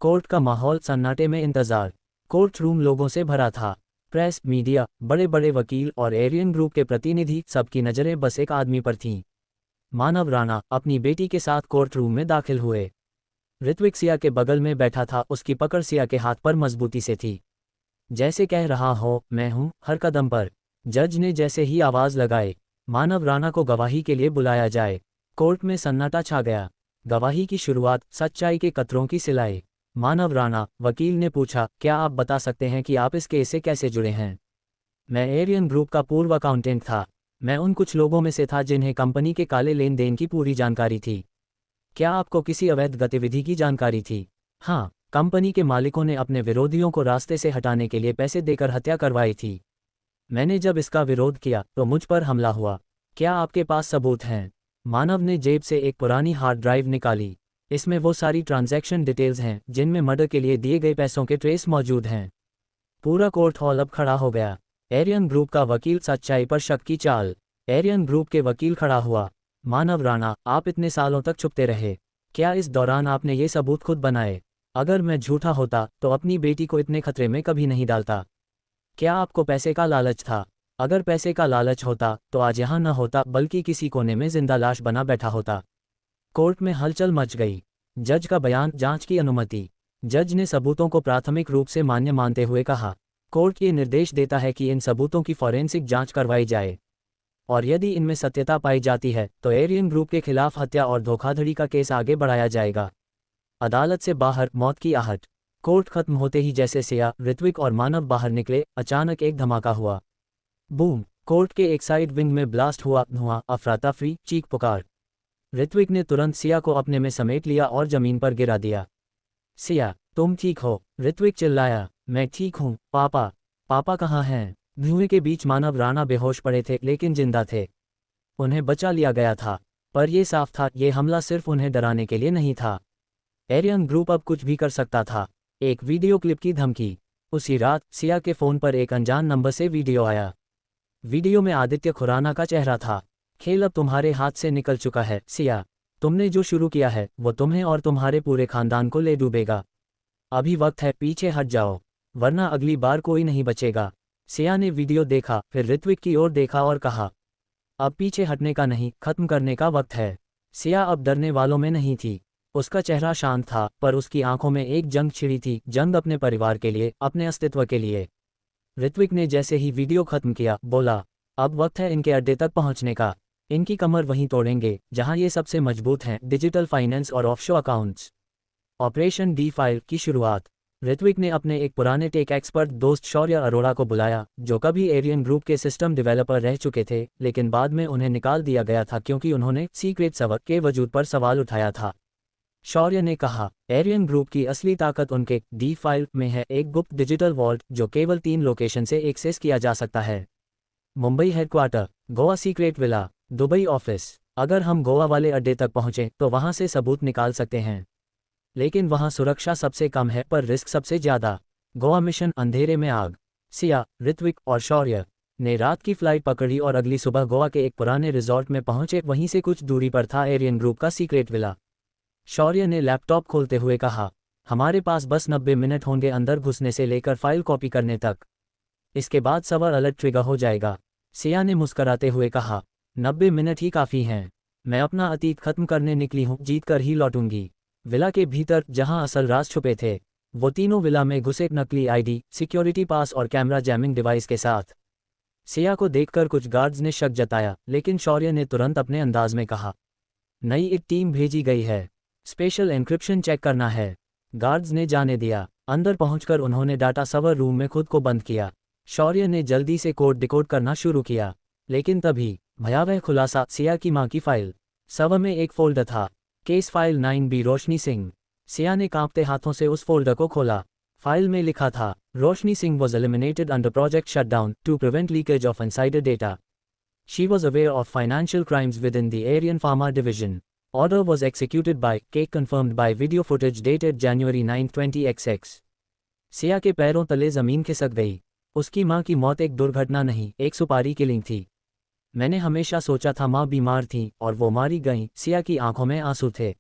कोर्ट का माहौल, सन्नाटे में इंतजार। कोर्ट रूम लोगों से भरा था। प्रेस, मीडिया, बड़े बड़े वकील और एरियन ग्रुप के प्रतिनिधि, सबकी नज़रें बस एक आदमी पर थीं। मानव राणा अपनी बेटी के साथ कोर्ट रूम में दाखिल हुए। ऋत्विक सिया के बगल में बैठा था। उसकी पकड़ सिया के हाथ पर मजबूती से थी, जैसे कह रहा हो, मैं हूं हर कदम पर। जज ने जैसे ही आवाज़ लगाई, मानव राणा को गवाही के लिए बुलाया जाए, कोर्ट में सन्नाटा छा गया। गवाही की शुरुआत, सच्चाई के कतरों की सिलाई। मानव राणा, वकील ने पूछा, क्या आप बता सकते हैं कि आप इस केस से कैसे जुड़े हैं? मैं एरियन ग्रुप का पूर्व अकाउंटेंट था। मैं उन कुछ लोगों में से था जिन्हें कंपनी के काले लेन देन की पूरी जानकारी थी। क्या आपको किसी अवैध गतिविधि की जानकारी थी? हाँ, कंपनी के मालिकों ने अपने विरोधियों को रास्ते से हटाने के लिए पैसे देकर हत्या करवाई थी। मैंने जब इसका विरोध किया तो मुझ पर हमला हुआ। क्या आपके पास सबूत हैं? मानव ने जेब से एक पुरानी हार्ड ड्राइव निकाली। इसमें वो सारी ट्रांजैक्शन डिटेल्स हैं जिनमें मर्डर के लिए दिए गए पैसों के ट्रेस मौजूद हैं। पूरा कोर्ट हॉल अब खड़ा हो गया। एरियन ग्रुप का वकील सच्चाई पर शक की चाल। एरियन ग्रुप के वकील खड़ा हुआ। मानव राणा, आप इतने सालों तक छुपते रहे। क्या इस दौरान आपने ये सबूत खुद बनाए? अगर मैं झूठा होता तो अपनी बेटी को इतने खतरे में कभी नहीं डालता। क्या आपको पैसे का लालच था? अगर पैसे का लालच होता तो आज यहाँ न होता बल्कि किसी कोने में जिंदा लाश बना बैठा होता। कोर्ट में हलचल मच गई। जज का बयान, जांच की अनुमति। जज ने सबूतों को प्राथमिक रूप से मान्य मानते हुए कहा, कोर्ट ये निर्देश देता है कि इन सबूतों की फॉरेंसिक जांच करवाई जाए और यदि इनमें सत्यता पाई जाती है तो एरियन ग्रुप के खिलाफ हत्या और धोखाधड़ी का केस आगे बढ़ाया जाएगा। अदालत से बाहर मौत की आहट। कोर्ट खत्म होते ही जैसे सिया, ऋत्विक और मानव बाहर निकले, अचानक एक धमाका हुआ। बूम! कोर्ट के एक साइड विंग में ब्लास्ट हुआ। धुआं, अफरा तफरी, चीख पुकार। ऋत्विक ने तुरंत सिया को अपने में समेट लिया और जमीन पर गिरा दिया। सिया, तुम ठीक हो? ऋत्विक चिल्लाया। मैं ठीक हूँ पापा। पापा कहाँ हैं? धुएं के बीच मानव राणा बेहोश पड़े थे लेकिन जिंदा थे। उन्हें बचा लिया गया था, पर यह साफ था ये हमला सिर्फ उन्हें डराने के लिए नहीं था। एरियन ग्रुप अब कुछ भी कर सकता था। एक वीडियो क्लिप की धमकी। उसी रात सिया के फोन पर एक अनजान नंबर से वीडियो आया। वीडियो में आदित्य खुराना का चेहरा था। खेल अब तुम्हारे हाथ से निकल चुका है सिया। तुमने जो शुरू किया है वो तुम्हें और तुम्हारे पूरे खानदान को ले डूबेगा। अभी वक्त है, पीछे हट जाओ, वरना अगली बार कोई नहीं बचेगा। सिया ने वीडियो देखा, फिर ऋत्विक की ओर देखा और कहा, अब पीछे हटने का नहीं, खत्म करने का वक्त है। सिया अब डरने वालों में नहीं थी। उसका चेहरा शांत था, पर उसकी आंखों में एक जंग छिड़ी थी, जंग अपने परिवार के लिए, अपने अस्तित्व के लिए। ऋत्विक ने जैसे ही वीडियो खत्म किया, बोला, अब वक्त है इनके अड्डे तक पहुंचने का। इनकी कमर वहीं तोड़ेंगे जहां ये सबसे मजबूत हैं, डिजिटल फाइनेंस और offshore accounts. Operation D file की शुरुआत। ऋत्विक ने अपने एक पुराने टेक एक्सपर्ट दोस्त शौर्य अरोड़ा को बुलाया, जो कभी एरियन ग्रुप के सिस्टम डेवलपर रह चुके थे, लेकिन बाद में उन्हें निकाल दिया गया था क्योंकि उन्होंने सीक्रेट सर्वर के वजूद पर सवाल उठाया था। शौर्य ने कहा, एरियन ग्रुप की असली ताकत उनके डी फाइल में है, एक गुप्त डिजिटल वॉल्ट जो केवल 3 लोकेशन से एक्सेस किया जा सकता है। Mumbai headquarter, Goa secret villa, Dubai office. अगर हम गोवा वाले अड्डे तक पहुंचे तो वहां से सबूत निकाल सकते हैं, लेकिन वहां सुरक्षा सबसे कम है पर रिस्क सबसे ज्यादा। गोवा मिशन अंधेरे में आग। सिया, ऋत्विक और शौर्य ने रात की फ्लाइट पकड़ी और अगली सुबह गोवा के एक पुराने रिजॉर्ट में पहुंचे। वहीं से कुछ दूरी पर था एरियन ग्रुप का सीक्रेट विला। शौर्य ने लैपटॉप खोलते हुए कहा, हमारे पास बस 90 मिनट होंगे अंदर घुसने से लेकर फाइल कॉपी करने तक। इसके बाद सर्वर अलर्ट ट्रिगर हो जाएगा। सिया ने मुस्कराते हुए कहा, 90 मिनट ही काफ़ी हैं। मैं अपना अतीत खत्म करने निकली हूँ, जीत कर ही लौटूंगी। विला के भीतर जहां असल राज छुपे थे, वो तीनों विला में घुसे नकली आईडी, सिक्योरिटी पास और कैमरा जैमिंग डिवाइस के साथ। सिया को देखकर कुछ गार्ड्स ने शक जताया, लेकिन शौर्य ने तुरंत अपने अंदाज में कहा, नई एक टीम भेजी गई है, स्पेशल एन्क्रिप्शन चेक करना है। गार्ड्स ने जाने दिया। अंदर पहुंचकर उन्होंने डाटा सर्वर रूम में खुद को बंद किया। शौर्य ने जल्दी से कोड डिकोड करना शुरू किया, लेकिन तभी भयावह खुलासा, सिया की मां की फाइल। सर्वर में एक फोल्डर था, केस फाइल 9B रोशनी सिंह। सिया ने कांपते हाथों से उस फोल्डर को खोला। फाइल में लिखा था, Roshni Singh was eliminated under project shutdown to prevent leakage of insider data. She was aware of financial crimes within the Arian pharma division. Order was executed by, cake confirmed by video footage dated January 9, 20XX। Siya के पैरों तले जमीन खिसक गई। उसकी मां की मौत एक दुर्घटना नहीं, एक सुपारी किलिंग थी। मैंने हमेशा सोचा था मां बीमार थी और वो मारी गईं। सिया की आंखों में आंसू थे।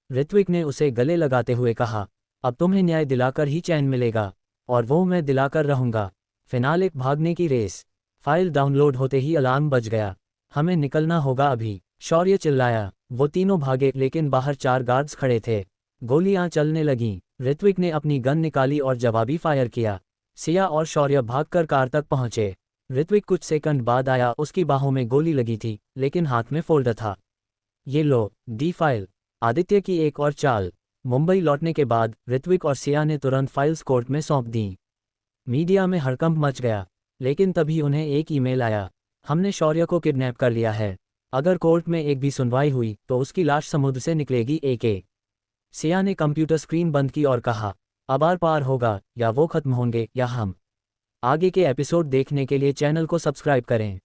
ऋत्विक ने उसे गले लगाते हुए कहा, अब तुम्हें न्याय दिलाकर ही चैन मिलेगा, और वो मैं दिलाकर रहूंगा। फिनाले, भागने की रेस। फाइल डाउनलोड होते ही अलार्म बज गया। हमें निकलना होगा अभी, शौर्य चिल्लाया। वो तीनों भागे, लेकिन बाहर 4 गार्ड्स खड़े थे। गोलियां चलने लगीं। ऋत्विक ने अपनी गन निकाली और जवाबी फायर किया। सिया और शौर्य भागकर कार तक पहुंचे। ऋत्विक कुछ सेकंड बाद आया। उसकी बाहों में गोली लगी थी, लेकिन हाथ में फोल्डर था। ये लो, डी फाइल। आदित्य की एक और चाल। मुंबई लौटने के बाद ऋत्विक और सिया ने तुरंत फाइल्स कोर्ट में सौंप दी। मीडिया में हड़कंप मच गया, लेकिन तभी उन्हें एक ईमेल आया। हमने शौर्य को किडनैप कर लिया है। अगर कोर्ट में एक भी सुनवाई हुई तो उसकी लाश समुद्र से निकलेगी। AK सिया ने कंप्यूटर स्क्रीन बंद की और कहा, अब आर पार होगा, या वो खत्म होंगे या हम। आगे के एपिसोड देखने के लिए चैनल को सब्सक्राइब करें।